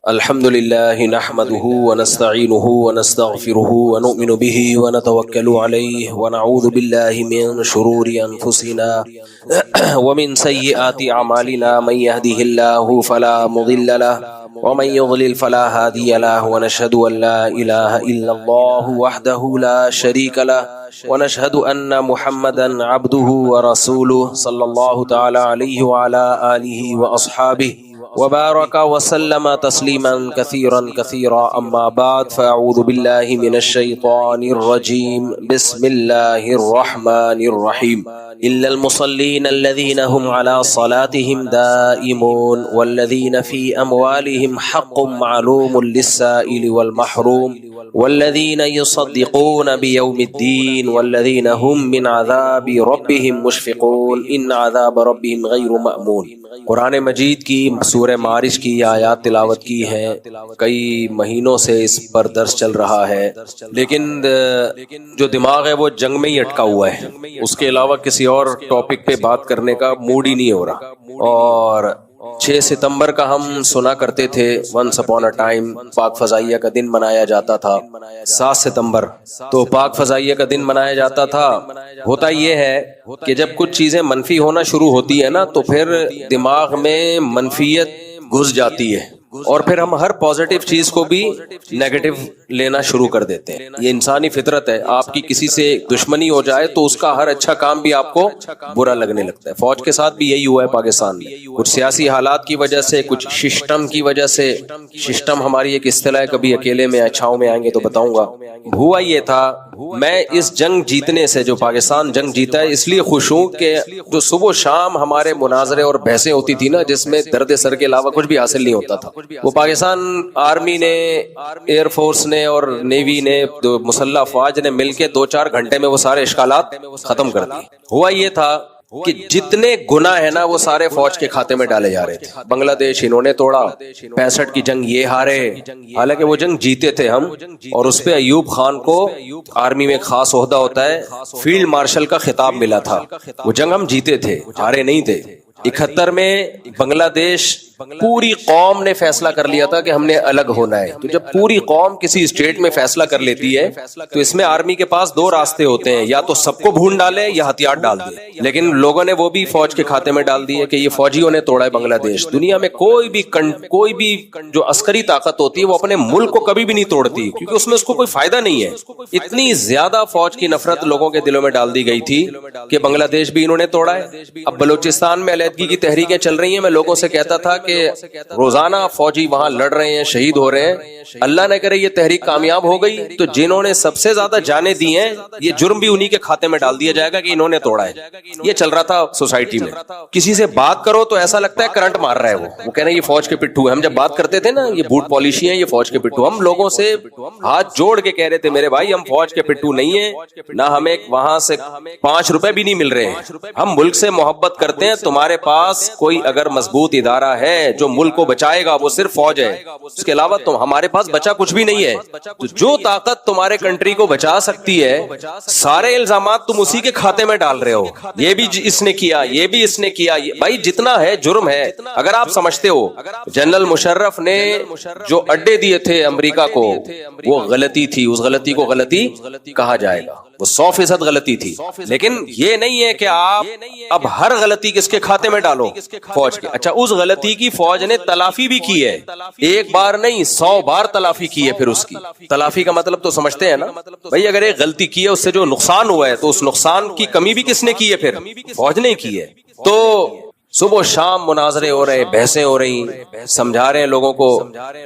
الحمد لله نحمده ونستعينه ونستغفره ونؤمن به ونتوكل عليه ونعوذ بالله من شرور أنفسنا ومن سيئات أعمالنا من يهده الله فلا مضل له ومن يضلل فلا هادي له ونشهد أن لا إله إلا الله وحده لا شريك له ونشهد أن محمدا عبده ورسوله صلى الله تعالى عليه وعلى آله وأصحابه وبارك وسلم تسليما كثيرا أما بعد فأعوذ بالله من الشيطان الرجيم بسم الله الرحمن الرحيم إلا المصلين الذين هم على صلاتهم دائمون والذين في أموالهم حق معلوم للسائل والمحروم والذين يصدقون بيوم الدين والذين هم من عذاب ربهم مشفقون إن عذاب ربهم غير مأمون۔ قرآن مجید کی سورہ معارج کی آیات تلاوت کی ہیں، کئی مہینوں سے اس پر درس چل رہا ہے، لیکن جو دماغ ہے وہ جنگ میں ہی اٹکا ہوا ہے، اس کے علاوہ کسی اور ٹاپک پہ بات کرنے کا موڈ ہی نہیں ہو رہا۔ اور 6 ستمبر کا ہم سنا کرتے تھے ونس اپون اے ٹائم پاک فضائیہ کا دن منایا جاتا تھا۔ 7 ستمبر تو پاک فضائیہ کا دن منایا جاتا تھا۔ ہوتا یہ ہے کہ جب کچھ چیزیں منفی ہونا شروع ہوتی ہے نا تو پھر دماغ میں منفیت گھس جاتی ہے اور پھر ہم ہر پازیٹیو چیز کو بھی نیگیٹو لینا شروع کر دیتے ہیں۔ یہ انسانی فطرت ہے، آپ کی کسی سے دشمنی ہو جائے تو اس کا ہر اچھا کام بھی آپ کو برا لگنے لگتا ہے۔ فوج کے ساتھ بھی یہی ہوا ہے پاکستان میں، کچھ سیاسی حالات کی وجہ سے، کچھ سسٹم کی وجہ سے۔ سسٹم ہماری ایک اصطلاح ہے، کبھی اکیلے میں چھاؤں میں آئیں گے تو بتاؤں گا۔ ہوا یہ تھا، میں اس جنگ جیتنے سے، جو پاکستان جنگ جیتا ہے، اس لیے خوش ہوں کہ جو صبح و شام ہمارے مناظرے اور بحثیں ہوتی تھی نا، جس میں درد سر کے علاوہ کچھ بھی حاصل نہیں ہوتا تھا، وہ پاکستان آرمی نے، ایئر فورس نے اور نیوی نے، مسلح افواج نے مل کے 2-4 گھنٹے میں وہ سارے اشکالات ختم کر دیے۔ ہوا یہ تھا کہ جتنے گناہ ہیں نا وہ سارے فوج کے کھاتے میں ڈالے جا رہے تھے۔ بنگلہ دیش انہوں نے توڑا، 65 کی جنگ یہ ہارے، حالانکہ وہ جنگ جیتے تھے ہم، اور اس پہ ایوب خان کو آرمی میں خاص عہدہ ہوتا ہے، فیلڈ مارشل کا خطاب ملا تھا۔ وہ جنگ ہم جیتے تھے، ہارے نہیں تھے۔ 71 میں بنگلہ دیش پوری قوم نے فیصلہ کر لیا تھا کہ ہم نے الگ ہونا ہے۔ تو جب پوری قوم کسی اسٹیٹ میں فیصلہ کر لیتی ہے تو اس میں آرمی کے پاس 2 راستے ہوتے ہیں، یا تو سب کو بھون ڈالے یا ہتھیار ڈال دے، لیکن لوگوں نے وہ بھی فوج کے کھاتے میں ڈال دی ہے کہ یہ فوجیوں نے توڑا ہے بنگلہ دیش۔ دنیا میں کوئی بھی جو عسکری طاقت ہوتی ہے وہ اپنے ملک کو کبھی بھی نہیں توڑتی، کیونکہ اس میں اس کو کوئی فائدہ نہیں ہے۔ اتنی زیادہ فوج کی نفرت لوگوں کے دلوں میں ڈال دی گئی تھی کہ بنگلہ دیش بھی انہوں نے توڑا ہے۔ اب بلوچستان میں علیحدگی کی تحریکیں چل رہی ہیں، میں لوگوں سے کہتا تھا کہ روزانہ فوجی وہاں لڑ رہے ہیں، شہید ہو رہے ہیں، اللہ نہ کرے یہ تحریک کامیاب ہو گئی تو جنہوں نے سب سے زیادہ جانیں دی ہیں یہ جرم بھی انہی کے کھاتے میں ڈال دیا جائے گا کہ انہوں نے توڑا ہے۔ یہ چل رہا تھا سوسائٹی میں، کسی سے بات کرو تو ایسا لگتا ہے کرنٹ مار رہا ہے، وہ کہہ رہے ہیں یہ فوج کے پٹھو ہے۔ ہم جب بات کرتے تھے نا، یہ بوٹ پالیشی ہیں، یہ فوج کے پٹھو، ہم لوگوں سے ہاتھ جوڑ کے کہہ رہے تھے میرے بھائی ہم فوج کے پٹھو نہیں ہیں، نہ ہمیں وہاں سے 5 روپے بھی نہیں مل رہے ہیں، ہم ملک سے محبت کرتے ہیں۔ تمہارے پاس کوئی اگر مضبوط ادارہ ہے جو ملک کو بچائے گا وہ صرف فوج ہے، اس کے علاوہ تو ہمارے پاس بچا کچھ بھی نہیں ہے۔ تو جو طاقت تمہارے کنٹری کو بچا سکتی ہے، سارے الزامات تم اسی کے کھاتے میں ڈال رہے ہو، یہ بھی اس نے کیا، یہ بھی اس نے کیا۔ بھائی جتنا ہے جرم ہے، اگر آپ سمجھتے ہو جنرل مشرف نے جو اڈے دیے تھے امریکہ کو وہ غلطی تھی، اس غلطی کو غلطی کہا جائے گا، وہ 100% غلطی تھی، لیکن یہ نہیں ہے کہ آپ اب ہر غلطی کس کے کھاتے میں ڈالو، فوج کے۔ اچھا، اس غلطی کی فوج نے تلافی بھی کی ہے، ایک بار نہیں 100 بار تلافی کی ہے۔ پھر اس کی تلافی کا مطلب تو سمجھتے ہیں نا بھائی، اگر ایک غلطی کی ہے اس سے جو نقصان ہوا ہے تو اس نقصان کی کمی بھی کس نے کی ہے؟ پھر فوج نے کی ہے۔ تو صبح و شام مناظرے ہو رہے، بحثیں ہو رہی، سمجھا رہے ہیں لوگوں کو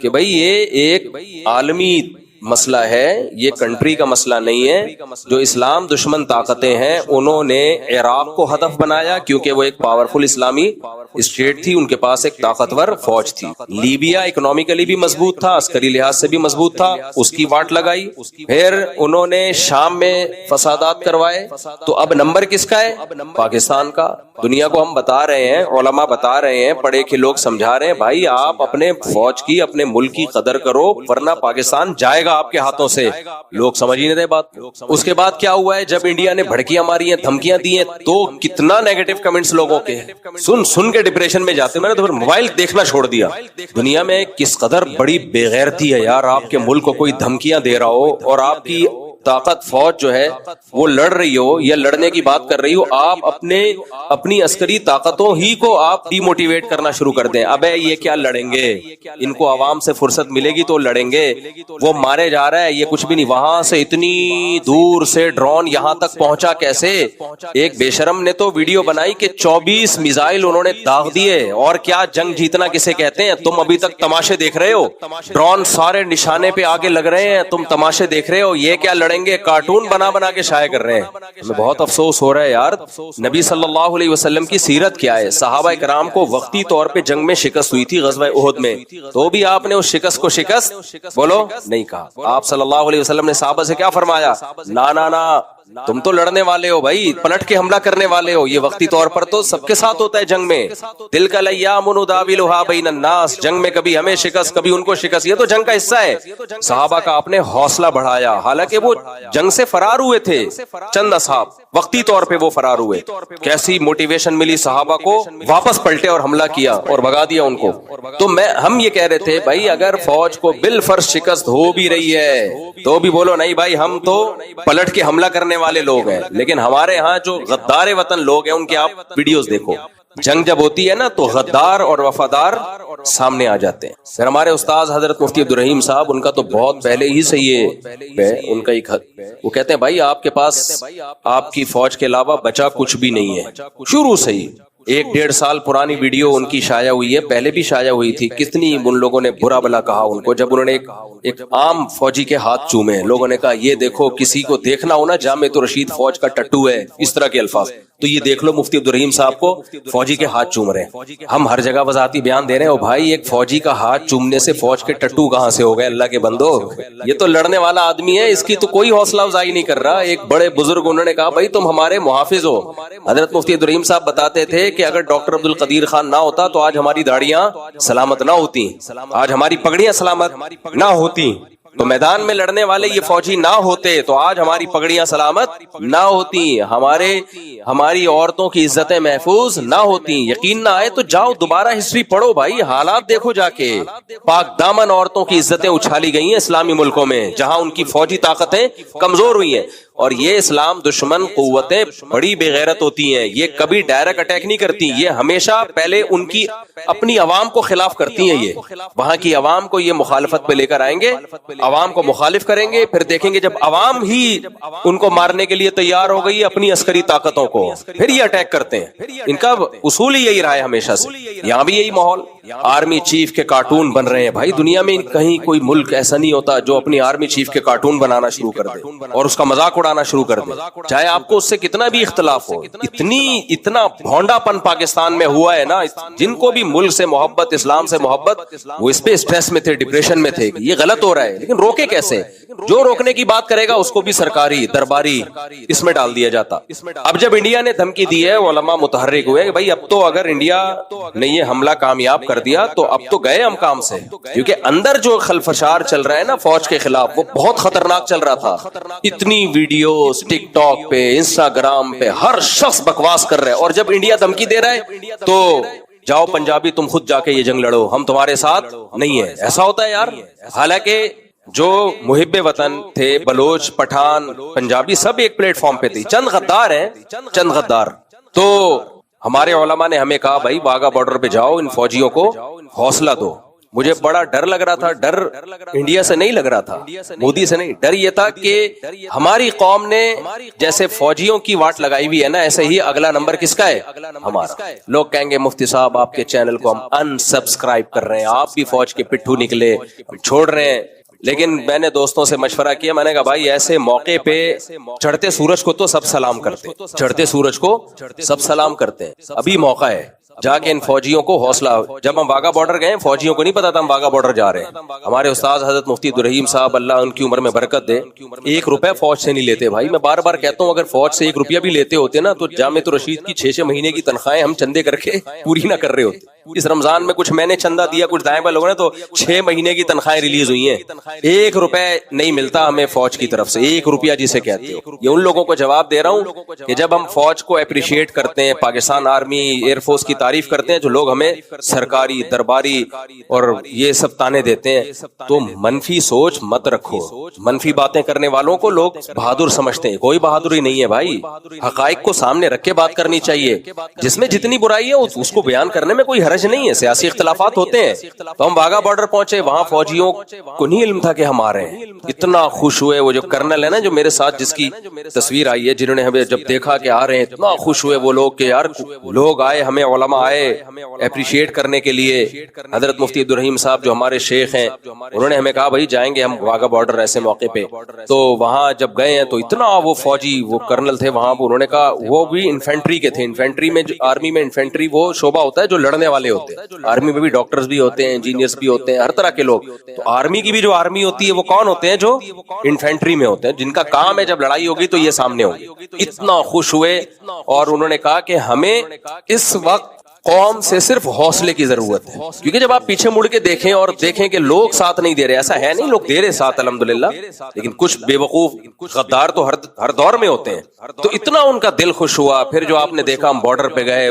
کہ بھائی یہ ایک عالمی مسئلہ ہے، یہ کنٹری کا مسئلہ نہیں ہے۔ جو اسلام دشمن طاقتیں ہیں انہوں نے عراق کو ہدف بنایا کیونکہ وہ ایک پاورفل اسلامی اسٹیٹ تھی، ان کے پاس ایک طاقتور فوج تھی۔ لیبیا اکنامیکلی بھی مضبوط تھا، عسکری لحاظ سے بھی مضبوط تھا، اس کی واٹ لگائی۔ پھر انہوں نے شام میں فسادات کروائے، تو اب نمبر کس کا ہے؟ پاکستان کا۔ دنیا کو ہم بتا رہے ہیں، علماء بتا رہے ہیں، پڑھے کے لوگ سمجھا رہے ہیں، بھائی آپ اپنے فوج کی، اپنے ملک کی قدر کرو ورنہ پاکستان جائے گا جائے گا آپ کے ہاتھوں سے. لوگ سمجھ ہی نہیں رہے بات. اس کے بعد کیا ہوا ہے, جب انڈیا نے بھڑکیاں ماری ہیں, دھمکیاں دی ہیں, تو کتنا نیگیٹو کمنٹس لوگوں کے سن کے ڈپریشن میں جاتے. میں نے تو پھر موبائل دیکھنا چھوڑ دیا. دنیا میں کس قدر بڑی بے غیرتی ہے یار, آپ کے ملک کو کوئی دھمکیاں دے رہا ہو اور آپ کی طاقت فوج جو ہے وہ لڑ رہی ہو یا لڑنے کی بات کر رہی ہو, آپ اپنی عسکری طاقتوں ہی کو آپ ڈی موٹیویٹ کرنا شروع کر دیں. ابے یہ کیا لڑیں گے, ان کو عوام سے فرصت ملے گی تو لڑیں گے, وہ مارے جا رہا ہے یہ کچھ بھی نہیں. وہاں سے اتنی دور سے ڈرون یہاں تک پہنچا کیسے؟ ایک بے شرم نے تو ویڈیو بنائی کہ 24 میزائل انہوں نے داغ دیے. اور کیا جنگ جیتنا کسے کہتے ہیں؟ تم ابھی تک تماشے دیکھ رہے ہو, ڈرون سارے نشانے پہ آگے لگ رہے ہیں, تم تماشے دیکھ رہے ہو. یہ کیا لڑیں گے؟ کارٹون بنا کے شائع کر رہے ہیں. ہمیں بہت افسوس ہو رہا ہے یار. نبی صلی اللہ علیہ وسلم کی سیرت کیا ہے؟ صحابہ کرام کو وقتی طور پہ جنگ میں شکست ہوئی تھی غزوہ احد میں, تو بھی آپ نے اس شکست کو شکست بولو نہیں کہا. آپ صلی اللہ علیہ وسلم نے صحابہ سے کیا فرمایا؟ نا تم تو لڑنے والے ہو بھائی, پلٹ کے حملہ کرنے والے ہو. یہ وقتی طور پر تو سب کے ساتھ ہوتا ہے جنگ میں. تلک الایام نداولھا بین الناس, جنگ میں کبھی ہمیں شکست کبھی ان کو شکست, یہ تو جنگ کا حصہ ہے. صحابہ کا آپ نے حوصلہ بڑھایا, حالانکہ وہ جنگ سے فرار ہوئے تھے. چند اصحاب وقتی طور پہ وہ فرار ہوئے, کیسی موٹیویشن ملی صحابہ کو, واپس پلٹے اور حملہ کیا اور بھگا دیا ان کو. تو ہم یہ کہہ رہے تھے بھائی اگر فوج کو بالفرض شکست ہو بھی رہی ہے تو بھی بولو نہیں بھائی ہم تو پلٹ کے حملہ کرنے والے لوگ ہیں. لیکن ہمارے ہاں جو غدار وطن لوگ ہیں ان کے آپ ویڈیوز دیکھو, جنگ جب ہوتی ہے نا تو غدار اور وفادار سامنے آ جاتے ہیں. پھر ہمارے استاذ حضرت مفتی عبدالرحیم صاحب, ان کا تو بہت پہلے ہی سے یہ ان کا ایک وہ کہتے ہیں بھائی آپ کے پاس آپ کی فوج کے علاوہ بچا کچھ بھی نہیں ہے. شروع سے ہی 1-1.5 سال پرانی ویڈیو ان کی شائع ہوئی ہے, پہلے بھی شائع ہوئی تھی. کتنی ان لوگوں نے برا بلا کہا ان کو, جب انہوں نے ایک عام فوجی کے ہاتھ چومے. لوگوں نے کہا یہ دیکھو کسی کو دیکھنا ہونا جامعۃ الرشید فوج کا ٹٹو ہے, اس طرح کے الفاظ, تو یہ دیکھ لو مفتی عبدالرحیم صاحب کو فوجی کے ہاتھ چوم رہے ہیں. ہم ہر جگہ وضاحتی بیان دے رہے ہیں, او بھائی ایک فوجی کا ہاتھ چومنے سے فوج کے ٹٹو کہاں سے ہو گئے؟ اللہ کے بندو, یہ تو لڑنے والا آدمی ہے, اس کی تو کوئی حوصلہ افزائی نہیں کر رہا. ایک بڑے بزرگ انہوں نے کہا بھائی تم ہمارے محافظ ہو. حضرت مفتی عبدالرحیم صاحب بتاتے تھے کہ اگر ڈاکٹر عبدالقدیر خان نہ ہوتا تو آج ہماری داڑیاں سلامت نہ ہوتی, آج ہماری پگڑیاں سلامت نہ ہوتی. تو میدان میں لڑنے والے یہ فوجی نہ ہوتے تو آج ہماری پگڑیاں سلامت نہ ہوتی, ہماری عورتوں کی عزتیں محفوظ نہ ہوتی. یقین نہ آئے تو جاؤ دوبارہ ہسٹری پڑھو بھائی, حالات دیکھو جا کے. پاک دامن عورتوں کی عزتیں اچھالی گئی ہیں اسلامی ملکوں میں جہاں ان کی فوجی طاقتیں کمزور ہوئی ہیں. اور یہ اسلام دشمن قوتیں بڑی بے غیرت ہوتی ہیں, یہ کبھی ڈائریکٹ اٹیک نہیں کرتی, یہ ہمیشہ پہلے ان کی اپنی عوام کو خلاف کرتی ہیں. یہ وہاں کی عوام کو یہ مخالفت پہ لے کر آئیں گے, عوام کو مخالف کریں گے, پھر دیکھیں گے جب عوام ہی ان کو مارنے کے لیے تیار ہو گئی اپنی عسکری طاقتوں کو, پھر یہ اٹیک کرتے ہیں. ان کا اصول ہی یہی رہا ہے ہمیشہ سے. یہاں بھی یہی ماحول, آرمی چیف کے کارٹون بن رہے ہیں بھائی. دنیا میں کہیں کوئی ملک ایسا نہیں ہوتا جو اپنی آرمی چیف کے کارٹون بنانا شروع کر دے اور اس کا مذاق اڑانا شروع کر دے, چاہے آپ کو اس سے کتنا بھی اختلاف ہو. اتنا بھونڈا پن پاکستان میں ہوا ہے نا, جن کو بھی ملک سے محبت, اسلام سے محبت, وہ اس پہ اسٹریس میں تھے, ڈپریشن میں تھے کہ یہ غلط ہو رہا ہے. لیکن روکے کیسے؟ جو روکنے کی بات کرے گا اس کو بھی سرکاری درباری اس میں ڈال دیا جاتا. اب جب انڈیا نے دھمکی دی ہے, علماء متحرک ہوئے کہ بھائی اب تو اگر انڈیا نے یہ حملہ کامیاب کر دیا تو اب تو گئے ہم کام سے, کیونکہ اندر جو خلفشار چل رہا ہے نا فوج کے خلاف وہ بہت خطرناک چل رہا تھا. اتنی ویڈیوز ٹک ٹاک پہ, انسٹاگرام پہ ہر شخص بکواس کر رہا ہے. اور جب انڈیا دھمکی دے رہا ہے تو جاؤ پنجابی تم خود جا کے یہ جنگ لڑو, ہم تمہارے ساتھ نہیں ہے. ایسا ہوتا ہے یار. حالانکہ جو محب وطن تھے, بلوچ, پٹھان, پنجابی, سب ایک پلیٹ فارم پہ تھی. چند غدار ہیں, چند غدار. تو ہمارے علماء نے ہمیں کہا بھائی واگا بارڈر پہ جاؤ, ان فوجیوں کو حوصلہ دو. مجھے بڑا ڈر لگ رہا تھا. ڈر انڈیا سے نہیں لگ رہا تھا, مودی سے نہیں. ڈر یہ تھا کہ ہماری قوم نے جیسے فوجیوں کی واٹ لگائی ہوئی ہے نا, ایسے ہی اگلا نمبر کس کا ہے؟ ہمارا. لوگ کہیں گے مفتی صاحب آپ کے چینل کو ہم ان سبسکرائب کر رہے ہیں, آپ بھی فوج کے پٹھو نکلے, چھوڑ رہے ہیں. لیکن میں نے دوستوں سے مشورہ کیا, میں نے کہا بھائی ایسے موقع پہ چڑھتے سورج کو تو سب سلام کرتے, چڑھتے سورج کو سب سلام کرتے ہیں. ابھی موقع ہے, جا کے ان فوجیوں کو حوصلہ. جب ہم واگا بارڈر گئے فوجیوں کو نہیں پتا تھا ہم واگا بارڈر جا رہے ہیں. ہمارے استاد حضرت مفتی عبدالرحیم صاحب اللہ ان کی عمر میں برکت دے 1 روپے فوج سے نہیں لیتے بھائی. میں بار بار کہتا ہوں اگر فوج سے 1 روپیہ بھی لیتے ہوتے نا تو جامعۃ الرشید کی 6 مہینے کی تنخواہیں ہم چندے کر کے پوری نہ کر رہے ہوتے. اس رمضان میں کچھ میں نے چندہ دیا کچھ دائیں بائیں لوگوں نے تو 6 مہینے کی تنخواہیں ریلیز ہوئی ہیں. 1 روپے نہیں ملتا ہمیں فوج کی طرف سے. 1 روپیہ جسے کہتے ہو. یہ ان لوگوں کو جواب دے رہا ہوں کہ جب ہم فوج کو اپریشیٹ کرتے ہیں پاکستان آرمی ایئر فورس کی تعریف کرتے ہیں جو لوگ ہمیں سرکاری درباری اور یہ سب تانے دیتے ہیں تو منفی سوچ مت رکھو. منفی باتیں کرنے والوں کو لوگ بہادر سمجھتے ہیں. کوئی بہادری نہیں ہے بھائی. حقائق کو سامنے رکھ کے بات کرنی چاہیے. جس میں جتنی برائی ہے اس کو بیان کرنے میں کوئی حرج نہیں ہے. سیاسی اختلافات ہوتے ہیں. تو ہم واگا بارڈر پہنچے وہاں فوجیوں کو نہیں علم تھا کہ ہم آ رہے ہیں. اتنا خوش ہوئے. وہ جو کرنل ہے نا جو میرے ساتھ جس کی تصویر آئی ہے جنہوں نے ہمیں جب دیکھا کہ آ رہے ہیں اتنا خوش ہوئے وہ لوگ کہ یار لوگ آئے ہمیں علماء آئے اپریشیٹ کرنے کے لیے. حضرت مفتی عبدالرحیم صاحب جو ہمارے شیخ ہیں انہوں نے ہمیں کہا بھائی جائیں گے ہم واگا بارڈر ایسے موقع پہ. تو وہاں جب گئے ہیں تو اتنا وہ فوجی وہ کرنل تھے وہاں انہوں نے کہا وہ بھی انفینٹری کے تھے. انفینٹری میں آرمی میں انفینٹری وہ شعبہ ہوتا ہے جو لڑنے والے ہوتے ہیں. آرمی میں بھی ڈاکٹرز بھی ہوتے ہیں انجینئرز بھی ہوتے ہیں ہر طرح کے لوگ. تو آرمی کی بھی جو آرمی ہوتی ہے وہ کون ہوتے ہیں جو انفینٹری میں ہوتے ہیں جن کا کام ہے جب لڑائی ہوگی تو یہ سامنے ہوگی. اتنا خوش ہوئے اور انہوں نے کہا کہ ہمیں اس وقت قوم سے صرف حوصلے کی ضرورت ہے. کیونکہ جب آپ پیچھے مڑ کے دیکھیں اور دیکھیں کہ لوگ ساتھ نہیں دے رہے ایسا ہے نہیں. لوگ دے رہے ساتھ الحمدللہ لیکن کچھ بے وقوف غدار تو ہر دور میں ہوتے ہیں. تو اتنا ان کا دل خوش ہوا. پھر جو آپ نے دیکھا ہم بارڈر پہ گئے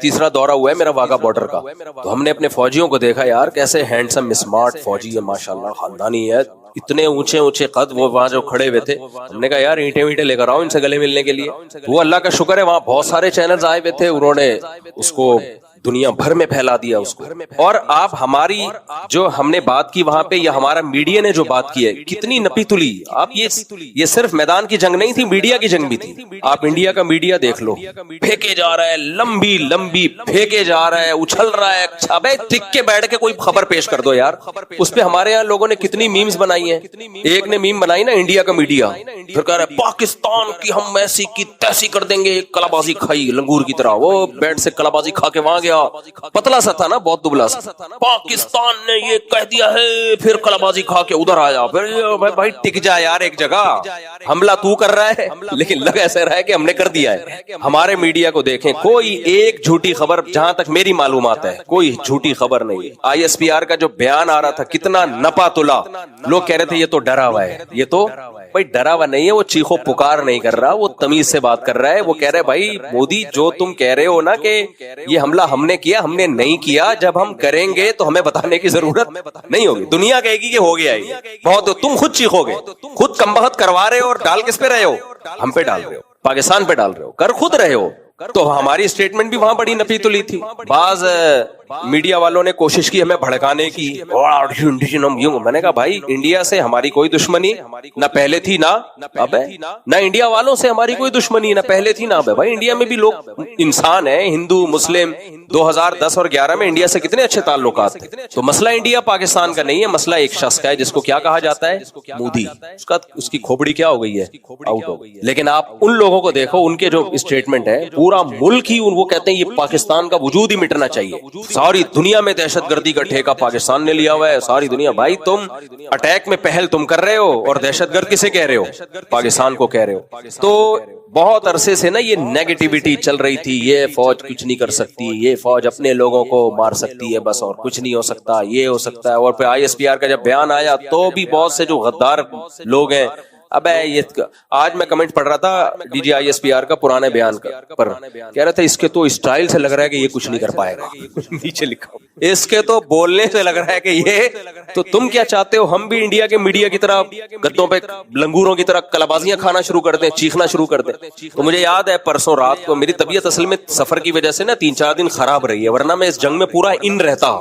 تیسرا دورہ ہوا ہے میرا واگا بارڈر کا. تو ہم نے اپنے فوجیوں کو دیکھا یار کیسے ہینڈسم اسمارٹ فوجی ہے ماشاءاللہ خاندانی ہے. اتنے اونچے قد وہ وہاں جو کھڑے ہوئے تھے. ہم نے کہا یار اینٹیں لے کر آؤ ان سے گلے ملنے کے لیے. وہ اللہ کا شکر ہے وہاں بہت سارے چینلز آئے ہوئے تھے انہوں نے اس کو دنیا بھر میں پھیلا دیا اس کو. اور آپ ہماری جو ہم نے بات کی وہاں پہ یا ہمارا میڈیا نے جو بات کی ہے کتنی نپی تلی. آپ یہ صرف میدان کی جنگ نہیں تھی میڈیا کی جنگ بھی تھی. آپ انڈیا کا میڈیا دیکھ لو پھینکے جا رہا ہے لمبی پھینکے جا رہا ہے اچھل رہا ہے. ابے ٹک کے بیٹھ کے کوئی خبر پیش کر دو یار. اس پہ ہمارے یہاں لوگوں نے کتنی میمز بنائی ہیں. ایک نے میم بنائی نا انڈیا کا میڈیا پھر کہہ رہا ہے پاکستان کی ہم ایسی کی تیسی کر دیں گے. کلا بازی کھائی لنگور کی طرح وہ بیٹ سے کلا بازی کھا کے وہاں گیا. پتلا سا تھا نا بہت دبلا سا. پاکستان نے یہ کہہ دیا ہے پھر کلا بازی کھا کے ادھر آیا. پھر بھائی ٹک جا یار ایک جگہ. حملہ تو کر رہا ہے لیکن لگ ایسا رہا ہے کہ ہم نے کر دیا ہے. ہمارے میڈیا کو دیکھیں کوئی ایک جھوٹی خبر جہاں تک میری معلومات ہے کوئی جھوٹی خبر نہیں ہے. ISPR کا جو بیان آ رہا تھا کتنا نپا تلا. لوگ کہہ رہے تھے یہ تو ڈرا ہوا ہے. یہ تو بھائی ڈرا ہوا نہیں ہے. وہ چیخو پکار نہیں کر رہا وہ تمیز سے بات کر رہا ہے. وہ کہہ رہے بھائی مودی جو تم کہہ رہے ہو نا کہ یہ حملہ ہم نے کیا ہم نے نہیں کیا. جب ہم کریں گے تو ہمیں بتانے کی ضرورت نہیں ہوگی. دنیا کہے گی کہ ہو گیا ہے بہت. تم خود چیخو گے. خود کمبخت کروا رہے ہو اور ڈال کس پہ رہے ہو. ہم پہ ڈال رہے ہو پاکستان پہ ڈال رہے ہو کر خود رہے ہو. تو ہماری اسٹیٹمنٹ بھی وہاں بڑی نپی تلی تھی. بعض میڈیا والوں نے کوشش کی ہمیں بھڑکانے کی. میں نے کہا بھائی انڈیا سے ہماری کوئی دشمنی نہ پہلے تھی نہ انڈیا والوں سے ہماری کوئی دشمنی نہ پہلے تھی نہ اب. بھائی انڈیا میں بھی لوگ انسان ہیں ہندو مسلم. 2010 اور 11 میں انڈیا سے کتنے اچھے تعلقات تھے. تو مسئلہ انڈیا پاکستان کا نہیں ہے. مسئلہ ایک شخص کا ہے جس کو کیا کہا جاتا ہے مودی. اس کی کھوپڑی کیا ہو گئی ہے آؤٹ ہو گئی. لیکن آپ ان لوگوں کو دیکھو ان کے جو اسٹیٹمنٹ ہے پورا ملک ہی وہ کہتے ہیں یہ پاکستان کا وجود ہی مٹنا چاہیے. ساری دنیا میں دہشت گردی کا ٹھیکہ پاکستان نے لیا ہوا ہے. ساری دنیا بھائی تم اٹیک میں پہل تم کر رہے ہو اور دہشت گرد کسے کہہ رہے ہو پاکستان کو کہہ رہے ہو. تو بہت عرصے سے نا یہ نیگیٹیوٹی چل رہی تھی. یہ فوج کچھ نہیں کر سکتی. یہ فوج اپنے لوگوں کو مار سکتی ہے بس اور کچھ نہیں ہو سکتا. یہ ہو سکتا ہے. اور پھر ISPR کا جب بیان آیا تو بھی بہت سے جو غدار لوگ ہیں. اب یہ آج میں کمنٹ پڑھ رہا تھا DG ISPR کا پرانے بیان پر کہہ رہا تھا اس کے تو اسٹائل سے لگ رہا ہے کہ یہ کچھ نہیں کر پائے گا. نیچے لکھا اس کے تو بولنے سے لگ رہا ہے کہ یہ. تو تم کیا چاہتے ہو ہم بھی انڈیا کے میڈیا کی طرح گدوں پہ لنگوروں کی طرح کلابازیاں کھانا شروع کر دیں چیخنا شروع کر دیں. تو مجھے یاد ہے پرسوں رات کو میری طبیعت اصل میں سفر کی وجہ سے نا 3-4 دن خراب رہی ہے. ورنہ میں اس جنگ میں پورا ان رہتا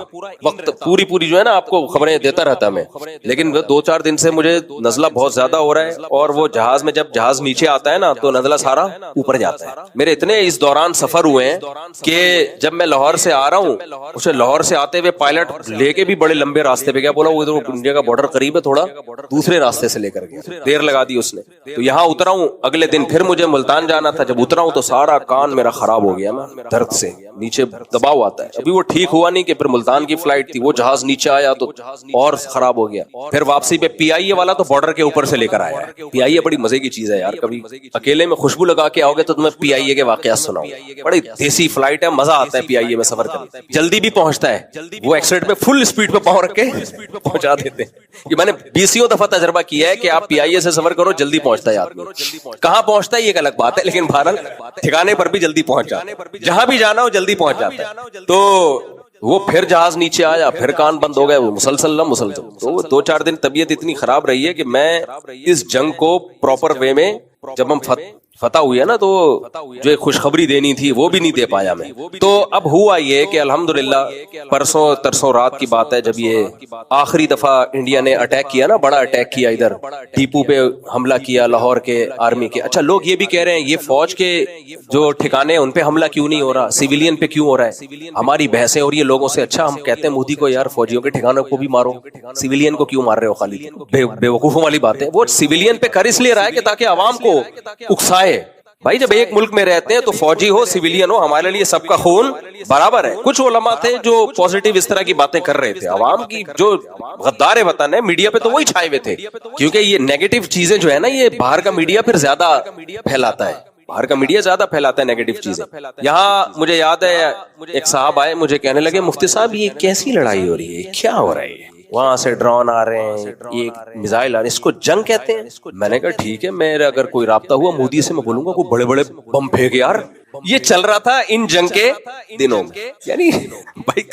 وقت پوری جو ہے نا آپ کو خبریں دیتا رہتا میں. لیکن 2-4 دن سے مجھے نزلہ بہت زیادہ ہو رہا ہے اور وہ جہاز میں جب جہاز نیچے آتا ہے نا تو نزلہ سارا اوپر جاتا ہے. میرے اتنے اس دوران سفر ہوئے ہیں کہ جب میں لاہور سے آ رہا ہوں, اسے لاہور سے آتے ہوئے پائلٹ لے کے بھی بڑے لمبے راستے پہ گیا, بولا وہ ادھر انڈیا کا بارڈر قریب ہے, تھوڑا دوسرے راستے سے لے کر گیا, دیر لگا دی اس نے. تو یہاں اترا ہوں, اگلے دن پھر مجھے ملتان جانا تھا, جب اترا ہوں تو سارا کان میرا خراب ہو گیا نا درد سے, نیچے دباؤ آتا ہے. ابھی وہ ٹھیک ہوا نہیں کہ پھر ملتان کی فلائٹ تھی, وہ جہاز نیچے آیا تو اور خراب ہو گیا. پھر واپسی پہ پی آئی اے والا تو بارڈر کے اوپر سے لے کر آیا ہے. پی آئی اے بڑی مزے کی چیز ہے یار, کبھی اکیلے میں خوشبو لگا کے آؤ گے تو تمہیں پی آئی اے کے واقعات سناؤں. بڑی دیسی فلائٹ ہے, مزہ آتا ہے پی آئی اے میں سفر کرنے, جلدی بھی پہنچتا ہے. وہ ایکسیلیٹر پہ فل اسپیڈ پہ پاؤں رکھ کے پہنچا دیتے ہیں. یہ میں نے 20 دفعہ تجربہ کیا ہے کہ آپ پی آئی اے سے سفر کرو, جلدی پہنچتا ہے آدمی. کہاں پہنچتا ہے یہ ایک الگ بات ہے, لیکن بہرحال ٹھکانے پر بھی جلدی پہنچ جاتا ہے, جہاں بھی جانا ہو جلدی پہنچ جاتا ہے. تو وہ پھر جہاز نیچے آیا, پھر کان بند ہو گئے, وہ مسلسل. تو وہ 2-4 دن طبیعت اتنی خراب رہی ہے کہ میں اس جنگ کو پراپر وے میں, جب ہم فتح ہوئی ہے نا تو جو ایک خوشخبری دینی تھی وہ بھی نہیں دے پایا میں. تو اب ہوا یہ کہ الحمدللہ پرسوں ترسوں رات کی بات ہے, جب یہ آخری دفعہ انڈیا نے اٹیک کیا نا, بڑا اٹیک کیا, ادھر ٹیپو پہ حملہ کیا لاہور کے آرمی کے. اچھا لوگ یہ بھی کہہ رہے ہیں یہ فوج کے جو ٹھکانے ان پہ حملہ کیوں نہیں ہو رہا, سویلین پہ کیوں ہو رہا ہے. ہماری بحثیں ہو رہی ہے لوگوں سے. اچھا ہم کہتے ہیں مودی کو یار فوجیوں کے ٹھکانوں کو بھی مارو, سویلین کو کیوں مار رہے ہو خالی, بے وقوفوں والی بات ہے. وہ سویلین پہ کر اس لیے رہا ہے کہ تاکہ عوام کو اکسائے. بھائی جب ایک ملک میں رہتے ہیں تو فوجی ہو سویلین ہو, ہمارے لیے سب کا خون برابر ہے. کچھ علماء تھے جو پازیٹیو اس طرح کی باتیں کر رہے تھے. عوام کی جو غدار وطن ہے میڈیا پہ تو وہی چھائے ہوئے تھے, کیونکہ یہ نیگیٹو چیزیں جو ہے نا یہ باہر کا میڈیا پھر زیادہ پھیلاتا ہے, باہر کا میڈیا زیادہ پھیلاتا ہے نیگیٹو چیزیں. یہاں مجھے یاد ہے ایک صاحب آئے, مجھے کہنے لگے مفتی صاحب یہ کیسی لڑائی ہو رہی ہے, کیا ہو رہا ہے, وہاں سے ڈرون آ رہے ہیں, یہ میزائل آ رہے ہیں, اس کو جنگ کہتے ہیں. میں نے کہا ٹھیک ہے, میرا اگر کوئی رابطہ ہوا مودی سے میں بولوں گا کوئی بڑے بڑے بم پھینک یار. یہ چل رہا تھا ان جنگ کے دنوں میں. یعنی بھائی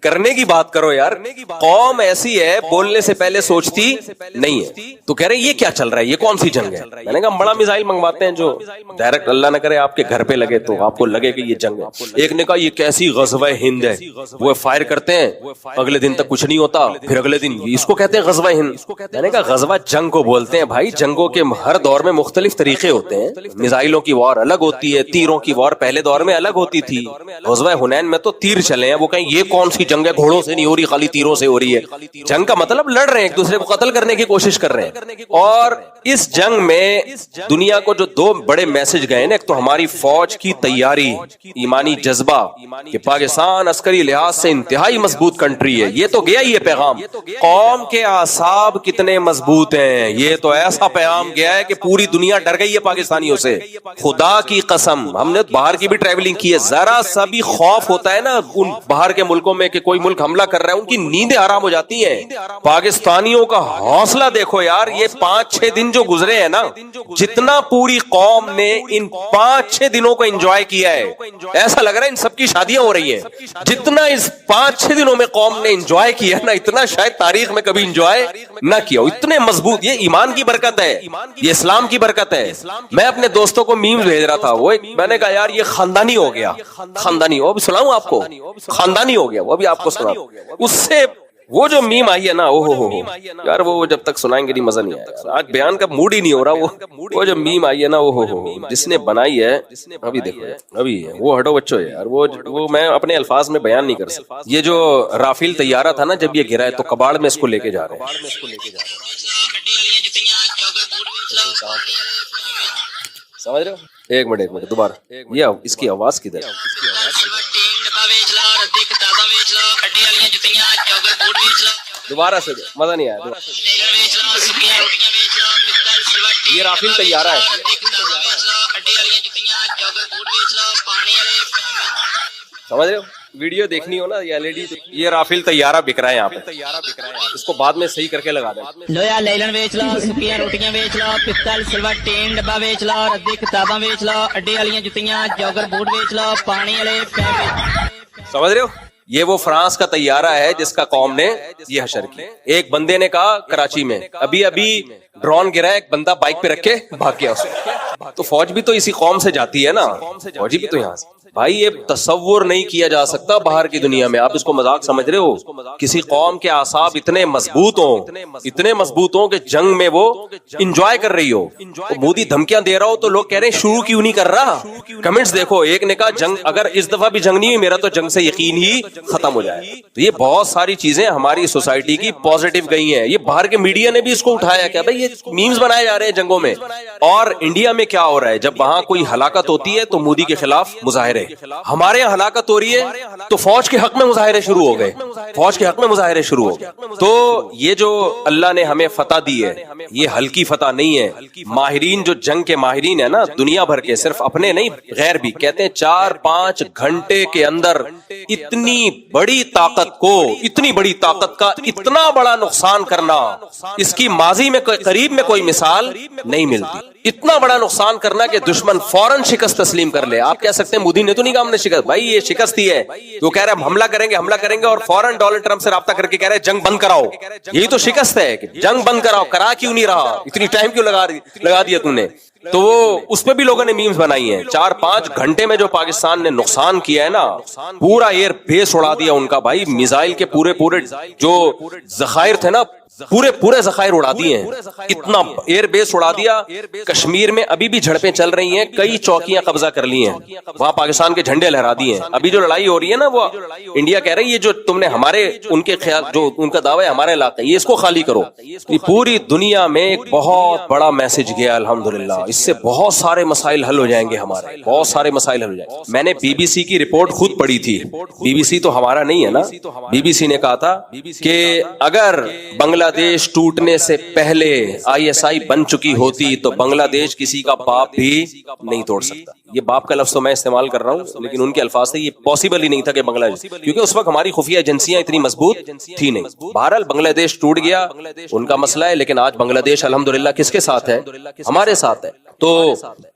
کرنے کی بات کرو یار, قوم ایسی ہے بولنے سے پہلے سوچتی نہیں ہے. تو کہہ رہے یہ کیا چل رہا ہے, یہ کون سی جنگ ہے. میں نے کہا بڑا میزائل منگواتے ہیں جو ڈائریکٹ اللہ نہ کرے آپ کے گھر پہ لگے تو آپ کو لگے کہ یہ جنگ ہے. ایک نے کہا یہ کیسی غزوہ ہند ہے, وہ فائر کرتے ہیں اگلے دن تک کچھ نہیں ہوتا, پھر اگلے دن اس کو کہتے ہیں غزوہ ہند. میں نے کہا غزوہ جنگ کو بولتے ہیں بھائی, جنگوں کے ہر دور میں مختلف طریقے ہوتے ہیں. میزائلوں کی وار الگ ہوتی ہے, تیروں کی وار پہلے دور میں الگ ہوتی تھی. غزوہ حنین میں تو تیر چلے ہیں, وہ کہیں یہ کون سی جنگ ہے, گھوڑوں سے نہیں ہو رہی خالی تیروں سے ہو رہی ہے. جنگ کا مطلب لڑ رہے ہیں, ایک دوسرے کو قتل کرنے کی کوشش کر رہے ہیں. اور اس جنگ میں دنیا کو جو 2 بڑے میسج گئے نا, ایک تو ہماری فوج کی تیاری, ایمانی جذبہ کہ پاکستان عسکری لحاظ سے انتہائی مضبوط کنٹری ہے, یہ تو گیا ہی یہ پیغام. قوم کے اعصاب کتنے مضبوط ہیں, یہ تو ایسا پیغام گیا ہے کہ پوری دنیا ڈر گئی ہے پاکستانیوں سے. خدا کی قسم, ہم نے باہر کی بھی ٹریولنگ کی ہے, ذرا سا بھی خوف ہوتا ہے نا ان باہر کے ملکوں میں کہ کوئی ملک حملہ کر رہا ہے, ان کی نیندیں حرام ہو جاتی ہیں. پاکستانیوں کا حوصلہ دیکھو یار, یہ 5-6 دن جو گزرے ہیں نا, جتنا پوری قوم نے ان 5-6 دنوں کو انجوائے کیا ہے, ایسا لگ رہا ہے ان سب کی شادیاں ہو رہی ہیں. جتنا اس 5-6 دنوں میں قوم نے انجوائے کیا نا, اتنا شاید تاریخ میں کبھی انجوائے نہ کیا ہو. اتنے مضبوط, یہ ایمان کی برکت ہے, یہ اسلام کی برکت ہے. میں اپنے دوستوں کو میمز بھیج رہا تھا, وہ میں نے کہا یار یہ خاندانی ہو گیا, خاندانی ہو, ابھی سناؤں آپ کو, خاندانی ہو گیا وہ, ابھی آپ کو سناؤں. اس سے وہ جو میم آئی ہے نا, او ہو یار, وہ جب تک سنائیں گے نہیں مزہ نہیں آئے گا. آج بیان کا موڈ ہی نہیں ہو رہا. وہ جو میم آئی ہے نا, او ہو, جس نے بنائی ہے, ابھی دیکھو ابھی وہ ہٹو بچو یار, وہ میں اپنے الفاظ میں بیان نہیں کر سکتا. یہ جو رافیل طیارہ تھا نا, جب یہ گرا ہے تو کباڑ میں اس کو لے کے جا رہے ہیں. سمجھ رہے ہو؟ ایک منٹ دوبارہ, یہ اس کی آواز کدھر ہے؟ دوبارہ سے مزہ نہیں آیا. یہ رافیل طیارہ ہے, سمجھ رہے ہو؟ ویڈیو دیکھنی ہو نا, یہ ایل-ای-ڈی, یہ رافیل طیارہ بک رہا ہے یہاں پہ, اس کو بعد میں صحیح کر کے لگا دیں. لویا لیلن ویچ لو, سکیاں روٹیاں ویچ لو, پستل سلور ٹین ڈبا ویچ لو, ردی کتاباں ویچ لو, اڈے والیاں جتیاں, جوگر بوٹ ویچ لو, پانی والے سمجھ رہے ہو؟ یہ وہ فرانس کا طیارہ ہے جس کا قوم نے یہ حشر کی. ایک بندے نے کہا کراچی میں ابھی ڈرون گرا ہے, ایک بندہ بائک پہ رکھ کے بھاگ گیا اس میں. تو فوج بھی تو اسی قوم سے جاتی ہے نا, فوجی بھی تو یہاں سے. بھائی یہ تصور نہیں کیا جا سکتا باہر کی دنیا میں. آپ اس کو مذاق سمجھ رہے ہو؟ کسی قوم کے اعصاب اتنے مضبوط ہوں کہ جنگ میں وہ انجوائے کر رہی ہو. مودی دھمکیاں دے رہا ہو تو لوگ کہہ رہے ہیں شروع کیوں نہیں کر رہا. کمنٹس دیکھو, ایک نے کہا جنگ اگر اس دفعہ بھی جنگ نہیں ہوئی میرا تو جنگ سے یقین ہی ختم ہو جائے. تو یہ بہت ساری چیزیں ہماری سوسائٹی کی پازیٹو گئی ہیں. یہ باہر کے میڈیا نے بھی اس کو اٹھایا کہ بھائی یہ میمز بنائے جا رہے ہیں جنگوں میں. اور انڈیا میں کیا ہو رہا ہے, جب وہاں کوئی ہلاکت ہوتی ہے تو مودی کے خلاف مظاہرے. ہمارے یہاں ہلاکت ہو رہی ہے تو فوج کے حق میں مظاہرے شروع ہو گئے. تو یہ جو اللہ نے ہمیں فتح دی ہے یہ ہلکی فتح نہیں ہے. ماہرین جو جنگ کے ماہرین ہیں نا دنیا بھر کے, صرف اپنے نہیں غیر بھی, کہتے ہیں 4-5 گھنٹے کے اندر اتنی بڑی طاقت کا اتنا بڑا نقصان کرنا, اس کی ماضی میں قریب میں کوئی مثال نہیں ملتی. اتنا بڑا نقصان کرنا کہ دشمن فوراً شکست تسلیم کر لے. آپ کہہ سکتے ہیں مودی نے تو نہیں کہا ہم نے شکست, بھائی یہ شکست ہی ہے. وہ کہہ رہے ہیں حملہ کریں گے اور فوراً ڈونلڈ ٹرمپ سے رابطہ کر کے کہہ رہے ہیں جنگ بند کراؤ. یہی تو شکست ہے کہ جنگ بند کراؤ. کرا کیوں نہیں رہا, اتنی ٹائم کیوں لگا دیا تم نے. تو وہ اس پہ بھی لوگوں نے میمز بنائی ہیں. 4-5 گھنٹے میں جو پاکستان نے نقصان کیا ہے نا, پورا ایئر بیس اڑا دیا ان کا. بھائی میزائل کے پورے جو ذخائر تھے نا پورے ذخائر اڑا دیے ہیں. اتنا ایئر بیس اڑا دیا. کشمیر میں ابھی بھی جھڑپیں چل رہی ہیں, کئی چوکیاں قبضہ کر لی ہیں, وہاں پاکستان کے جھنڈے لہرا دیے ہیں. ابھی جو لڑائی ہو رہی ہے نا وہ انڈیا کہہ رہی ہے جو تم نے ان کے خیال جو ان کا دعویٰ ہے ہمارے علاقے, یہ اس کو خالی کرو. یہ پوری دنیا میں ایک بہت بڑا میسج گیا الحمدللہ. اس سے بہت سارے مسائل حل ہو جائیں گے ہمارے, بہت سارے مسائل حل ہو جائیں گے. میں نے بی بی سی کی رپورٹ خود پڑھی تھی. بی بی سی تو ہمارا نہیں ہے نا. بی بی سی نے کہا تھا کہ اگر بنگلہ دیش ٹوٹنے سے پہلے ISI بن چکی ہوتی تو بنگلہ دیش کسی کا باپ بھی نہیں توڑ سکتا. یہ باپ کا لفظ تو میں استعمال کر رہا ہوں لیکن ان کے الفاظ سے یہ پاسبل ہی نہیں تھا کہ بنگلہ دیش, کیونکہ اس وقت ہماری خفیہ ایجنسیاں اتنی مضبوط تھی نہیں. بہرحال بنگلہ دیش ٹوٹ گیا, ان کا مسئلہ ہے, لیکن آج بنگلہ دیش الحمدللہ کس کے ساتھ ہے, ہمارے ساتھ ہے.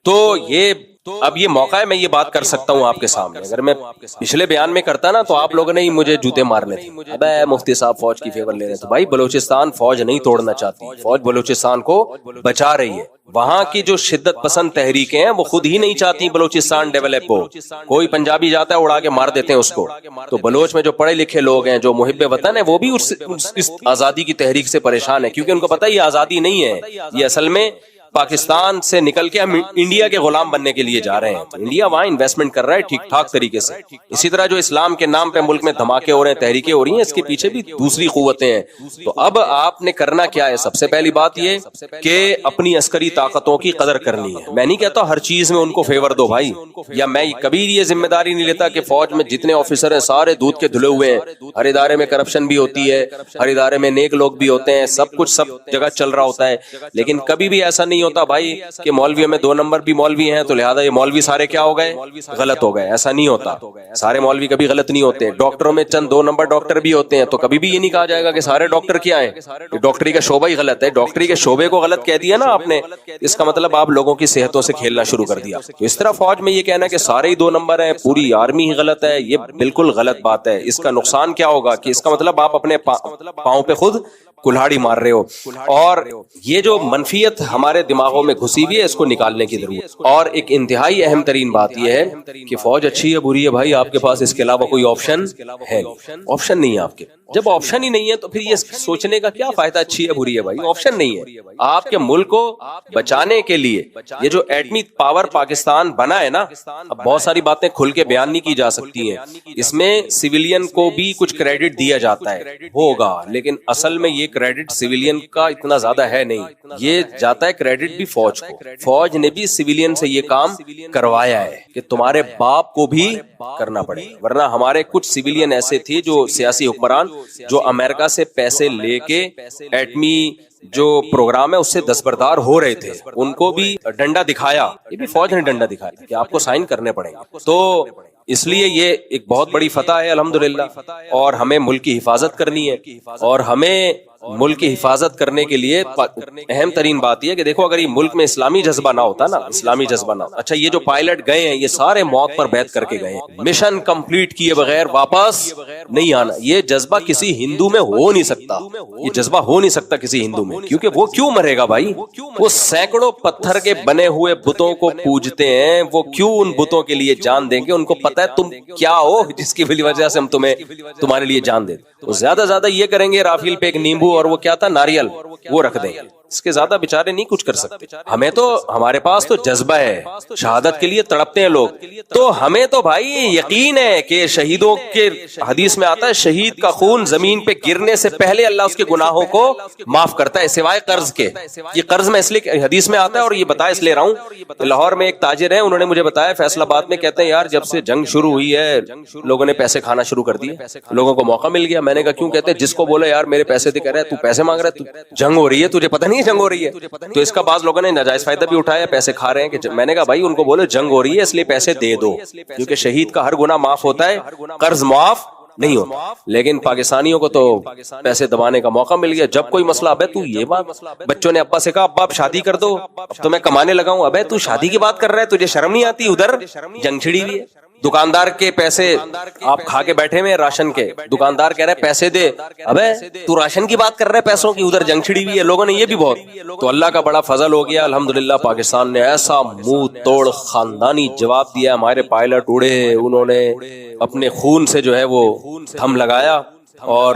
تو یہ اب یہ موقع ہے, میں یہ بات کر سکتا ہوں آپ کے سامنے. اگر میں پچھلے بیان میں کرتا نا تو آپ لوگوں نے ہی مجھے جوتے مارنے تھے. ابے مفتی صاحب فوج کی فیور لے رہے تھے. بھائی بلوچستان فوج نہیں توڑنا چاہتی, فوج بلوچستان کو بچا رہی ہے. وہاں کی جو شدت پسند تحریکیں ہیں وہ خود ہی نہیں چاہتی بلوچستان ڈیولپ ہو. کوئی پنجابی جاتا ہے اڑا کے مار دیتے ہیں اس کو. تو بلوچ میں جو پڑھے لکھے لوگ ہیں جو محب وطن ہیں وہ بھی اس آزادی کی تحریک سے پریشان ہے, کیونکہ ان کو پتہ ہے یہ آزادی نہیں ہے, یہ اصل میں پاکستان سے نکل کے ہم انڈیا کے غلام بننے کے لیے جا رہے ہیں. انڈیا وہاں انویسٹمنٹ کر رہا ہے ٹھیک ٹھاک طریقے سے. اسی طرح جو اسلام کے نام پہ ملک میں دھماکے ہو رہے ہیں, تحریکیں ہو رہی ہیں, اس کے پیچھے بھی دوسری قوتیں ہیں. تو اب آپ نے کرنا کیا ہے, سب سے پہلی بات یہ کہ اپنی عسکری طاقتوں کی قدر کرنی ہے. میں نہیں کہتا ہر چیز میں ان کو فیور دو بھائی, یا میں کبھی یہ ذمہ داری نہیں لیتا کہ فوج میں جتنے آفیسر ہیں سارے دودھ کے دھلے ہوئے ہیں. ہر ادارے میں کرپشن بھی ہوتی ہے, ہر ادارے میں نیک لوگ بھی ہوتے ہیں, سب کچھ سب جگہ چل رہا ہوتا ہے. لیکن کبھی بھی ایسا نہیں ہوتا بھائی کہ مولویوں میں 2 نمبر بھی مولوی ہیں تو لہذا یہ مولوی سارے کیا ہو گئے, غلط ہو گئے. ایسا نہیں ہوتا, سارے مولوی کبھی غلط نہیں ہوتے. ڈاکٹروں میں چند 2 نمبر ڈاکٹر بھی ہوتے ہیں تو کبھی بھی یہ نہیں کہا جائے گا کہ سارے ڈاکٹر کیا ہیں, ڈاکٹری کا شعبہ ہی غلط ہے. ڈاکٹری کے شعبے کو غلط کہہ دیا نا آپ نے, اس کا مطلب آپ لوگوں کی صحتوں سے کھیلنا شروع کر دیا. تو اس طرح فوج میں یہ کہنا کہ سارے ہی 2 نمبر ہیں, پوری آرمی ہی غلط ہے, یہ بالکل غلط بات ہے. اس کا نقصان کیا ہوگا کہ اس کا مطلب آپ اپنے پاؤں پہ خود کلہاڑی مار رہے ہو. اور یہ جو منفیت ہمارے دماغوں میں گھسی ہوئی ہے اس کو نکالنے کی ضرورت. اور ایک انتہائی اہم ترین بات یہ ہے کہ فوج اچھی ہے بری ہے بھائی, آپ کے پاس اس کے علاوہ کوئی آپشن ہے, آپشن نہیں ہے آپ کے. جب آپشن ہی نہیں ہے تو پھر یہ سوچنے کا کیا فائدہ اچھی ہے بری ہے بھائی, آپشن نہیں ہے. آپ کے ملک کو بچانے کے لیے یہ جو ایٹمی پاور پاکستان بنا ہے نا, اب بہت ساری باتیں کھل کے بیان نہیں کی جا سکتی ہیں, اس میں سویلین کو بھی کچھ کریڈٹ دیا جاتا ہے ہوگا, لیکن اصل میں یہ کریڈٹ سویلین کا اتنا زیادہ ہے نہیں, یہ جاتا ہے کریڈٹ بھی فوج کو. فوج نے بھی سویلین سے یہ کام کروایا ہے کہ تمہارے باپ کو بھی کرنا پڑے, ورنہ ہمارے کچھ سویلین ایسے تھے جو سیاسی حکمران جو امریکہ سے پیسے لے کے ایٹمی جو پروگرام ہے اس سے دستبردار ہو رہے تھے, ان کو بھی ڈنڈا دکھایا, یہ بھی فوج نے ڈنڈا دکھایا کہ آپ کو سائن کرنے پڑیں گے. تو اس لیے یہ ایک بہت بڑی فتح ہے الحمدللہ, اور ہمیں ملک کی حفاظت کرنی ہے. اور ہمیں ملک کی حفاظت کرنے کے لیے اہم ترین بات یہ کہ دیکھو اگر یہ ملک میں اسلامی جذبہ نہ ہوتا نا, اسلامی جذبہ نہ, اچھا یہ جو پائلٹ گئے ہیں یہ سارے موت پر بیعت کر کے گئے ہیں, مشن کمپلیٹ کیے بغیر واپس نہیں آنا. یہ جذبہ کسی ہندو میں ہو نہیں سکتا, یہ جذبہ ہو نہیں سکتا کسی ہندو میں. کیونکہ وہ کیوں مرے گا بھائی؟ وہ سینکڑوں پتھر کے بنے ہوئے بتوں کو پوجتے ہیں، وہ کیوں ان بتوں کے لیے جان دیں گے؟ ان کو پتہ ہے تم کیا ہو جس کی وجہ سے ہم تمہارے لیے جان دیں۔ وہ زیادہ زیادہ یہ کریں گے، رافیل پہ ایک نیمبو اور وہ کیا تھا، ناریل، وہ رکھ دیں گے، اس کے زیادہ بیچارے نہیں کچھ کر سکتے۔ ہمیں تو، ہمارے پاس تو جذبہ ہے، شہادت کے لیے تڑپتے ہیں لوگ، تو ہمیں تو بھائی یقین ہے کہ شہیدوں کے، حدیث میں آتا ہے شہید کا خون زمین پہ گرنے سے پہلے اللہ اس کے گناہوں کو معاف کرتا ہے سوائے قرض کے۔ یہ قرض میں اس لیے حدیث میں آتا ہے اور یہ بتا اس لیے رہا ہوں، لاہور میں ایک تاجر ہے، انہوں نے مجھے بتایا فیصل آباد میں، کہتے ہیں یار جب سے جنگ شروع ہوئی ہے لوگوں نے پیسے کھانا شروع کر دیے، لوگوں کو موقع مل گیا۔ میں نے کہا کیوں؟ کہتے ہیں جس کو بولے یار میرے پیسے دے، کہہ رہا ہے تو پیسے مانگ رہا ہے، جنگ ہو رہی ہے تجھے پتہ نہیں ہے جنگ ہو رہی ہے؟ تو اس کا بعض لوگوں نے ناجائز فائدہ بھی اٹھایا، پیسے کھا رہے ہیں کہ میں نے کہا بھائی ان کو بولو جنگ ہو رہی ہے اس لیے پیسے دے دو، کیونکہ شہید کا ہر گناہ معاف ہوتا ہے، قرض معاف نہیں ہوتا۔ لیکن پاکستانیوں کو تو پیسے دبانے کا موقع مل گیا، جب کوئی مسئلہ، ابے تو یہ بات، بچوں نے ابا سے کہا ابا آپ شادی کر دو، اب تو میں کمانے لگا ہوں، ابے تو شادی کی بات کر رہا ہے، تجھے شرم نہیں آتی؟ ادھر جنگ چھڑی ہوئی ہے، دکاندار کے پیسے آپ کھا کے بیٹھے ہوئے راشن کے، دکاندار کہہ رہے پیسے دے، ابے تو راشن کی بات کر رہے پیسوں کی، ادھر جنگ چھڑی ہوئی ہے۔ لوگوں نے یہ بھی بہت، تو اللہ کا بڑا فضل ہو گیا الحمدللہ، پاکستان نے ایسا منہ توڑ خاندانی جواب دیا، ہمارے پائلٹ اڑے، انہوں نے اپنے خون سے جو ہے وہ تھم لگایا اور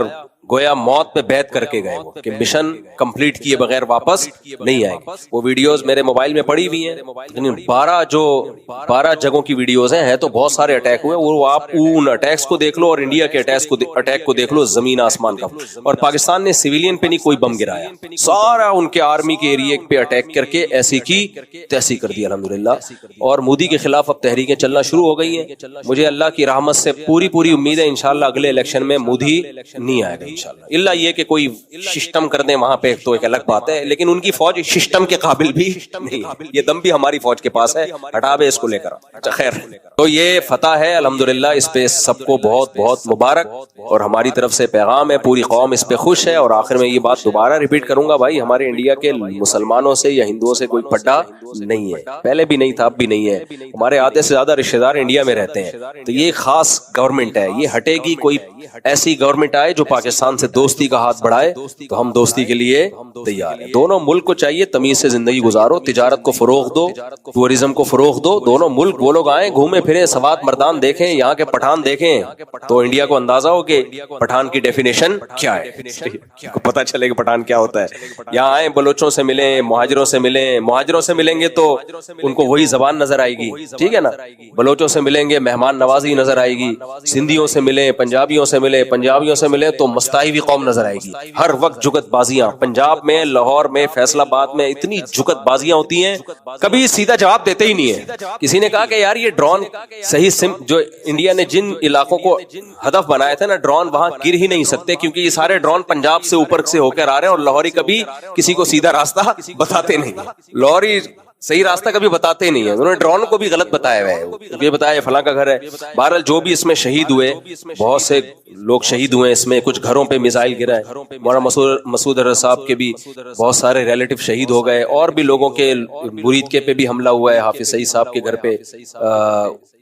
گویا موت پہ بیعت کر کے گئے وہ کہ مشن کمپلیٹ کیے بغیر واپس نہیں آئے گے۔ وہ ویڈیوز میرے موبائل میں پڑی ہوئی ہیں، یعنی 12 جگہوں کی ویڈیوز ہیں تو بہت سارے اٹیک ہوئے، وہ آپ ان اٹیکس کو دیکھ لو اور انڈیا کے اٹیک کو دیکھ لو، زمین آسمان کا۔ اور پاکستان نے سویلین پہ نہیں کوئی بم گرایا، سارا ان کے آرمی کے ایریے پہ اٹیک کر کے ایسی کی تیسی کر دی الحمدللہ۔ اور مودی کے خلاف اب تحریکیں چلنا شروع ہو گئی ہیں، مجھے اللہ کی رحمت سے پوری امید ہے انشاءاللہ اگلے الیکشن میں مودی نہیں آئے گا اللہ، یہ کہ کوئی سسٹم کر دیں وہاں پہ تو ایک الگ بات ہے، لیکن ان کی فوج سسٹم کے قابل بھی نہیں ہے، یہ دم بھی ہماری فوج کے پاس ہے، ہٹا بے اس کو لے کر۔ اچھا خیر، تو یہ فتح ہے الحمدللہ، اس پہ سب کو بہت بہت مبارک، اور ہماری طرف سے پیغام ہے، پوری قوم اس پہ خوش ہے۔ اور آخر میں یہ بات دوبارہ ریپیٹ کروں گا، بھائی ہمارے انڈیا کے مسلمانوں سے یا ہندوؤں سے کوئی پٹا نہیں ہے، پہلے بھی نہیں تھا اب بھی نہیں ہے، ہمارے آدھے سے زیادہ رشتہ دار انڈیا میں رہتے ہیں، تو یہ خاص گورنمنٹ ہے، یہ ہٹے گی، کوئی ایسی گورنمنٹ آئے جو پاکستان سے دوستی کا ہاتھ بڑھائے تو ہم دوستی کے لیے تیار ہیں۔ دونوں ملک کو چاہیے تمیز سے زندگی گزارو، تجارت کو فروغ دو، ٹورزم کو فروغ دو، دونوں ملک وہ لوگ آئیں گھومے پھریں، سوات مردان دیکھیں، یہاں کے پٹھان دیکھیں، تو انڈیا کو اندازہ ہو کہ پٹھان کی ڈیفینیشن کیا ہے، پتہ چلے کہ پٹھان کیا ہوتا ہے۔ یہاں آئیں، بلوچوں سے ملیں، مہاجروں سے ملیں، مہاجروں سے ملیں گے تو ان کو وہی زبان نظر آئے گی، ٹھیک ہے نا، بلوچوں سے ملیں گے مہمان نوازی نظر آئے گی، سندھیوں سے ملیں، پنجابیوں سے ملیں، پنجابیوں سے ملیں تو مستائی ہوئی قوم نظر آئے گی۔ ہر وقت جگت بازیاں، پنجاب میں، لاہور میں، فیصل آباد میں اتنی جگت بازیاں ہوتی ہیں، کبھی سیدھا جواب دیتے ہی نہیں ہے۔ کسی نے کہا کہ یار یہ ڈرون صحیح جو انڈیا نے جن علاقوں کو ہدف بنایا تھا نا، ڈرون وہاں گر ہی نہیں سکتے کیونکہ یہ سارے ڈرون پنجاب سے اوپر سے ہو کر آ رہے ہیں، اور لاہوری کبھی کسی کو سیدھا راستہ بتاتے نہیں، لاہوری صحیح راستہ کبھی بتاتے نہیں ہیں، انہوں نے ڈرون کو بھی غلط بتایا ہوا ہے، یہ بتایا فلاں کا گھر ہے۔ بہرحال جو بھی اس میں شہید ہوئے، بہت سے لوگ شہید ہوئے اس میں، کچھ گھروں پہ میزائل گرا ہے، مولانا مسعود اظہر صاحب کے بھی بہت سارے ریلیٹو شہید ہو گئے، اور بھی لوگوں کے مرید کے پہ بھی حملہ ہوا ہے، حافظ سعید صاحب کے گھر پہ،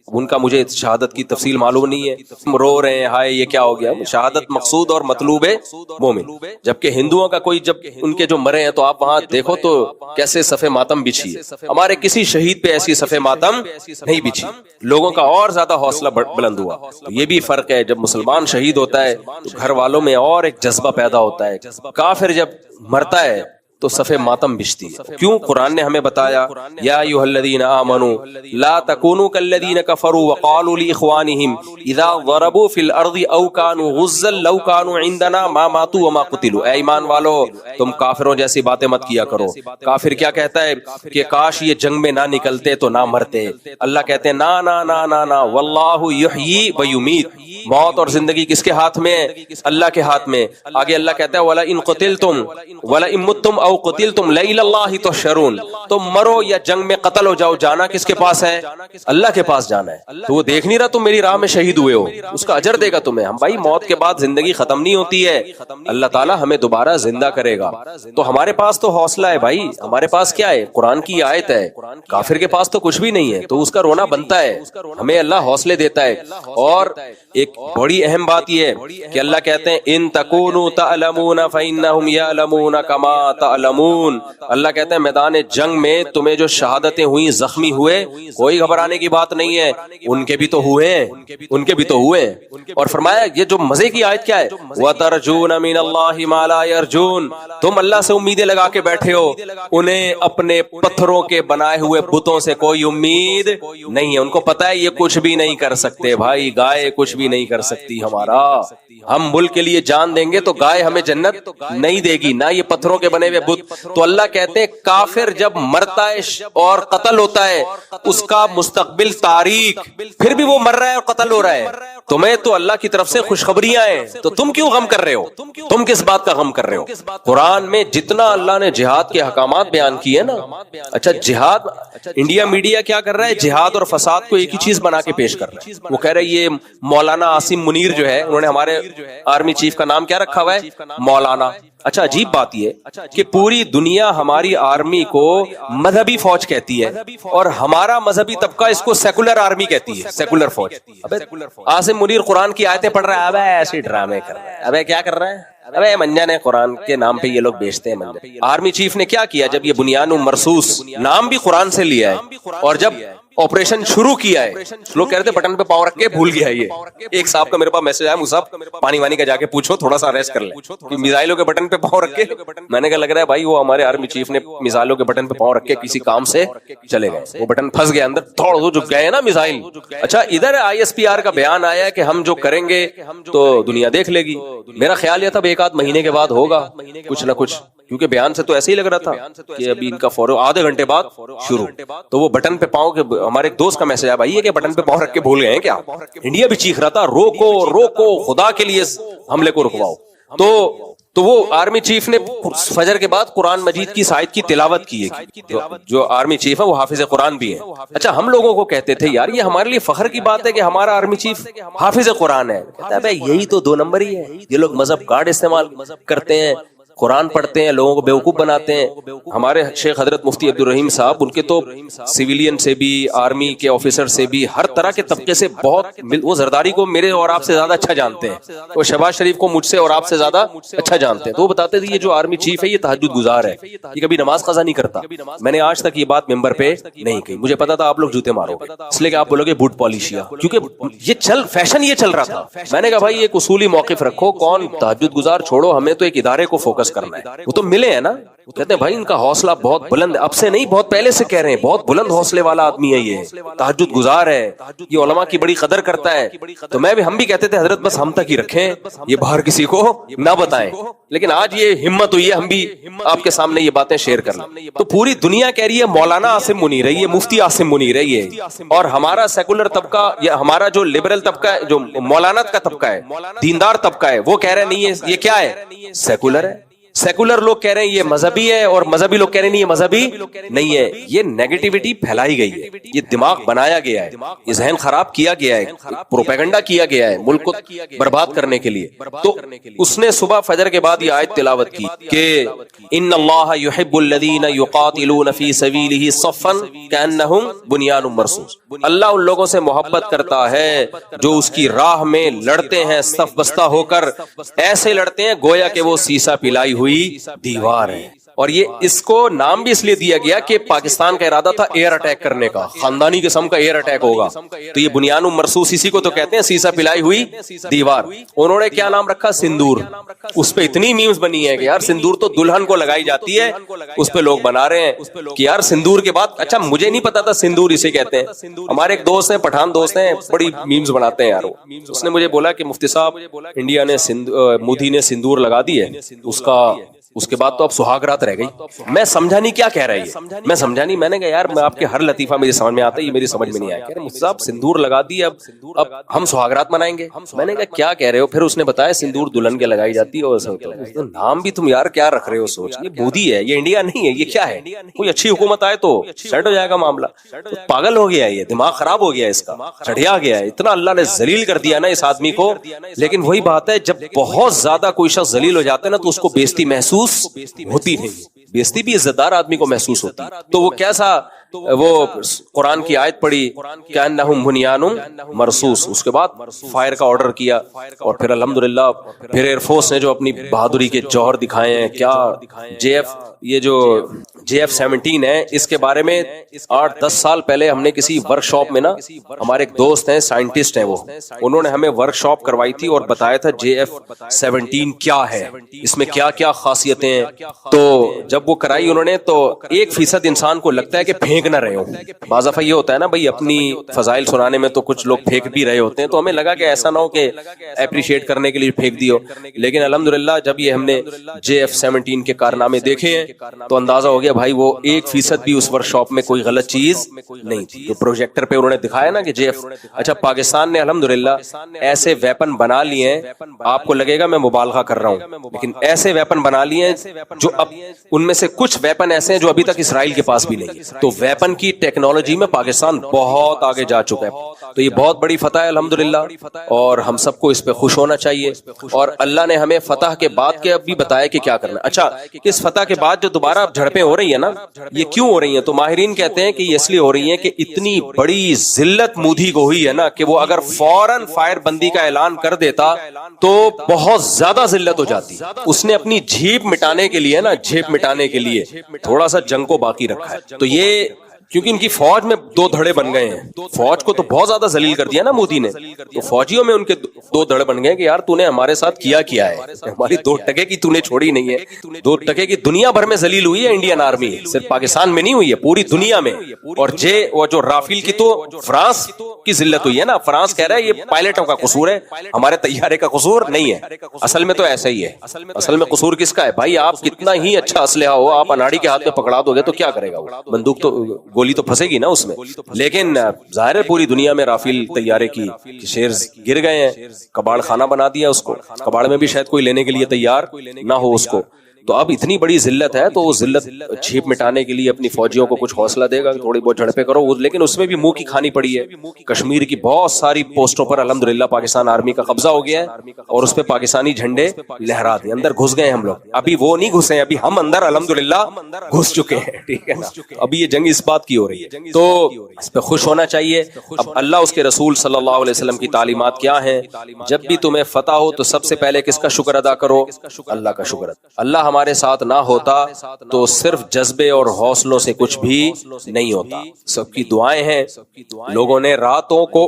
ان کا مجھے شہادت کی تفصیل معلوم نہیں ہے، رو رہے ہیں ہائے یہ کیا ہو گیا۔ شہادت مقصود اور مطلوب ہے مومن، جبکہ ہندوؤں کا کوئی جب ان کے جو مرے ہیں تو آپ وہاں دیکھو تو کیسے صف ماتم بچھی ہے، ہمارے کسی شہید پہ ایسی صف ماتم نہیں بچھی، لوگوں کا اور زیادہ حوصلہ بلند ہوا۔ یہ بھی فرق ہے، جب مسلمان شہید ہوتا ہے تو گھر والوں میں اور ایک جذبہ پیدا ہوتا ہے، کافر جب مرتا ہے تو صف ماتم بچتی ہے۔ کیوں؟ قرآن نے ہمیں بتایا یا ایھا الذین آمنوا لا تکونوا کالذین کفروا وقالوا لاخوانہم اذا ضربوا فی الارض او کانوا غزا لو کانوا عندنا ما ماتوا وما قتلوا، اے ایمان والو تم کافروں جیسی باتیں مت کیا کرو۔ کافر کیا کہتا ہے کہ کاش یہ جنگ میں نہ نکلتے تو نہ مرتے، اللہ کہتے ہیں نا نا نا نا نا، واللہ یحیی و یمیت، موت اور زندگی کس کے ہاتھ میں ہے؟ اللہ کے ہاتھ میں۔ آگے اللہ کہتا ہے وَلَئِن قُتِلْتُمْ وَلَئِن مُتُّمْ او قتلتم لإلی اللہ تحشرون، تم مرو یا جنگ میں قتل ہو جاؤ، جانا کس کے پاس ہے؟ اللہ کے پاس جانا ہے۔ تو وہ دیکھ نہیں رہا تم میری راہ میں شہید ہوئے ہو، اس کا اجر دے گا تمہیں۔ ہم بھائی موت کے بعد زندگی ختم نہیں ہوتی ہے، اللہ تعالیٰ ہمیں دوبارہ زندہ کرے گا۔ تو ہمارے پاس تو حوصلہ ہے بھائی، ہمارے پاس کیا ہے؟ قرآن کی آیت ہے۔ کافر کے پاس تو کچھ بھی نہیں ہے، تو اس کا رونا بنتا ہے، ہمیں اللہ حوصلے دیتا ہے۔ اور ایک بڑی اہم بات یہ ہے کہ اللہ کہتے ہیں ان تکونوا تعلمون فإنهم يعلمون كما تعلمون، اللہ کہتے ہیں میدان جنگ میں تمہیں جو شہادتیں ہوئی، زخمی ہوئے، کوئی گھبرانے کی بات نہیں ہے، ان کے بھی تو ہوئے ہیں، ان کے بھی تو ہوئے ہیں۔ اور فرمایا یہ جو مزے کی آیت کیا ہے؟ وَتَرْجُونَ مِنَ اللَّهِ مَا لَا يَرْجُونَ، تم اللہ سے امیدیں لگا کے بیٹھے ہو، انہیں اپنے پتھروں کے بنائے ہوئے بتوں سے کوئی امید نہیں ہے، ان کو پتا ہے یہ کچھ بھی نہیں کر سکتے۔ بھائی گائے کچھ بھی نہیں کر سکتی ہمارا، ہم ملک کے لیے جان دیں گے تو گائے ہمیں جنت نہیں دے گی، نہ یہ پتھروں کے بنے ہوئے بت۔ تو اللہ کہتے ہیں کافر جب مرتا ہے اور قتل ہوتا ہے، اس کا مستقبل تاریک، پھر بھی وہ مر رہا ہے اور قتل ہو رہا ہے، تمہیں تو اللہ کی طرف سے خوشخبریاں ہیں، تو تم کیوں غم کر رہے ہو؟ تم کس بات کا غم کر رہے ہو؟ قرآن میں جتنا اللہ نے جہاد کے احکامات بیان کیے نا، اچھا جہاد، انڈیا میڈیا کیا کر رہا ہے؟ جہاد اور فساد کو ایک ہی چیز بنا کے پیش کر رہا ہے۔ وہ کہہ رہے یہ مولانا عاصم منیر جو ہے، انہوں نے ہمارے آرمی چیف کا نام کیا رکھا ہوا ہے؟ مولانا۔ اچھا عجیب بات یہ کہ پوری دنیا ہماری آرمی کو مذہبی فوج کہتی ہے، اور ہمارا مذہبی طبقہ اس کو سیکولر آرمی کہتی ہے، سیکولر فوج۔ عاصم منیر قرآن کی آیتیں پڑھ رہا ہے، ابے ایسے ڈرامے کر رہا ہے، ابے کیا کر رہا ہے؟ ابے منجا نے قرآن کے نام پہ یہ لوگ بیچتے ہیں منجا۔ آرمی چیف نے کیا کیا؟ جب یہ بنیان مرصوص نام بھی قرآن سے لیا ہے، اور جب آپریشن شروع کیا ہے، لوگ کہہ رہے تھے بٹن پہ پاؤں رکھ کے بھول گیا یہ۔ ایک صاحب کا میرے پاس میسج آیا، مصعب پانی وانی کا جا کے پوچھو تھوڑا سا ریسٹ کر لیں، میزائلوں کے بٹن پہ پاؤں رکھ کے۔ میں نے کہا لگ رہا ہے بھائی وہ ہمارے آرمی چیف نے میزائلوں کے بٹن پہ پاؤں رکھ کے کسی کام سے چلے گئے، وہ بٹن پھنس گیا اندر، تھوڑا جو گئے نا میزائل۔ اچھا ادھر ISPR کا بیان آیا ہے کہ ہم جو کریں گے تو دنیا دیکھ لے گی۔ میرا خیال یہ تھا ایک آدھ مہینے کے بعد ہوگا کچھ نہ کچھ، کیونکہ بیان سے تو ایسے ہی لگ رہا تھا کہ ابھی ان کا فوراً آدھے گھنٹے بعد شروع۔ تو وہ بٹن پہ پاؤں کے، ہمارے ایک دوست کا میسج آیا بھائی یہ کہ بٹن پہ پاؤں رکھ کے بھول گئے ہیں کیا؟ انڈیا بھی چیخ رہا تھا روکو روکو، خدا کے لیے حملے کو رکواؤ۔ تو وہ آرمی چیف نے فجر کے بعد قرآن مجید کی آیت کی تلاوت کی ہے، جو آرمی چیف ہے وہ حافظ قرآن بھی ہے۔ اچھا ہم لوگوں کو کہتے تھے یار یہ ہمارے لیے فخر کی بات ہے کہ ہمارا آرمی چیف حافظ قرآن ہے، کہتا ہے بھائی یہی تو 2 نمبر ہی ہے، یہ لوگ مذہب کارڈ استعمال کرتے ہیں، قرآن پڑھتے ہیں، لوگوں کو بیوقوف بناتے ہیں۔ ہمارے شیخ حضرت مفتی عبدالرحیم صاحب، ان کے تو سویلین سے بھی، آرمی کے آفیسر سے بھی، ہر طرح کے طبقے سے بہت، وہ زرداری کو میرے اور آپ سے زیادہ اچھا جانتے ہیں، وہ شہباز شریف کو مجھ سے اور آپ سے زیادہ اچھا جانتے ہیں۔ تو وہ بتاتے تھے یہ جو آرمی چیف ہے یہ تہجد گزار ہے، یہ کبھی نماز قضا نہیں کرتا۔ میں نے آج تک یہ بات ممبر پہ نہیں کہی، مجھے پتا تھا آپ لوگ جوتے مارو گے، اس لیے کہ آپ بولو گے بوٹ پالشیا، کیونکہ یہ فیشن یہ چل رہا تھا۔ میں نے کہا بھائی ایک اصولی موقف رکھو، کون تہجد گزار چھوڑو، ہمیں تو ایک ادارے کو فوکس کرنا ہے۔ وہ تو ملے ہیں نا، کہتے ہیں بھائی ان کا حوصلہ بہت بلند ہے، اب سے نہیں بہت پہلے سے کہہ رہے ہیں، بہت بلند حوصلے والا آدمی ہے، یہ تہجد گزار ہے، یہ علماء کی بڑی قدر کرتا ہے۔ تو ہم بھی کہتے تھے حضرت بس ہم تک ہی رکھیں، یہ باہر کسی کو نہ بتائیں، لیکن آج یہ ہمت ہوئی ہے ہم بھی آپ کے سامنے یہ باتیں شیئر کر لیں۔ تو پوری دنیا کہہ رہی ہے مولانا عاصم منیر ہے، یہ مفتی عاصم منیر ہے یہ، اور ہمارا سیکولر طبقہ یا ہمارا جو لبرل طبقہ ہے، جو مولانت کا طبقہ ہے، دیندار طبقہ ہے، وہ کہہ رہے نہیں ہے یہ کیا ہے؟ سیکولر ہے۔ سیکولر لوگ کہہ رہے ہیں یہ مذہبی ہے، اور مذہبی لوگ کہہ رہے ہیں یہ مذہبی نہیں ہے۔ یہ نیگیٹیوٹی پھیلائی گئی ہے، یہ دماغ بنایا گیا ہے، یہ ذہن خراب کیا گیا ہے، پروپیگنڈا کیا گیا ہے ملک کو برباد کرنے کے لیے۔ تو اس نے صبح فجر کے بعد یہ آیت تلاوت کی کہ ان اللہ یحب الذین یقاتلون فی سبیلہ صفا کأنہم بنیان مرصوص، اللہ ان لوگوں سے محبت کرتا ہے جو اس کی راہ میں لڑتے ہیں صف بستہ ہو کر، ایسے لڑتے ہیں گویا کہ وہ سیسا پلائی ہوئی دیوار ہے۔ اور یہ اس کو نام بھی اس لیے دیا گیا کہ پاکستان کا ارادہ تھا ایئر اٹیک کرنے کا، خاندانی قسم کا ایئر اٹیک ہوگا، تو یہ بنیان مرصوص اسی کو تو کہتے ہیں، سیسا پلائی ہوئی دیوار۔ انہوں نے کیا نام رکھا؟ سندور۔ اس پہ اتنی میمز بنی ہے کہ یار سندور تو دلہن کو لگائی جاتی ہے، اس پہ لوگ بنا رہے ہیں کہ یار سندور کے بعد، اچھا مجھے نہیں پتا تھا سندور اسے کہتے ہیں، ہمارے ایک دوست ہیں پٹھان دوست ہیں، بڑی میمز بناتے ہیں یار، اس نے مجھے بولا کہ مفتی صاحب انڈیا نے مودی نے سندور لگا دی ہے، اس کے بعد تو اب سہاگ رات رہ گئی. میں سمجھا نہیں کیا کہہ رہا ہے, میں سمجھا نہیں. میں نے کہا یار میں آپ کے ہر لطیفہ مجھے سمجھ میں آتا ہے, یہ میری سمجھ میں نہیں آیا. کہہ رہے مفتی صاحب سندور لگا دی, اب ہم سہاگ رات منائیں گے. میں نے کہا کیا کہہ رہے ہو؟ پھر اس نے بتایا سندور دلہن کے لگائی جاتی ہے. اور نام بھی تم یار کیا رکھ رہے ہو, سوچ یہ مودی ہے, یہ انڈیا نہیں ہے, یہ کیا ہے؟ کوئی اچھی حکومت آئے تو سیٹ ہو جائے گا معاملہ. پاگل ہو گیا, یہ دماغ خراب ہو گیا اس کا, چڑھیا گیا ہے. اتنا اللہ نے ذلیل کر دیا نا اس آدمی کو. لیکن وہی بات ہے, جب بہت زیادہ کوئی شخص ذلیل ہو جاتا ہے نا تو اس کو بےزتی محسوس ہوتی نہیں. بےزتی بھی عزت دار آدمی کو محسوس ہوتی. تو وہ کیسا, وہ قرآن کی آیت پڑھی کأنہم بنیان مرصوص, اس کے بعد فائر کا آرڈر کیا. اور پھر الحمدللہ پھر ایئر فورس نے جو اپنی بہادری کے جوہر دکھائے ہیں. کیا یہ جو JF-17 ہے, اس کے بارے میں 8-10 سال پہلے ہم نے کسی ورک شاپ میں نا, ہمارے ایک دوست ہیں سائنٹسٹ ہیں, وہ انہوں نے ہمیں ورک شاپ کروائی تھی اور بتایا تھا JF-17 کیا ہے, اس میں کیا کیا خاصیتیں ہیں. تو جب وہ کرائی انہوں نے تو 1% انسان کو لگتا ہے کہ پھینک نہ رہے ہوں. بعض دفعہ یہ ہوتا ہے نا بھائی, اپنی فضائل سنانے میں تو کچھ لوگ پھینک بھی رہے ہوتے ہیں, تو ہمیں لگا کہ ایسا نہ ہو کہ اپریشیٹ کرنے کے لیے پھینک دیو. لیکن الحمدللہ جب یہ ہم نے JF-17 کے کارنامے دیکھے ہیں تو اندازہ ہو گیا بھائی وہ 1% بھی اس ورک شاپ میں کوئی غلط چیز نہیں تھی. جو پروجیکٹر پہ انہوں نے دکھایا نا کہ اچھا پاکستان نے الحمدللہ ایسے ویپن بنا لیے ہیں, آپ کو لگے گا میں مبالغہ کر رہا ہوں, لیکن ایسے ویپن بنا لیے ہیں جو اب ان میں سے کچھ ویپن ایسے ہیں جو ابھی تک اسرائیل کے پاس بھی نہیں. تو ویپن کی ٹیکنالوجی میں پاکستان بہت آگے جا چکا ہے. تو یہ بہت بڑی فتح ہے الحمدللہ, اور ہم سب کو اس پہ خوش ہونا چاہیے. اور اللہ نے ہمیں فتح کے بعد کے اب بھی بتایا کہ کیا کرنا. اچھا اس فتح کے بعد جو دوبارہ جھڑپیں ہو رہی ہیں نا, یہ کیوں ہو رہی ہیں؟ تو ماہرین کہتے ہیں کہ یہ اس لیے ہو رہی ہیں کہ اتنی بڑی ذلت مودی کو ہوئی ہے نا کہ وہ اگر فوراً فائر بندی کا اعلان کر دیتا تو بہت زیادہ ذلت ہو جاتی. اس نے اپنی جھیپ مٹانے کے لیے نا, جھیپ مٹانے کے لیے تھوڑا سا جنگ کو باقی رکھا ہے. تو یہ کیونکہ ان کی فوج میں 2 دھڑے بن گئے ہیں, فوج کو تو بہت زیادہ ذلیل کر دیا نا مودی نے, تو فوجیوں میں ان کے 2 دھڑے بن گئے کہ یار تو نے ہمارے ساتھ کیا ہے, ہماری 2 ٹکے کی تو نے چھوڑی نہیں ہے. 2 ٹکے کی دنیا بھر میں ذلیل ہوئی ہے انڈین آرمی, صرف پاکستان میں نہیں ہوئی ہے, پوری دنیا میں. اور وہ جو رافیل کی تو فرانس کی ذلت ہوئی ہے نا, فرانس کہہ رہا ہے یہ پائلٹوں کا قصور ہے, ہمارے طیارے کا قصور نہیں ہے. اصل میں تو ایسا ہی ہے, اصل میں قصور کس کا ہے بھائی؟ آپ کتنا ہی اچھا اسلحہ ہو, آپ اناڑی کے ہاتھ میں پکڑا دو گے تو کیا کرے گا وہ, بندوق تو گولی تو پھنسے گی نا اس میں. لیکن ظاہر ہے پوری دنیا میں رافیل طیارے کی شیرز گر گئے ہیں, کباڑ خانہ بنا دیا اس کو, کباڑ میں بھی شاید کوئی لینے کے لیے تیار نہ ہو اس کو. تو اب اتنی بڑی ذلت ہے تو وہ ذلت جھیپ مٹانے کے لیے اپنی فوجیوں کو کچھ حوصلہ دے گا, تھوڑی بہت جھڑپیں کرو. لیکن اس میں بھی منہ کی کھانی پڑی ہے. کشمیر کی بہت ساری پوسٹوں پر الحمدللہ پاکستان آرمی کا قبضہ ہو گیا ہے اور اس پہ پاکستانی جھنڈے لہراتے ہیں. اندر گھس گئے ہم لوگ, ابھی وہ نہیں گھسے ہیں, ابھی ہم اندر الحمدللہ گھس چکے ہیں. ٹھیک ہے نا, ابھی یہ جنگ اس بات کی ہو رہی ہے, تو اس پہ خوش ہونا چاہیے. اب اللہ اس کے رسول صلی اللہ علیہ وسلم کی تعلیمات کیا ہیں؟ جب بھی تمہیں فتح ہو تو سب سے پہلے کس کا شکر ادا کرو؟ اللہ کا شکر. اللہ ہمارے ساتھ نہ ہوتا تو صرف جذبے اور حوصلوں سے کچھ بھی نہیں ہوتا. سب کی دعائیں ہیں, لوگوں نے راتوں کو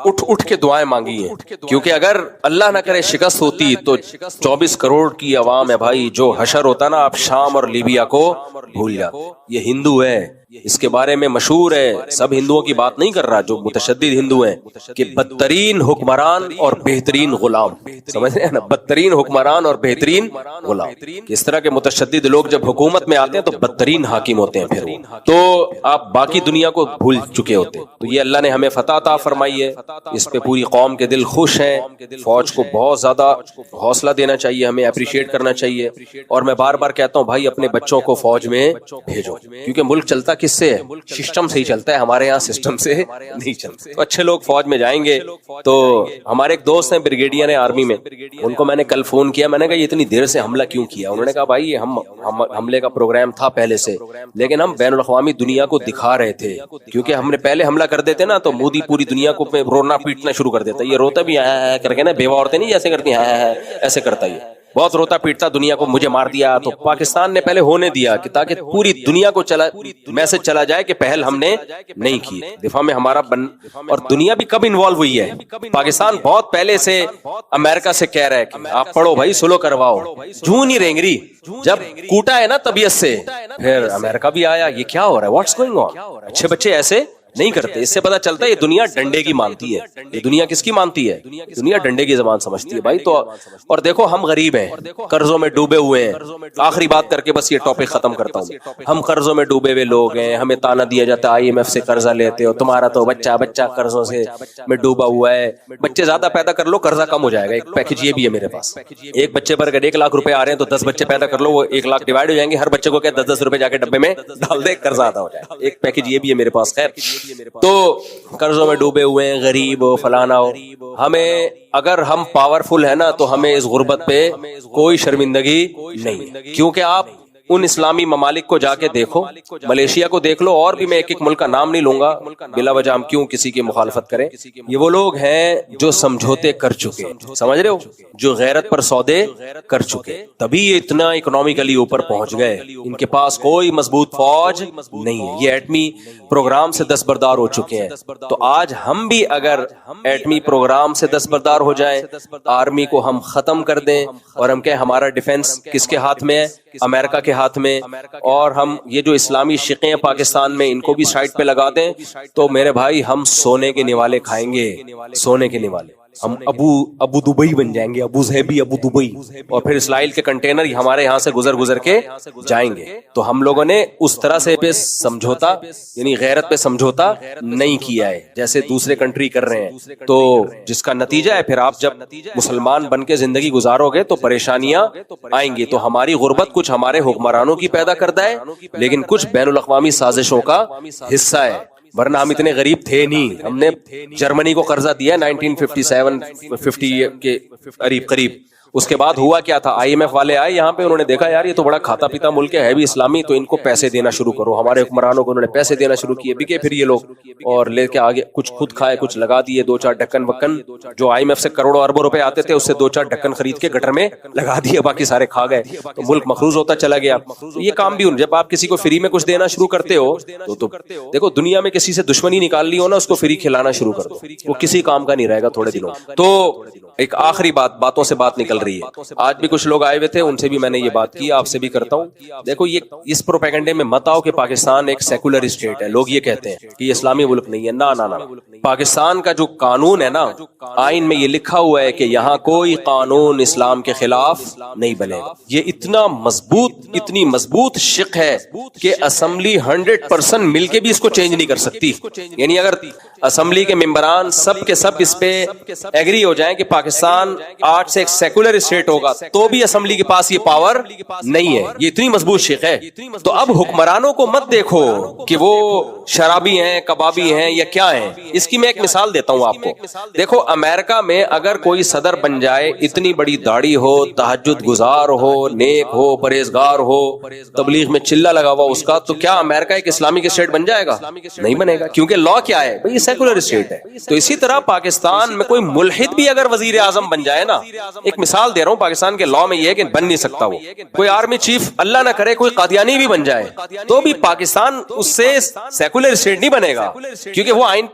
اٹھ کے دعائیں مانگی ہیں, کیونکہ اگر اللہ نہ کرے شکست ہوتی تو 24 کروڑ کی عوام ہے بھائی, جو حشر ہوتا نا, آپ شام اور لیبیا کو بھول جا. یہ ہندو ہے, اس کے بارے میں مشہور ہے, سب ہندوؤں کی بات نہیں کر رہا, جو متشدد ہندو ہیں, کہ بدترین حکمران اور بہترین غلام. سمجھ رہے ہیں نا, بدترین حکمران اور بہترین غلام. اس طرح کے متشدد لوگ جب حکومت میں آتے ہیں تو بدترین حاکم ہوتے ہیں, پھر وہ تو آپ باقی دنیا کو بھول چکے ہوتے. تو یہ اللہ نے ہمیں فتح عطا فرمائی ہے, اس پہ پوری قوم کے دل خوش ہیں. فوج کو بہت زیادہ حوصلہ دینا چاہیے, ہمیں اپریشیٹ کرنا چاہیے. اور میں بار بار کہتا ہوں بھائی اپنے بچوں کو فوج میں بھیجو, کیونکہ ملک چلتا کس سے ہے؟ سسٹم سے ہی چلتا ہے, ہمارے یہاں سسٹم سے نہیں چلتا. تو اچھے لوگ فوج میں جائیں گے. تو ہمارے ایک دوست ہیں بریگیڈیئر ہیں آرمی میں, ان کو میں نے کل فون کیا, میں نے کہا یہ اتنی دیر سے حملہ کیوں کیا؟ انہوں نے کہا بھائی ہم حملے کا پروگرام تھا پہلے سے, لیکن ہم بین الاقوامی دنیا کو دکھا رہے تھے, کیونکہ ہم نے پہلے حملہ کر دیتے نا تو مودی پوری دنیا کو رونا پیٹنا شروع کر دیتا. یہ روتا بھی کر کے نا, بیوہ عورتیں نہیں جیسے کرتی ہیں ایسے کرتا, یہ بہت روتا پیٹتا دنیا کو, مجھے مار دیا. تو پاکستان نے پہلے ہونے دیا کہ تاکہ پوری دنیا کو میسج چلا جائے کہ پہل ہم نے نہیں کی, دفاع میں ہمارا اور دنیا بھی کب انوالو ہوئی ہے؟ پاکستان بہت پہلے سے امریکہ سے کہہ رہا ہے کہ آپ پڑھو بھائی, سلو کرواؤ. جوں نہیں رینگری, جب کوٹا ہے نا طبیعت سے, پھر امریکہ بھی آیا. یہ کیا ہو رہا ہے؟ What's going on? اچھے بچے ایسے نہیں کرتے. اس سے پتہ چلتا ہے یہ دنیا ڈنڈے کی مانتی ہے. یہ دنیا کس کی مانتی ہے؟ دنیا ڈنڈے کی زبان سمجھتی ہے بھائی. تو اور دیکھو ہم غریب ہیں, قرضوں میں ڈوبے ہوئے ہیں. آخری بات کر کے بس یہ ٹاپک ختم کرتا ہوں. ہم قرضوں میں ڈوبے ہوئے لوگ ہیں, ہمیں تانا دیا جاتا ہے IMF سے قرضہ لیتے ہو, تمہارا تو بچہ قرضوں سے میں ڈوبا ہوا ہے. بچے زیادہ پیدا کر لو قرضہ کم ہو جائے گا. ایک پیکج یہ بھی ہے میرے پاس. ایک بچے پر اگر 1 لاکھ روپے آ رہے ہیں تو 10 بچے پیدا کر لو, وہ 1 لاکھ ڈیوائڈ ہو جائیں گے. ہر بچے کو کیا 10-10 روپے جا کے ڈبے میں ڈال دے, قرضہ آتا ہو جائے. ایک پیکج یہ بھی ہے میرے پاس. خیر, تو قرضوں میں ڈوبے ہوئے ہیں, غریب ہو, فلانا ہو. ہمیں اگر ہم پاورفل ہے نا تو ہمیں اس غربت پہ کوئی شرمندگی نہیں, کیونکہ آپ ان اسلامی ممالک کو جا کے دیکھو, ملیشیا کو دیکھ لو, اور بھی میں ایک ایک ملک کا نام نہیں لوں گا بلا وجہ ہم کیوں کسی کی مخالفت کریں. یہ وہ لوگ ہیں جو سمجھوتے کر چکے, سمجھ رہے ہو, جو غیرت پر سودے کر چکے, تبھی یہ اتنا اکنامیکلی اوپر پہنچ گئے. ان کے پاس کوئی مضبوط فوج نہیں ہے, یہ ایٹمی پروگرام سے دستبردار ہو چکے ہیں. تو آج ہم بھی اگر ایٹمی پروگرام سے دستبردار ہو جائیں, آرمی کو ہم ختم کر دیں, اور ہم کہیں ہمارا ڈیفنس کس کے ہاتھ میں ہے؟ امریکہ کے ہاتھ میں, اور ہم یہ جو اسلامی شقیں پاکستان میں ان کو بھی سائڈ پہ لگا دیں, تو میرے بھائی ہم سونے کے نوالے کھائیں گے, سونے کے نوالے. ہم ابو دبئی بن جائیں گے, ابو ظہبی, ابو دبئی, اور پھر اسرائیل کے کنٹینر ہمارے یہاں سے گزر کے جائیں گے. تو ہم لوگوں نے اس طرح سے پہ سمجھوتا, یعنی غیرت پہ سمجھوتا نہیں کیا ہے جیسے دوسرے کنٹری کر رہے ہیں. تو جس کا نتیجہ ہے پھر آپ جب مسلمان بن کے زندگی گزارو گے تو پریشانیاں آئیں گی. تو ہماری غربت کچھ ہمارے حکمرانوں کی پیدا کرتا ہے, لیکن کچھ بین الاقوامی سازشوں کا حصہ ہے, ورنہ ہم اتنے غریب تھے نہیں. ہم نے جرمنی کو قرضہ دیا 1957-50 کے قریب. اس کے بعد ہوا کیا تھا, IMF والے آئے یہاں پہ, انہوں نے دیکھا یار یہ تو بڑا کھاتا پیتا ملک ہے بھی اسلامی, تو ان کو پیسے دینا شروع کرو. ہمارے حکمرانوں کو انہوں نے پیسے دینا شروع کیے, بکے پھر یہ لوگ, اور لے کے آگے کچھ خود کھائے, کچھ لگا دیے. 2-4 ڈھکن وکن جو IMF سے کروڑوں اربوں روپے آتے تھے, اس سے 2-4 ڈھکن خرید کے گٹر میں لگا دیے, باقی سارے کھا گئے. تو ملک مقروض ہوتا چلا گیا. تو یہ کام بھی جب آپ کسی کو فری میں کچھ دینا شروع کرتے ہو تو دیکھو دنیا میں کسی سے دشمنی نکال لی ہو نا, اس کو فری کھلانا شروع کر دو, وہ کسی کام کا نہیں رہے گا تھوڑے دنوں. تو ایک آخری باتوں سے بات نکل رہی ہے. آج بھی کچھ لوگ آئے ہوئے تھے, ان سے بھی میں نے یہ بات کی, آپ سے بھی کرتا ہوں. دیکھو یہ اس پروپیگنڈے میں مت آؤ کہ پاکستان ایک سیکولر اسٹیٹ ہے. لوگ یہ کہتے ہیں کہ یہ اسلامی ملک نہیں ہے. نہ, پاکستان کا جو قانون ہے نا, آئین میں یہ لکھا ہوا ہے کہ یہاں کوئی قانون اسلام کے خلاف نہیں بنے گا. یہ اتنی مضبوط شق ہے کہ اسمبلی 100% مل کے بھی اس کو چینج نہیں کر سکتی. یعنی اگر اسمبلی کے ممبران سب کے سب اس پہ ایگری ہو جائیں کہ پاکستان آج سے ایک سیکولر اسٹیٹ ہوگا, تو بھی اسمبلی کے پاس یہ پاور نہیں ہے. یہ اتنی مضبوط شق ہے. تو اب حکمرانوں کو مت دیکھو کہ وہ شرابی ہیں, کبابی ہیں یا کیا ہیں. اس کی میں ایک مثال دیتا ہوں آپ کو. دیکھو امریکہ میں اگر کوئی صدر بن جائے, اتنی بڑی داڑھی ہو, تہجد گزار ہو, نیک ہو, پرہیزگار ہو, تبلیغ میں چلہ لگا ہوا اس کا, تو کیا امریکہ ایک اسلامک اسٹیٹ بن جائے گا؟ نہیں بنے گا, کیونکہ لا کیا ہے بھئی, یہ سیکولر اسٹیٹ ہے. تو اسی طرح پاکستان میں کوئی ملحد بھی اگر وزیر اعظم بن جائے نا, ایک مثال دے رہا ہوں, پاکستان کے لا میں یہ ہے کہ بن نہیں سکتا وہ. کوئی آرمی چیف اللہ نہ کرے کوئی قادیانی بھی بن جائے, تو بھی پاکستان اس سے سیکولر اسٹیٹ نہیں بنے گا, کیونکہ وہ آئین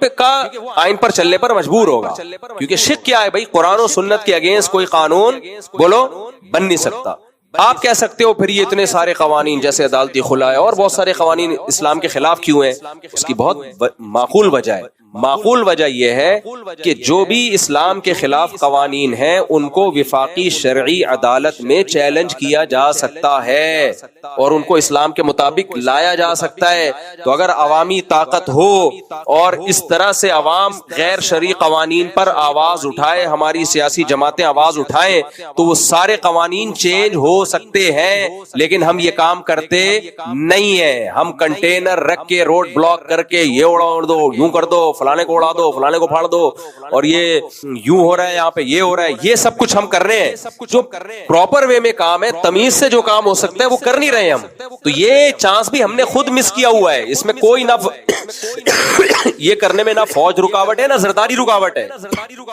پر چلنے پر مجبور ہوگا. کیونکہ شک کیا ہے بھائی, قرآن و سنت کے اگینسٹ کوئی قانون بولو بن نہیں سکتا. آپ کہہ سکتے ہو پھر یہ اتنے سارے قوانین جیسے عدالتی خلا ہے اور بہت سارے قوانین اسلام کے خلاف کیوں ہیں؟ اس کی بہت معقول وجہ ہے. معقول وجہ یہ ہے کہ جو بھی اسلام کے خلاف قوانین ہیں ان کو وفاقی شرعی عدالت میں چیلنج کیا جا سکتا ہے اور ان کو اسلام کے مطابق لایا جا سکتا ہے. تو اگر عوامی طاقت ہو اور اس طرح سے عوام غیر شرعی قوانین پر آواز اٹھائے, ہماری سیاسی جماعتیں آواز اٹھائیں, تو وہ سارے قوانین چینج ہو سکتے ہیں. لیکن ہم یہ کام کرتے نہیں ہیں. ہم کنٹینر رکھ کے روڈ بلاک کر کے یہ اڑا دو, یوں کر دو, فلانے کو اڑا دو, فلانے کو پھاڑ دو, اور یہ یوں ہو رہا ہے, یہاں پہ یہ ہو رہا ہے, یہ سب کچھ ہم کر رہے ہیں. جو پراپر وے میں کام ہے, تمیز سے جو کام ہو سکتا ہے وہ کر نہیں رہے ہم. تو یہ چانس بھی ہم نے خود مس کیا ہوا ہے. اس میں کوئی نہ یہ کرنے میں نہ فوج رکاوٹ ہے نہ زرداری رکاوٹ ہے.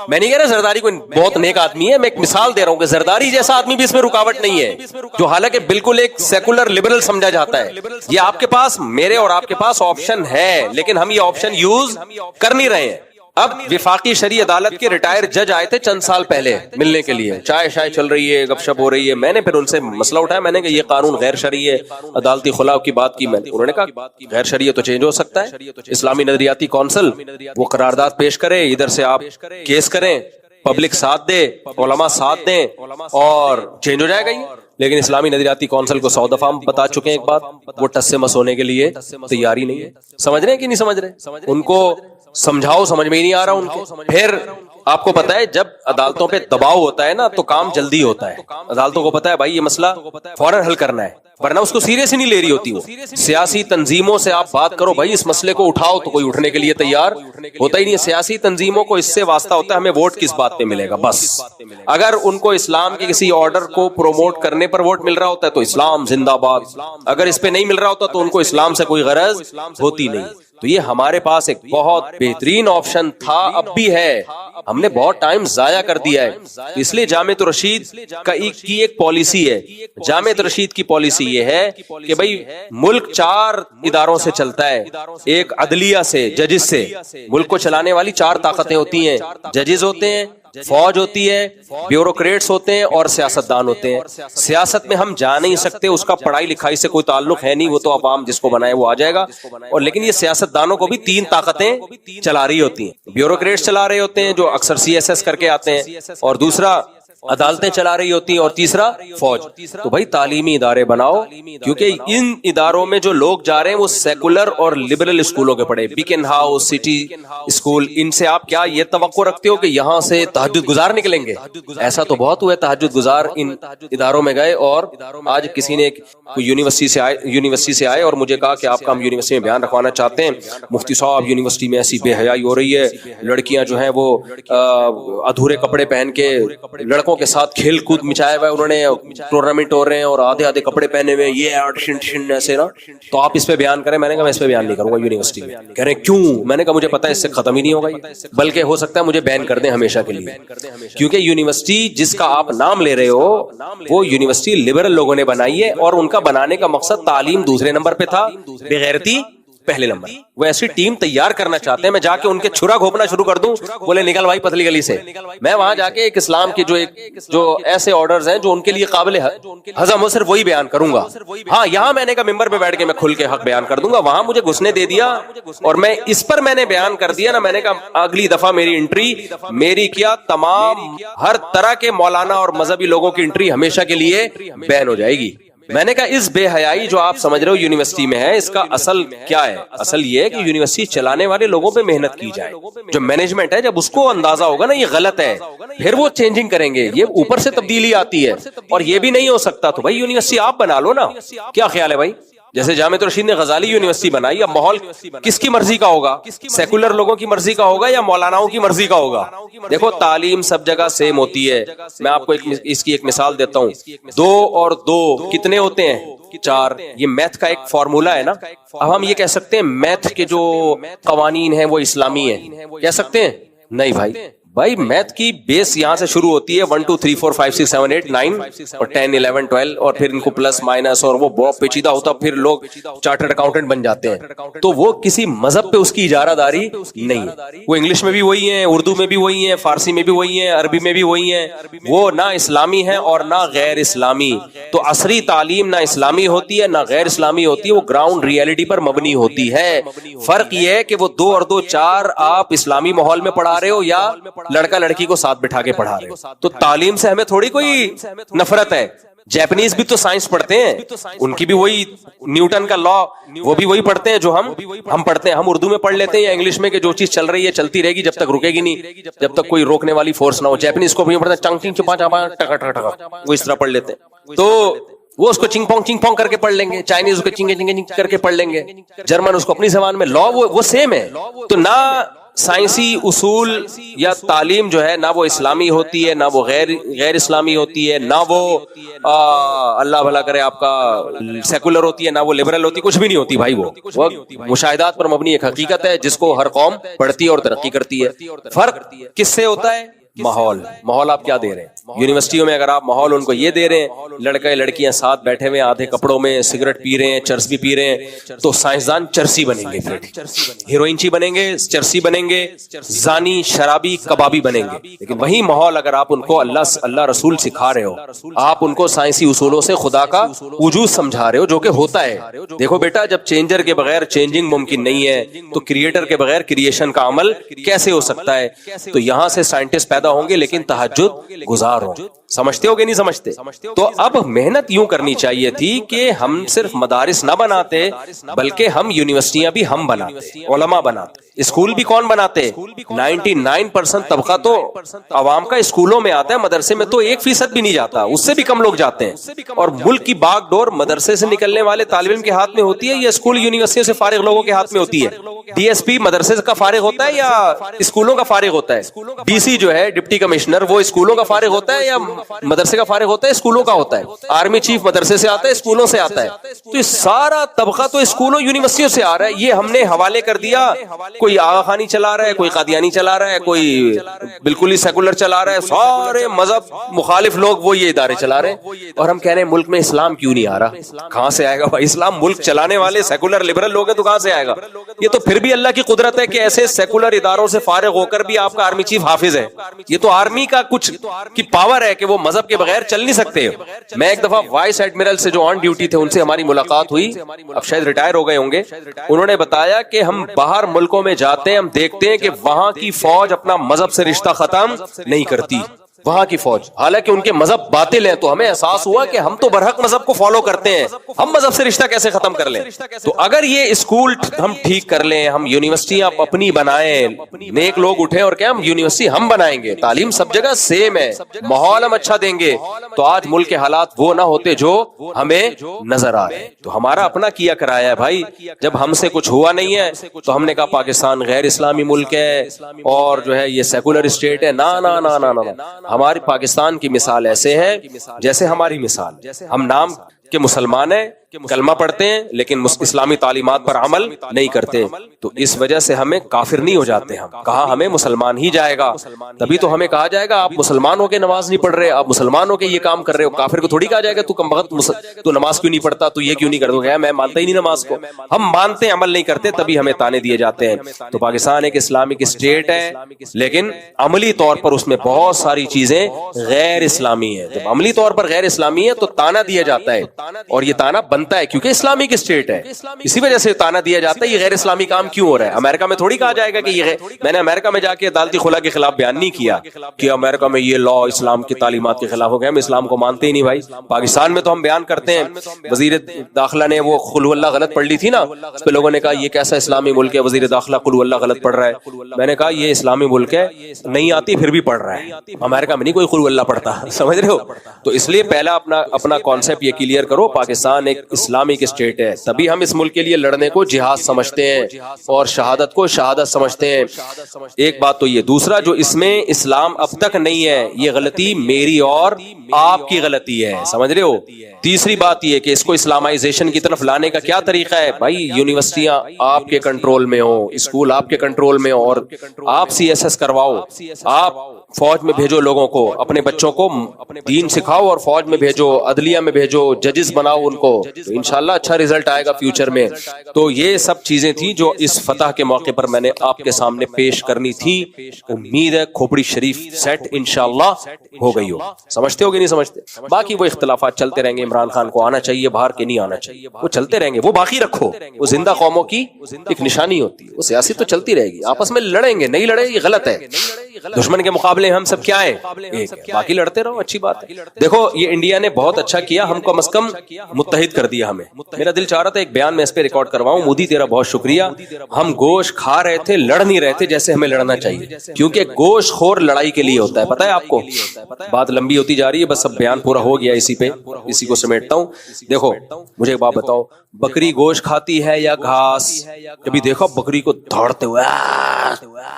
میں نہیں کہہ رہا زرداری کوئی بہت نیک آدمی ہے, میں ایک مثال دے رہا ہوں کہ زرداری جیسا آدمی بھی اس میں رکاوٹ نہیں ہے, جو حالانکہ بالکل ایک سیکولر لبرل سمجھا جاتا ہے. یہ آپ کے پاس, میرے اور آپ کے پاس آپشن ہے, لیکن ہم یہ آپشن یوز کر نہیں رہے ہیں. اب وفاقی شرعی عدالت کے ریٹائر جج آئے تھے چند سال پہلے ملنے کے لیے، چائے شائے چل رہی ہے، گپ شپ ہو رہی ہے. میں نے پھر ان سے مسئلہ اٹھایا، میں نے کہا یہ قانون غیر شرعی ہے، عدالتی خلا کی بات کی. انہوں نے کہا غیر شرعی ہے تو چینج ہو سکتا ہے، اسلامی نظریاتی کونسل وہ قرارداد پیش کرے، ادھر سے آپ کیس کریں، پبلک ساتھ دے، علماء ساتھ دیں اور چینج ہو جائے گا یہ. لیکن اسلامی نظریاتی کونسل کو 100 دفعہ ہم بتا چکے ہیں ایک بات، وہ ٹس سے مس ہونے کے لیے تیاری نہیں ہے. سمجھ رہے ہیں کہ نہیں سمجھ رہے؟ ان کو سمجھاؤ، سمجھ میں ہی نہیں آ رہا ان کو. پھر آپ کو پتا ہے جب عدالتوں پہ دباؤ ہوتا ہے نا تو کام جلدی ہوتا ہے. عدالتوں کو پتا ہے بھائی یہ مسئلہ فوراً حل کرنا ہے، ورنہ اس کو سیریس ہی نہیں لے رہی ہوتی. وہ سیاسی تنظیموں سے آپ بات کرو بھائی اس مسئلے کو اٹھاؤ تو کوئی اٹھنے کے لیے تیار ہوتا ہی نہیں ہے. سیاسی تنظیموں کو اس سے واسطہ ہوتا ہے ہمیں ووٹ کس بات پہ ملے گا بس. اگر ان کو اسلام کے کسی آرڈر کو پروموٹ کرنے پر ووٹ مل رہا ہوتا ہے تو اسلام زندہ باد، اگر اس پہ نہیں مل رہا ہوتا تو ان کو اسلام سے کوئی غرض ہوتی نہیں. تو یہ ہمارے پاس ایک بہت بہترین آپشن تھا، اب بھی ہے، ہم نے بہت ٹائم ضائع کر دیا ہے. اس لیے جامعۃ الرشید کی ایک پالیسی ہے. جامعۃ الرشید کی پالیسی یہ ہے کہ بھئی ملک 4 اداروں سے چلتا ہے، ایک عدلیہ سے، ججز سے. ملک کو چلانے والی 4 طاقتیں ہوتی ہیں، ججز ہوتے ہیں، فوج ہوتی ہے، بیوروکریٹس ہوتے ہیں اور سیاستدان ہوتے ہیں. سیاست میں ہم جا نہیں سکتے، اس کا پڑھائی لکھائی سے کوئی تعلق ہے نہیں، وہ تو عوام جس کو بنائے وہ آ جائے گا. اور لیکن یہ سیاستدانوں کو بھی 3 طاقتیں چلا رہی ہوتی ہیں. بیوروکریٹس چلا رہے ہوتے ہیں جو اکثر CSS کر کے آتے ہیں، اور دوسرا عدالتیں چلا رہی ہوتی ہیں، اور تیسرا فوج. تو بھائی تعلیمی ادارے بناؤ، کیونکہ ان اداروں میں جو لوگ جا رہے ہیں وہ سیکولر اور لبرل اسکولوں کے پڑھے، بیکن ہاؤس، سٹی اسکول. ان سے آپ کیا یہ توقع رکھتے ہو کہ یہاں سے تہجد گزار نکلیں گے؟ ایسا تو بہت ہوا ہے تہجد گزار ان اداروں میں گئے. اور آج کسی نے یونیورسٹی سے آئے اور مجھے کہا کہ آپ کا ہم یونیورسٹی میں بیان رکھوانا چاہتے ہیں. مفتی صاحب یونیورسٹی میں ایسی بے حیائی ہو رہی ہے، لڑکیاں جو ہیں وہ ادھورے کپڑے پہن کے لڑکوں کے ساتھ کھیل کود مچایا ہوا ہے، انہوں نے ٹورنامنٹ ہو رہے ہیں اور آدھے کپڑے پہنے ہوئے، یہ ایسے نا. تو آپ اس پہ بیان کریں. میں نے کہا میں اس پہ بیان نہیں کروں گا یونیورسٹی میں. کہہ رہے کیوں؟ میں نے کہا مجھے پتا ہے اس سے ختم ہی نہیں ہوگا، بلکہ ہو سکتا ہے مجھے بین کر دیں ہمیشہ کے لیے. کیونکہ یونیورسٹی جس کا آپ نام لے رہے ہو وہ یونیورسٹی لبرل لوگوں نے بنائی ہے، اور ان کا بنانے کا مقصد تعلیم دوسرے نمبر پہ تھا، بغیرتی پہلے نمبر. وہ ایسی ٹیم تیار کرنا چاہتے ہیں، میں جا کے ان کے چھرا گھونپنا شروع کر دوں، بولے نکل بھائی پتلی گلی سے. میں وہاں جا کے ایک اسلام کے جو ایسے آرڈرز ہیں جو ان کے لیے قابل ہضم ہو صرف وہی بیان کروں گا. ہاں یہاں میں نے کہا ممبر پہ بیٹھ کے میں کھل کے حق بیان کر دوں گا. وہاں مجھے گھسنے دے دیا اور میں اس پر میں نے بیان کر دیا نا. میں نے کہا اگلی دفعہ میری انٹری میری کیا تمام ہر طرح کے مولانا اور مذہبی لوگوں کی انٹری ہمیشہ کے لیے بین ہو جائے گی. میں نے کہا اس بے حیائی جو آپ سمجھ رہے ہو یونیورسٹی میں ہے، اس کا اصل کیا ہے؟ اصل یہ ہے کہ یونیورسٹی چلانے والے لوگوں پہ محنت کی جائے. جو مینجمنٹ ہے جب اس کو اندازہ ہوگا نا یہ غلط ہے، پھر وہ چینجنگ کریں گے. یہ اوپر سے تبدیلی آتی ہے اور یہ بھی نہیں ہو سکتا تو بھائی یونیورسٹی آپ بنا لو نا. کیا خیال ہے بھائی؟ جیسے جامعۃ الرشید نے غزالی یونیورسٹی بنائی، اب ماحول کس کی مرضی کا ہوگا؟ سیکولر لوگوں کی مرضی کا ہوگا یا مولاناؤں کی مرضی کا ہوگا؟ دیکھو تعلیم سب جگہ سیم ہوتی ہے. میں آپ کو اس کی ایک مثال دیتا ہوں. 2 اور 2 کتنے ہوتے ہیں؟ 4. یہ میتھ کا ایک فارمولا ہے نا. اب ہم یہ کہہ سکتے ہیں میتھ کے جو قوانین ہیں وہ اسلامی ہیں، کہہ سکتے ہیں؟ نہیں بھائی میتھ کی بیس یہاں سے شروع ہوتی ہے 1 2 3 4 5 6 7 8 9 اور 10 11 12 اور پھر ان کو پلس مائنس اور وہ بہت پیچیدہ ہوتا، پھر لوگ چارٹرڈ اکاؤنٹنٹ بن جاتے ہیں. تو وہ کسی مذہب پہ اس کی اجارہ داری نہیں. وہ انگلش میں بھی وہی ہیں، اردو میں بھی وہی ہیں، فارسی میں بھی وہی ہیں، عربی میں بھی وہی ہیں. وہ نہ اسلامی ہیں اور نہ غیر اسلامی. تو عصری تعلیم نہ اسلامی ہوتی ہے نہ غیر اسلامی ہوتی ہے، وہ گراؤنڈ ریئلٹی پر مبنی ہوتی ہے. فرق یہ ہے کہ وہ 2 اور 2 4 آپ اسلامی ماحول میں پڑھا رہے ہو یا لڑکا لڑکی کو ساتھ بٹھا کے پڑھا رہے ہو. تو تعلیم سے ہمیں تھوڑی کوئی نفرت ہے. جیپنیز بھی تو سائنس پڑھتے ہیں، ان کی بھی وہی نیوٹن کا لا وہ بھی وہی پڑھتے ہیں جو ہم پڑھتے ہیں. ہم اردو میں پڑھ لیتے ہیں یا انگلش میں کہ جو چیز چل رہی ہے چلتی رہے گی جب تک رکے گی نہیں، جب تک کوئی روکنے والی فورس نہ ہو. جیپنیز کو بھی پڑھتے ہیں چنگ چنگ چپا چپا ٹکا ٹکا ٹکا، وہ اس طرح پڑھ لیتے ہیں. تو وہ اس کو چنگ پونگ کر کے پڑھ لیں گے، چائنیز اس کو چنگ چنگ کر کے پڑھ لیں گے، جرمن اس کو اپنی زبان میں. لا وہ سیم ہے. تو نہ سائنسی اصول یا تعلیم جو ہے نہ وہ اسلامی ہوتی ہے نہ وہ غیر اسلامی ہوتی ہے، نہ وہ اللہ بھلا کرے آپ کا سیکولر ہوتی ہے، نہ وہ لبرل ہوتی ہے، کچھ بھی نہیں ہوتی بھائی. وہ مشاہدات پر مبنی ایک حقیقت ہے جس کو ہر قوم پڑھتی ہے اور ترقی کرتی ہے. فرق کس سے ہوتا ہے؟ ماحول آپ کیا دے رہے ہیں. یونیورسٹیوں میں اگر آپ ماحول ان کو یہ دے رہے ہیں، لڑکے لڑکیاں ساتھ بیٹھے ہوئے آدھے کپڑوں میں، سگریٹ پی رہے ہیں، چرس بھی پی رہے ہیں، تو سائنسدان چرسی بنیں گے، ہیروئنچی بنیں گے، چرسی بنیں گے، زانی شرابی کبابی بنیں گے۔ لیکن وہی ماحول اگر آپ ان کو اللہ رسول سکھا رہے ہو، آپ ان کو سائنسی اصولوں سے خدا کا وجود سمجھا رہے ہو جو کہ ہوتا ہے۔ دیکھو بیٹا، جب چینجر کے بغیر چینجنگ ممکن نہیں ہے تو کریٹر کے بغیر کریشن کا عمل کیسے ہو سکتا ہے؟ تو یہاں سے سائنٹسٹ پیدا ہوں گے لیکن تہجد گزار ہوں۔ سمجھتے ہو کہ نہیں سمجھتے؟ تو اب محنت یوں کرنی چاہیے تھی کہ ہم صرف مدارس نہ بناتے بلکہ ہم یونیورسٹیاں بھی ہم بناتے، علماء بناتے، اسکول بھی کون بناتے؟ 99% طبقہ تو عوام کا اسکولوں میں آتا ہے، مدرسے میں تو 1% بھی نہیں جاتا، اس سے بھی کم لوگ جاتے ہیں۔ اور ملک کی باغ ڈور مدرسے سے نکلنے والے طالب علم کے ہاتھ میں ہوتی ہے یا اسکول یونیورسٹیوں سے فارغ لوگوں کے ہاتھ میں ہوتی ہے؟ ڈی ایس پی مدرسے کا فارغ ہوتا ہے یا اسکولوں کا فارغ ہوتا ہے؟ ڈی سی جو ہے ڈپٹی کمشنر، وہ اسکولوں کا فارغ ہوتا ہے یا مدرسے کا فارغ ہوتا ہے؟ اسکولوں کا ہوتا ہے۔ آرمی چیف مدرسے سے آتا ہے، اسکولوں سے آتا ہے۔ تو یہ سارا طبقہ تو اسکولوں یونیورسٹیوں سے آ رہا ہے۔ یہ ہم نے حوالے کر دیا، کوئی آغا خانی چلا رہا ہے، کوئی قادیانی چلا رہا ہے، کوئی بالکل ہی سیکولر چلا رہا ہے، سارے مذہب مخالف لوگ وہ یہ ادارے چلا رہے ہیں، اور ہم کہہ رہے ہیں ملک میں اسلام کیوں نہیں آ رہا؟ کہاں سے آئے گا بھائی اسلام؟ ملک چلانے والے سیکولر لبرل لوگ ہیں تو کہاں سے آئے گا؟ یہ تو پھر بھی اللہ کی قدرت ہے کہ ایسے سیکولر اداروں سے فارغ ہو کر بھی آپ کا آرمی چیف حافظ ہے۔ یہ تو آرمی کا کچھ کی پاور ہے کہ وہ مذہب کے بغیر چل نہیں سکتے۔ میں ایک دفعہ وائس ایڈمرل سے جو آن ڈیوٹی تھے ان سے ہماری ملاقات ہوئی، اب شاید ریٹائر ہو گئے ہوں گے۔ انہوں نے بتایا کہ ہم باہر ملکوں میں جاتے ہیں، ہم دیکھتے ہیں کہ وہاں کی فوج اپنا مذہب سے رشتہ ختم نہیں کرتی، وہاں کی فوج، حالانکہ ان کے مذہب باطل ہیں۔ تو ہمیں احساس ہوا کہ ہم تو برحق مذہب کو فالو کرتے ہیں، ہم مذہب سے رشتہ کیسے ختم کر لیں؟ تو اگر یہ اسکول ہم ٹھیک کر لیں، ہم یونیورسٹیاں اپنی بنائیں، نیک لوگ اٹھیں اور کہ ہم یونیورسٹی ہم بنائیں گے، تعلیم سب جگہ سیم ہے، ماحول ہم اچھا دیں گے، تو آج ملک کے حالات وہ نہ ہوتے جو ہمیں نظر آ رہے ہیں۔ تو ہمارا اپنا کیا کرایا ہے بھائی، جب ہم سے کچھ ہوا نہیں ہے تو ہم نے کہا پاکستان غیر اسلامی ملک ہے اور جو ہے یہ سیکولر اسٹیٹ ہے۔ نا نا نا نا نا، ہماری پاکستان کی مثال ایسے ہے جیسے ہماری مثال، ہم نام کہ مسلمان ہیں، کلمہ پڑھتے ہیں لیکن اسلامی تعلیمات پر عمل نہیں کرتے، تو اس وجہ سے ہمیں کافر نہیں ہو جاتے۔ ہم کہا ہمیں مسلمان ہی جائے گا، تبھی تو ہمیں کہا جائے گا آپ مسلمان ہو کے نماز نہیں پڑھ رہے، آپ مسلمان ہو کے یہ کام کر رہے ہو۔ کافر کو تھوڑی کہا جائے گا تو کم وقت تو نماز کیوں نہیں پڑھتا، تو یہ کیوں نہیں کرتا؟ میں مانتا ہی نہیں نماز کو، ہم مانتے ہیں عمل نہیں کرتے، تبھی ہمیں تانے دیے جاتے ہیں۔ تو پاکستان ایک اسلامک اسٹیٹ ہے لیکن عملی طور پر اس میں بہت ساری چیزیں غیر اسلامی ہیں۔ جب عملی طور پر غیر اسلامی ہے تو تانا دیا جاتا ہے، اور یہ تانا بنتا ہے کیونکہ اسلامک اسٹیٹ ہے، اسی وجہ سے تانا دیا جاتا ہے یہ غیر اسلامی کام کیوں ہو رہا ہے۔ امریکہ میں تھوڑی کہا جائے گا کہ یہ میں نے امریکہ میں جا کے عدالتی خلا کے خلاف بیان نہیں کیا کہ امریکہ میں یہ لا اسلام کی تعلیمات کے خلاف ہو گیا، ہم اسلام کو مانتے ہی نہیں بھائی۔ پاکستان میں تو ہم بیان کرتے ہیں، وزیر داخلہ نے وہ قل ہو اللہ غلط پڑھ لی تھی نا، اس پہ لوگوں نے کہا یہ کیسا اسلامی ملک ہے، وزیر داخلہ قل ہو اللہ غلط پڑھ رہا ہے۔ میں نے کہا یہ اسلامی ملک ہے، نہیں آتی پھر بھی پڑھ رہا ہے، امریکہ میں نہیں کوئی قل ہو اللہ پڑھتا، سمجھ رہے ہو؟ تو اس لیے پہلا اپنا کانسیپٹ یہ کلیئر کرو، پاکستان ایک اسلامک اسٹیٹ ہے، تبھی ہم اس ملک کے لیے لڑنے کو جہاد سمجھتے ہیں اور شہادت کو شہادت سمجھتے ہیں۔ ایک بات تو یہ، دوسرا جو اس میں اسلام اب تک نہیں ہے، یہ غلطی میری اور آپ کی غلطی ہے، سمجھ رہے ہو؟ تیسری بات یہ کہ اس کو اسلامائزیشن کی طرف لانے کا کیا طریقہ ہے؟ بھائی یونیورسٹیاں آپ کے کنٹرول میں ہو، اسکول آپ کے کنٹرول میں ہو، اور آپ سی ایس ایس کرواؤ، آپ فوج میں بھیجو لوگوں کو، اپنے بچوں کو دین سکھاؤ اور فوج میں بھیجو، عدلیہ میں بھیجو، ججز بناؤ ان کو، تو انشاءاللہ اچھا رزلٹ آئے گا فیوچر میں۔ تو یہ سب چیزیں تھیں جو اس فتح کے موقع پر میں نے آپ کے سامنے پیش کرنی تھی۔ امید ہے کھوپڑی شریف سیٹ انشاءاللہ ہو گئی ہو۔ سمجھتے ہو کہ نہیں سمجھتے؟ باقی وہ اختلافات چلتے رہیں گے، عمران خان کو آنا چاہیے باہر کے نہیں آنا چاہیے، وہ چلتے رہیں گے، وہ باقی رکھو، وہ زندہ قوموں کی ایک نشانی ہوتی ہے، وہ سیاسی تو چلتی رہے گی، آپس میں لڑیں گے، نہیں لڑے یہ غلط ہے، دشمن کے مقابلے ہم سب کیا ہے؟ ایک ہے، باقی لڑتے رہو، اچھی بات ہے۔ دیکھو یہ انڈیا نے بہت اچھا کیا، ہم کو کم از کم متحد کر دیا ہمیں۔ میرا دل چاہ رہا تھا ایک بیان میں اس پہ ریکارڈ کرواؤں، مودی تیرا بہت شکریہ، ہم گوشت کھا رہے تھے، لڑ نہیں رہے تھے جیسے ہمیں لڑنا چاہیے، کیونکہ گوشت خور لڑائی کے لیے ہوتا ہے، پتہ ہے آپ کو؟ بات لمبی ہوتی جا رہی ہے، بس اب بیان پورا ہو گیا، اسی کو سمیٹتا ہوں۔ دیکھو مجھے ایک بات بتاؤ، بکری گوشت کھاتی ہے یا گھاس؟ کبھی دیکھو بکری کو دھاڑتے ہوئے؟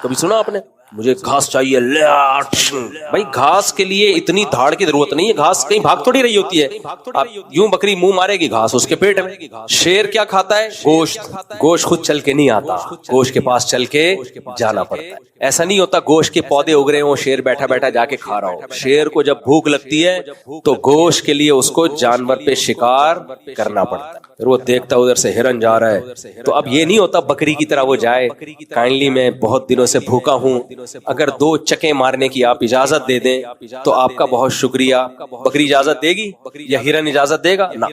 کبھی سنا آپ نے؟ مجھے گھاس چاہیے، بھائی گھاس کے لیے اتنی دھاڑ کی ضرورت نہیں ہے، گھاس کہیں بھاگ تھوڑی رہی ہوتی ہے، اب یوں بکری منہ مارے گی گھاس اس کے پیٹ میں۔ شیر کیا کھاتا ہے؟ گوشت۔ گوشت خود چل کے نہیں آتا، گوشت کے پاس چل کے جانا پڑتا ہے۔ ایسا نہیں ہوتا گوشت کے پودے اگ رہے ہوں، شیر بیٹھا بیٹھا جا کے کھا رہا ہو۔ شیر کو جب بھوک لگتی ہے تو گوشت کے لیے اس کو جانور پہ شکار کرنا پڑتا ہے، پھر وہ دیکھتا ادھر سے ہرن جا رہا ہے، تو اب یہ نہیں ہوتا بکری کی طرح وہ جائے، کائنڈلی میں بہت دنوں سے بھوکا ہوں، اگر 2 چکے مارنے کی آپ اجازت دے دیں تو آپ کا بہت شکریہ۔ بکری اجازت دے گی یا ہرن اجازت دے گا؟ نہ۔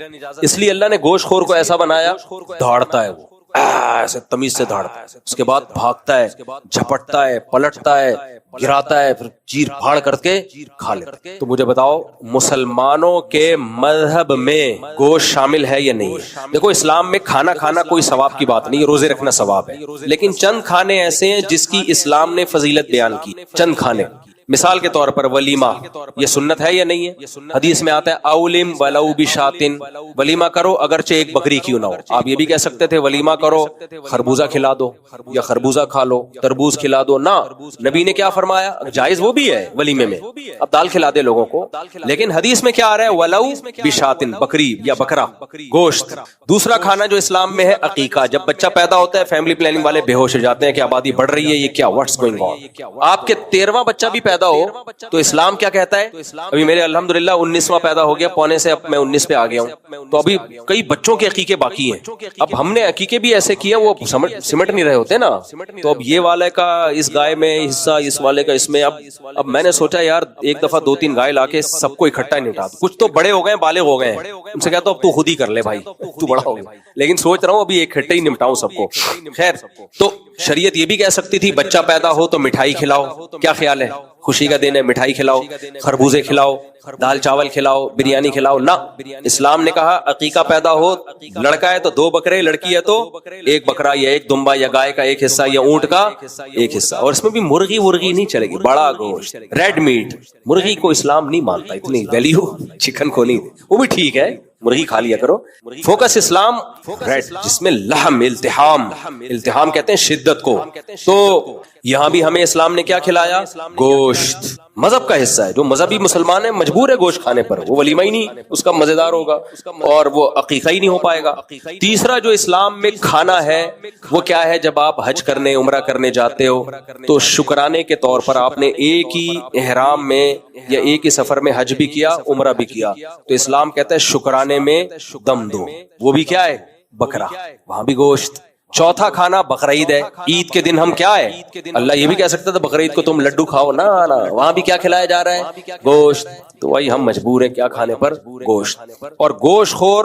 اس لیے اللہ نے گوشت خور کو ایسا بنایا، دوڑتا ہے وہ ایسے تمیز سے دوڑتا ہے، اس کے بعد بھاگتا ہے، جھپٹتا ہے، پلٹتا ہے، گراتا ہے، پھر چیر پھاڑ کر کے کھا لیتا ہے۔ تو مجھے بتاؤ مسلمانوں کے مذہب میں گوشت شامل ہے یا نہیں ہے؟ دیکھو اسلام میں کھانا کوئی ثواب کی بات نہیں، روزے رکھنا ثواب ہے، لیکن چند کھانے ایسے ہیں جس کی اسلام نے فضیلت بیان کی۔ چند کھانے، مثال کے طور پر ولیمہ، یہ سنت ہے یا نہیں ہے؟ حدیث میں آتا ہے اولم ولو بشاتن، ولیمہ کرو اگرچہ ایک بکری کیوں نہ ہو۔ آپ یہ بھی کہہ سکتے تھے ولیمہ کرو خربوزہ کھلا دو یا خربوزہ کھا لو، تربوز کھلا دو، نہ، نبی نے کیا فرمایا؟ جائز وہ بھی ہے ولیمے میں، اب دال کھلا دے لوگوں کو، لیکن حدیث میں کیا آ رہا ہے؟ ولو بشاتن، بکری یا بکرا، گوشت۔ دوسرا کھانا جو اسلام میں ہے عقیقہ، جب بچہ پیدا ہوتا ہے فیملی پلاننگ والے بے ہوش ہو جاتے ہیں کہ آبادی بڑھ رہی ہے، یہ کیا، واٹس گوئنگ آن۔ آپ کے 13واں بچہ بھی پیدا ہو تو اسلام کیا کہتا ہے؟ ابھی میرے الحمدللہ 19واں پیدا ہو گیا، پونے سے اب میں 19 پہ آ گیا ہوں، تو ابھی کئی بچوں کے عقیقے باقی ہیں۔ اب ہم نے عقیقے بھی ایسے کیا وہ سمٹ نہیں رہے ہوتے نا، تو اب یہ والے کا اس گائے میں حصہ، اس والے کا اس میں، اب میں نے سوچا یار ایک دفعہ 2-3 گائے لا کے سب کو اکٹھا نہیں اٹھا، کچھ تو بڑے ہو گئے بالغ ہو گئے ہیں، ان سے کہتا ہوں اب تو خود ہی کر لے بھائی، تو بڑا ہو گیا، لیکن سوچ رہا ہوں ابھی اکٹھے ہی نمٹاؤں سب کو۔ خیر، تو شریعت یہ بھی کہہ سکتی تھی بچہ پیدا ہو تو مٹھائی کھلاؤ، کیا خیال ہے؟ خوشی کا دن ہے، مٹھائی کھلاؤ، خربوزے کھلاؤ، دال چاول کھلاؤ، بریانی کھلاؤ، نہ، اسلام نے کہا عقیقہ پیدا ہو، لڑکا ہے تو 2 بکرے، لڑکی ہے تو 1 بکرا یا 1 دمبا یا گائے کا 1 حصہ یا اونٹ کا 1 حصہ، اور اس میں بھی مرغی نہیں چلے گی، بڑا گوشت، ریڈ میٹ۔ مرغی کو اسلام نہیں مانتا، اتنی ویلیو چکن کو نہیں، وہ بھی ٹھیک ہے مرغی کھا لیا کرو، فوکس اسلام ریڈ جس میں لحم، التحام کہتے ہیں شدت کو۔ تو یہاں بھی ہمیں اسلام نے کیا کھلایا؟ گوشت، مذہب کا حصہ ہے، جو مذہبی مسلمان ہے مجبور ہے گوشت کھانے پر، وہ ولیمہ ہی نہیں اس کا مزیدار ہوگا اور وہ عقیقہ ہی نہیں ہو پائے گا۔ تیسرا جو اسلام میں کھانا ہے وہ کیا ہے؟ جب آپ حج کرنے، عمرہ کرنے جاتے ہو تو شکرانے کے طور پر آپ نے ایک ہی احرام میں یا ایک ہی سفر میں حج بھی کیا، عمرہ بھی کیا، تو اسلام کہتا ہے شکرانے میں دم دو، وہ بھی کیا ہے؟ بکرا، وہاں بھی گوشت۔ چوتھا کھانا بقرعید ہے، عید کے دن ہم کیا ہے؟ اللہ یہ بھی کہہ سکتا تھا بقرعید کو تم لڈو کھاؤ، نہ، وہاں بھی کیا کھلایا جا رہا ہے؟ گوشت۔ تو وہی ہم مجبور ہیں کیا کھانے پر؟ گوشت۔ اور گوشت خور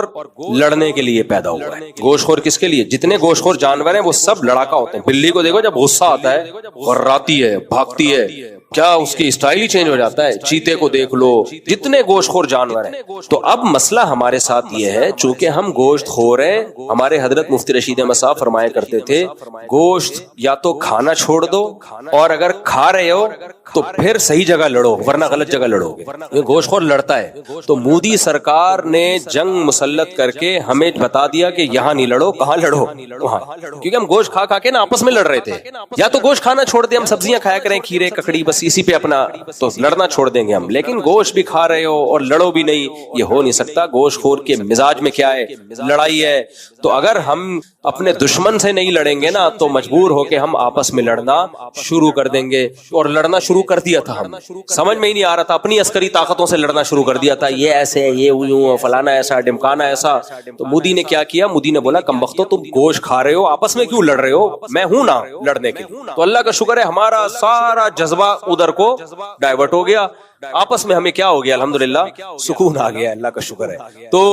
لڑنے کے لیے پیدا ہوا ہے۔ گوشت خور کس کے لیے؟ جتنے گوشت خور جانور ہیں وہ سب لڑاکا ہوتے ہیں۔ بلی کو دیکھو جب غصہ آتا ہے غراتی ہے، بھاگتی ہے، کیا اس کی اسٹائل ہی چینج ہو جاتا ہے۔ چیتے کو دیکھ لو، جتنے گوشت خور جانور ہیں۔ تو اب مسئلہ ہمارے ساتھ یہ ہے، چونکہ ہم گوشت خور ہیں، ہمارے حضرت مفتی رشید احمد صاحب فرمایا کرتے تھے گوشت یا تو کھانا چھوڑ دو، اور اگر کھا رہے ہو تو پھر صحیح جگہ لڑو، ورنہ غلط جگہ لڑو گے۔ گوشت خور لڑتا ہے، تو مودی سرکار نے جنگ مسلط کر کے ہمیں بتا دیا کہ یہاں نہیں لڑو، کہاں لڑو؟ وہاں، کیونکہ ہم گوشت کھا کے نا آپس میں لڑ رہے تھے۔ یا تو گوشت کھانا چھوڑ دیں، ہم سبزیاں کھایا کریں، کھیرے ککڑی، بس اسی پہ اپنا، تو لڑنا چھوڑ دیں گے ہم، لیکن گوشت بھی کھا رہے ہو اور لڑو بھی نہیں، یہ ہو نہیں سکتا۔ گوشت خور کے مزاج میں کیا ہے؟ لڑائی ہے۔ تو اگر ہم اپنے دشمن سے نہیں لڑیں گے نا تو مجبور ہو کے ہم آپس میں لڑنا شروع کر دیں گے، اور لڑنا شروع کر دیا تھا ہم، سمجھ میں ہی نہیں آ رہا تھا، اپنی عسکری طاقتوں سے لڑنا شروع کر دیا تھا، یہ ایسے، یہ یوں، فلانا ایسا، ڈمکانا ایسا۔ تو مودی نے کیا کیا؟ مودی نے بولا کم بختو تم گوشت کھا رہے ہو، آپس میں کیوں لڑ رہے ہو؟ میں ہوں نا لڑنے کے۔ تو اللہ کا شکر ہے ہمارا سارا جذبہ ادھر کو ڈائیورٹ ہو گیا، آپس میں ہمیں کیا ہو گیا؟ الحمدللہ سکون آ گیا، اللہ کا شکر ہے۔ تو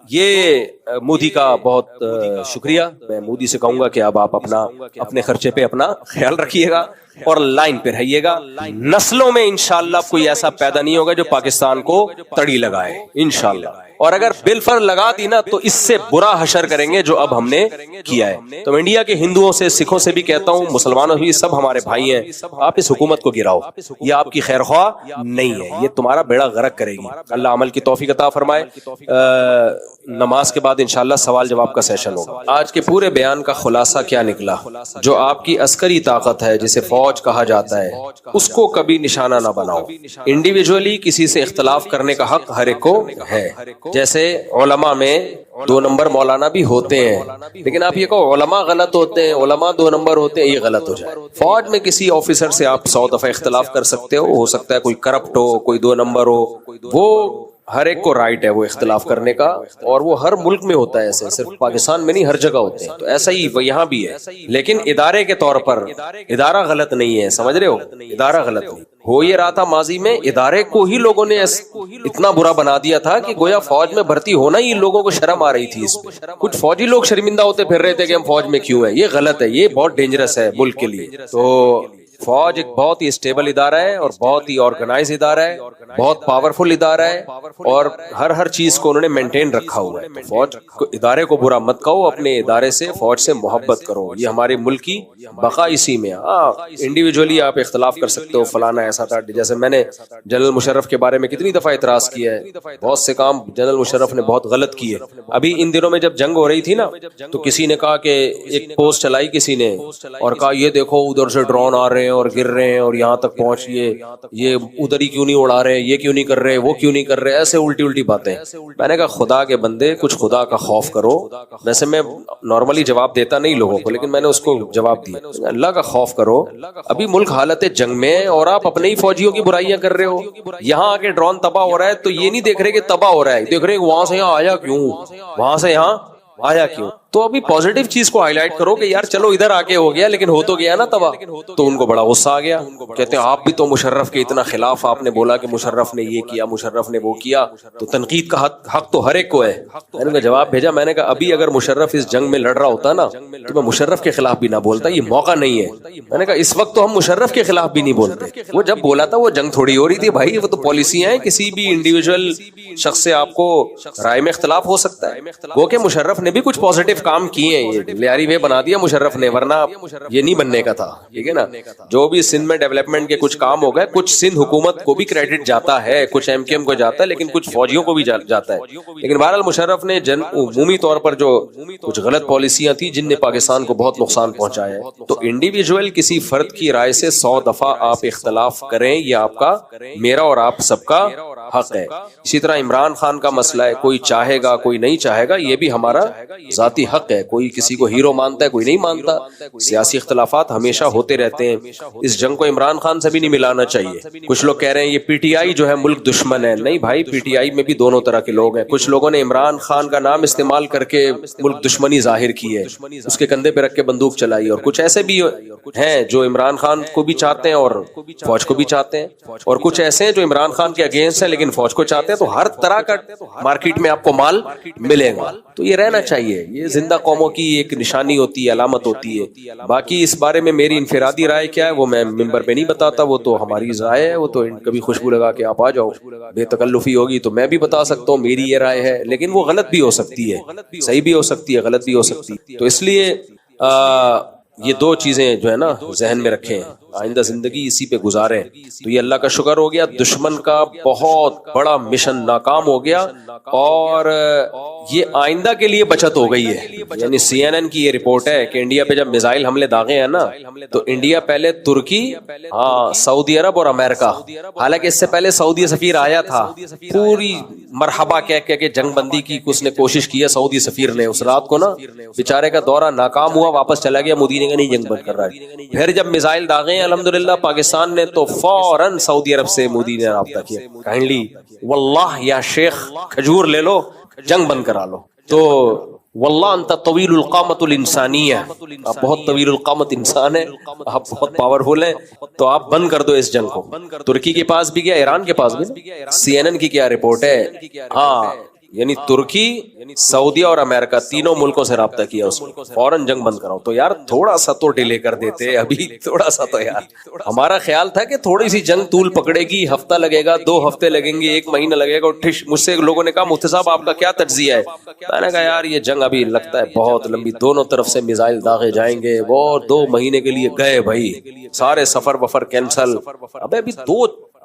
یہ مودی کا بہت شکریہ۔ میں مودی سے کہوں گا کہ اب آپ اپنے خرچے پہ اپنا خیال رکھیے گا اور لائن پہ رہیے گا۔ نسلوں میں انشاءاللہ کوئی ایسا پیدا نہیں ہوگا جو پاکستان کو تڑی لگائے انشاءاللہ، اور اگر بالفر لگا دی نا تو اس سے برا حشر کریں گے جو اب ہم نے کیا ہے۔ تو انڈیا کے ہندوؤں سے، سکھوں سے بھی کہتا ہوں، مسلمانوں بھی، سب ہمارے بھائی ہیں، آپ اس حکومت کو گراؤ، یہ آپ کی خیر خواہ نہیں ہے، یہ تمہارا بیڑا غرق کرے گی۔ اللہ عمل کی توفیق عطا فرمائے۔ نماز کے بعد انشاءاللہ سوال جواب کا سیشن ہوگا. آج کے پورے بیان کا خلاصہ کیا نکلا؟ جو آپ کی عسکری طاقت ہے جسے فوج کہا جاتا ہے اس کو کبھی نشانہ نہ بناؤ. انڈیویجولی کسی سے اختلاف کرنے کا حق ہر ایک کو ہے. جیسے علماء میں 2 نمبر مولانا بھی ہوتے ہیں، لیکن آپ یہ کہو علماء غلط ہوتے ہیں، علماء 2 نمبر ہوتے ہیں، یہ غلط ہو جائے. فوج میں کسی آفیسر سے آپ 100 دفعہ اختلاف کر سکتے ہو سکتا ہے کوئی کرپٹ ہو، کوئی 2 نمبر ہو، وہ ہر ایک کو رائٹ ہے وہ اختلاف کرنے کا، اور وہ ہر ملک میں ہوتا ہے. ایسے صرف پاکستان میں نہیں، ہر جگہ ہوتے ہیں. تو ایسا ہی وہ یہاں بھی ہے، لیکن ادارے کے طور پر ادارہ غلط نہیں ہے. سمجھ رہے ہو؟ ادارہ غلط نہیں ہو یہ رہا تھا ماضی میں، ادارے کو ہی لوگوں نے اتنا برا بنا دیا تھا کہ گویا فوج میں بھرتی ہونا ہی لوگوں کو شرم آ رہی تھی. اس پہ کچھ فوجی لوگ شرمندہ ہوتے پھر رہے تھے کہ ہم فوج میں کیوں ہیں. یہ غلط ہے، یہ بہت ڈینجرس ہے ملک کے لیے. تو فوج ایک بہت ہی اسٹیبل ادارہ ہے اور بہت ہی آرگنائز ادارہ ہے، بہت پاورفل ادارہ ہے، اور ہر چیز کو انہوں نے مینٹین رکھا ہوا ہے. فوج کو ادارے کو برا مت کہو، اپنے ادارے سے فوج سے محبت کرو. یہ ہمارے ملک کی بقا اسی میں. ہاں انڈیویجولی آپ اختلاف کر سکتے ہو، فلانا ایسا تھا. جیسے میں نے جنرل مشرف کے بارے میں کتنی دفعہ اعتراض کیا ہے، بہت سے کام جنرل مشرف نے بہت غلط کیے. ابھی ان دنوں میں جب جنگ ہو رہی تھی نا، تو کسی نے کہا کہ ایک پوسٹ چلائی کسی نے اور کہا یہ دیکھو ادھر سے ڈرون آ رہے ہیں اور گر رہے ہیں اور یہاں تک پہنچیے، یہ ادھر ہی کیوں نہیں اڑا رہے، یہ کیوں نہیں کر رہے، وہ کیوں نہیں کر رہے. ایسے الٹی باتیں. میں نے کہا خدا کے بندے کچھ خدا کا خوف کرو. ویسے میں نارملی جواب دیتا نہیں لوگوں کو، لیکن میں نے اس کو جواب دیا، اللہ کا خوف کرو. ابھی ملک حالت جنگ میں اور آپ اپنے ہی فوجیوں کی برائیاں کر رہے ہو. یہاں آ کے ڈرون تباہ ہو رہا ہے تو یہ نہیں دیکھ رہے کہ تباہ ہو رہا ہے، دیکھ رہے وہاں سے یہاں آیا کیوں، وہاں سے یہاں آیا کیوں. تو ابھی پازیٹیو چیز کو ہائی لائٹ کرو کہ یار چلو ادھر آ کے ہو گیا، لیکن ہو تو گیا نا تباہ. تو ان کو بڑا غصہ آ گیا، کہتے ہیں آپ بھی تو مشرف کے اتنا خلاف، آپ نے بولا کہ مشرف نے یہ کیا، مشرف نے وہ کیا. تو تنقید کا حق تو ہر ایک کو ہے. میں نے جواب بھیجا، میں نے کہا ابھی اگر مشرف اس جنگ میں لڑ رہا ہوتا نا تو میں مشرف کے خلاف بھی نہ بولتا، یہ موقع نہیں ہے. میں نے کہا اس وقت تو ہم مشرف کے خلاف بھی نہیں بولتے. وہ جب بولا تھا وہ جنگ تھوڑی ہو رہی تھی بھائی، وہ تو پالیسیاں ہیں. کسی بھی انڈیویجول شخص سے آپ کو رائے میں اختلاف ہو سکتا ہے. وہ کہ مشرف نے بھی کچھ پازیٹیو کام کیے ہیں، لیاری وے بنا دیا مشرف نے، ورنہ یہ نہیں بننے کا تھا. ٹھیک ہے نا. جو بھی سندھ میں ڈیولپمنٹ کے کچھ کام ہو گئے، کچھ سندھ حکومت کو بھی کریڈٹ جاتا ہے، کچھ ایم کیو ایم کو جاتا ہے، لیکن کچھ فوجیوں کو بھی جاتا ہے. لیکن بہرحال مشرف نے عمومی طور پر جو کچھ غلط پالیسیاں تھیں جن نے پاکستان کو بہت نقصان پہنچایا ہے. تو انڈیویجول کسی فرد کی رائے سے 100 دفعہ آپ اختلاف کریں، یہ آپ کا، میرا اور آپ سب کا حق ہے. اسی طرح عمران خان کا مسئلہ ہے، کوئی چاہے گا کوئی نہیں چاہے گا، یہ بھی ہمارا ذاتی حق ہے. کوئی کسی کو ہیرو مانتا ہے، کوئی نہیں مانتا. سیاسی اختلافات ہمیشہ ہوتے رہتے ہیں. اس جنگ کو عمران خان سے بھی نہیں ملانا چاہیے. کچھ لوگ کہہ رہے ہیں یہ پی ٹی آئی جو ہے ملک دشمن ہے. نہیں بھائی، پی ٹی آئی میں بھی دونوں طرح کے لوگ ہیں. کچھ لوگوں نے عمران خان کا نام استعمال کر کے ملک دشمنی ظاہر کی ہے، اس کے کندھے پہ رکھ کے بندوق چلائی. اور کچھ ایسے بھی ہیں جو عمران خان کو بھی چاہتے ہیں اور فوج کو بھی چاہتے ہیں، اور کچھ ایسے ہیں جو عمران خان کے اگینسٹ ہیں لیکن فوج کو چاہتے ہیں. تو ہر طرح کا مارکیٹ میں آپ کو مال ملے گا. تو یہ رہنا چاہیے. یہ زندہ قوموں کی ایک نشانی ہوتی ہے، علامت ہوتی ہے. باقی اس بارے میں میری انفرادی رائے کیا ہے وہ میں ممبر پہ نہیں بتاتا، وہ تو ہماری رائے ہے. وہ تو کبھی خوشبو لگا کے آپ آ جاؤ، بے تکلفی ہوگی تو میں بھی بتا سکتا ہوں میری یہ رائے ہے، لیکن وہ غلط بھی ہو سکتی ہے، صحیح بھی ہو سکتی ہے، غلط بھی ہو سکتی ہے. تو اس لیے یہ 2 چیزیں جو ہے نا ذہن میں رکھیں، آئندہ زندگی اسی پہ گزاریں. تو یہ اللہ کا شکر ہو گیا، دشمن کا بہت بڑا مشن ناکام ہو گیا، اور یہ آئندہ کے لیے بچت ہو گئی ہے. یعنی سی این این کی یہ رپورٹ ہے کہ انڈیا پہ جب میزائل حملے داغے ہیں نا، تو انڈیا پہلے ترکی، سعودی عرب اور امریکہ، حالانکہ اس سے پہلے سعودی سفیر آیا تھا، پوری مرحبا کہہ کہ جنگ بندی کی اس نے کوشش کی ہے سعودی سفیر نے. اس رات کو نا بیچارے کا دورہ ناکام ہوا، واپس چلا گیا. مودی نے کہا نہیں جنگ بند کر رہا ہے. پھر جب میزائل داغے الحمدللہ پاکستان نے، تو فوراً سعودی عرب سے مودی نے رابطہ کیا، کائنڈلی واللہ یا شیخ کھجور لے لو، جنگ بند کرا لو. تو واللہ انت طویل القامت الانسانیہ، آپ بہت طویل القامت انسان ہیں، آپ بہت پاورفل ہیں، تو آپ بند کر دو اس جنگ کو. ترکی کے پاس بھی گیا، ایران کے پاس بھی. سی این این کی کیا رپورٹ ہے؟ ہاں یعنی ترکی، سعودی اور امریکہ تینوں ملکوں سے رابطہ کیا، اس میں فوراً جنگ بند کراؤ. تو یار تھوڑا سا تو ڈیلے کر دیتے، ابھی تھوڑا سا تو یار. ہمارا خیال تھا کہ تھوڑی سی جنگ طول پکڑے گی، ہفتہ لگے گا، 2 ہفتے لگیں گے، 1 مہینہ لگے گا. مجھ سے لوگوں نے کہا مفتی صاحب آپ کا کیا تجزیہ ہے؟ میں نے کہا یار یہ جنگ ابھی لگتا ہے بہت لمبی، دونوں طرف سے میزائل داغے جائیں گے، وہ 2 مہینے کے لیے گئے بھائی، سارے سفر وفر کینسل. ابھی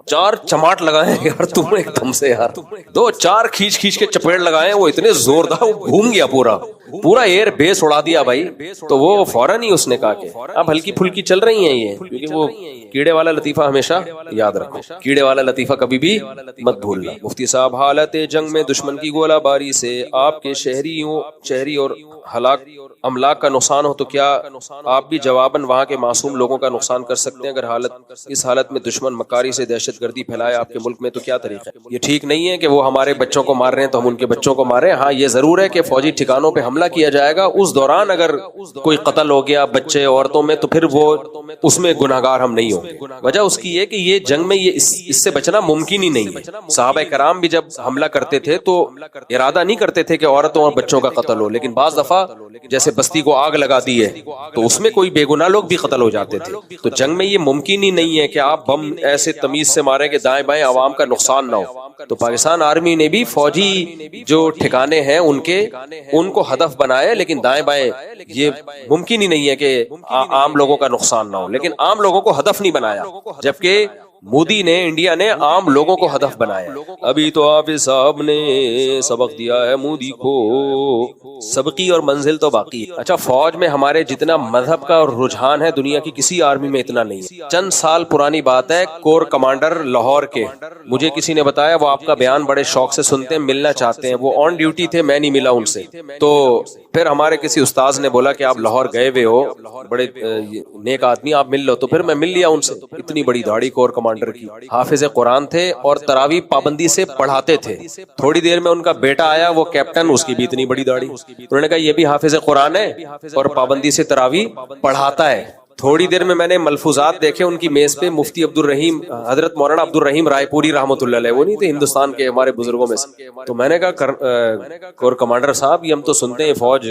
4 چماٹ لگائے یار تم ایک دم سے یار, 2-4 کھینچ کے چپیڑ لگائے, وہ اتنے زوردار, وہ گھوم گیا پورا ایئر بیس اڑا دیا بھائی. تو وہ فوراً ہی اس نے کہا کہ اب ہلکی پھلکی چل رہی ہیں یہ, کیونکہ وہ کیڑے والا لطیفہ ہمیشہ یاد رکھو, کیڑے والا لطیفہ کبھی بھی مت بھولنا. مفتی صاحب, حالت جنگ میں دشمن کی گولہ باری سے آپ کے شہری اور ہلاک املاک کا نقصان ہو تو کیا آپ بھی جواباً وہاں کے معصوم لوگوں کا نقصان کر سکتے ہیں؟ اگر اس حالت میں دشمن مکاری سے دہشت گردی پھیلائے آپ کے ملک میں تو کیا طریقہ ہے؟ یہ ٹھیک نہیں ہے کہ وہ ہمارے بچوں کو مار رہے ہیں تو ہم ان کے بچوں کو ماریں. ہاں یہ ضرور ہے کہ فوجی ٹھکانوں پہ حملہ کیا جائے گا, اس دوران اگر کوئی قتل ہو گیا بچے عورتوں میں تو پھر وہ اس میں گناہگار ہم نہیں ہوں گے. وجہ اس کی یہ کہ یہ جنگ میں یہ اس سے بچنا ممکن ہی نہیں ہے. صحابہ کرام بھی جب حملہ کرتے تھے تو ارادہ نہیں کرتے تھے کہ عورتوں اور بچوں کا قتل ہو, لیکن بعض دفعہ جیسے بستی کو آگ لگا دی ہے تو اس میں کوئی بے گناہ لوگ بھی قتل ہو جاتے تھے. تو جنگ میں یہ ممکن ہی نہیں ہے کہ آپ بم ایسے تمیز سے ماریں کہ دائیں بائیں عوام کا نقصان نہ ہو. تو پاکستان آرمی نے بھی فوجی جو ٹھکانے ہیں ان کو ہدف بنایا, لیکن دائیں بائیں یہ ممکن ہی نہیں ہے کہ عام لوگوں کا نقصان نہ ہو, لیکن عام لوگوں کو ہدف نہیں بنایا, جبکہ مودی نے, انڈیا نے عام لوگوں کو ہدف بنایا. ابھی تو حافظ صاحب نے سبق دیا ہے مودی کو, سبقی اور منزل تو باقی ہے. اچھا, فوج میں ہمارے جتنا مذہب کا رجحان ہے دنیا کی کسی آرمی میں اتنا نہیں ہے. چند سال پرانی بات ہے, کور کمانڈر لاہور کے, مجھے کسی نے بتایا وہ آپ کا بیان بڑے شوق سے سنتے ہیں, ملنا چاہتے ہیں. وہ آن ڈیوٹی تھے, میں نہیں ملا ان سے. تو پھر ہمارے کسی استاذ نے بولا کہ آپ لاہور گئے ہوئے ہو, بڑے نیک آدمی, آپ مل لو. تو پھر میں مل لیا ان سے. اتنی بڑی داڑھی کور کمانڈر کی, حافظ قرآن تھے اور تراویح پابندی سے پڑھاتے تھے. تھوڑی دیر میں ان کا بیٹا آیا, وہ کیپٹن, اس کی بھی اتنی بڑی داڑھی. انہوں نے کہا یہ بھی حافظ قرآن ہے اور پابندی سے تراویح پڑھاتا ہے. تھوڑی دیر میں نے ملفوظات دیکھے ان کی میز پہ, مفتی عبد الرحیم, حضرت مولانا عبد الرحیم رائے پوری رحمۃ اللہ علیہ, وہ نہیں تھے ہندوستان کے ہمارے بزرگوں میں سے. تو میں نے کہا کور کمانڈر صاحب یہ ہم تو سنتے ہیں فوج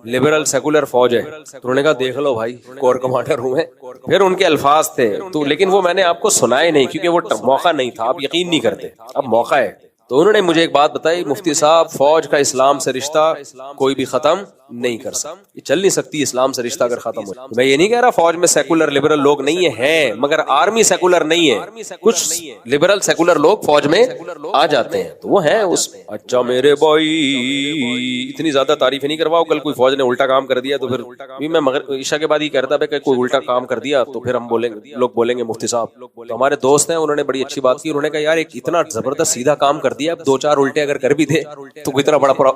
لبرل سیکولر فوج ہے. تو انہوں نے کہا دیکھ لو بھائی کور کمانڈر ہوں میں. پھر ان کے الفاظ تھے تو, لیکن وہ میں نے آپ کو سنائے نہیں کیونکہ وہ موقع نہیں تھا, آپ یقین نہیں کرتے, اب موقع ہے. تو انہوں نے مجھے ایک بات بتائی, مفتی صاحب فوج کا اسلام سے رشتہ کوئی بھی ختم نہیں کر سکتا, یہ چل نہیں سکتی اسلام سے رشتہ اگر ختم ہو. میں یہ نہیں کہہ رہا فوج میں سیکولر لبرل لوگ نہیں ہیں, مگر آرمی سیکولر نہیں ہے. کچھ لبرل سیکولر لوگ فوج میں آ جاتے ہیں تو وہ ہیں اس میں. اچھا میرے بھائی اتنی زیادہ تعریف نہیں کرواؤ, کل کوئی فوج نے الٹا کام کر دیا تو پھر میں عشاء کے بعد ہی کہتا کہ کوئی الٹا کام کر دیا تو پھر ہم بولیں گے, لوگ بولیں گے مفتی صاحب. تو ہمارے دوست ہیں, انہوں نے بڑی اچھی بات کی, انہوں نے کہا یار ایک اتنا زبردست سیدھا کام کر دیا, 2-4 الٹے اگر کر بھی دے تو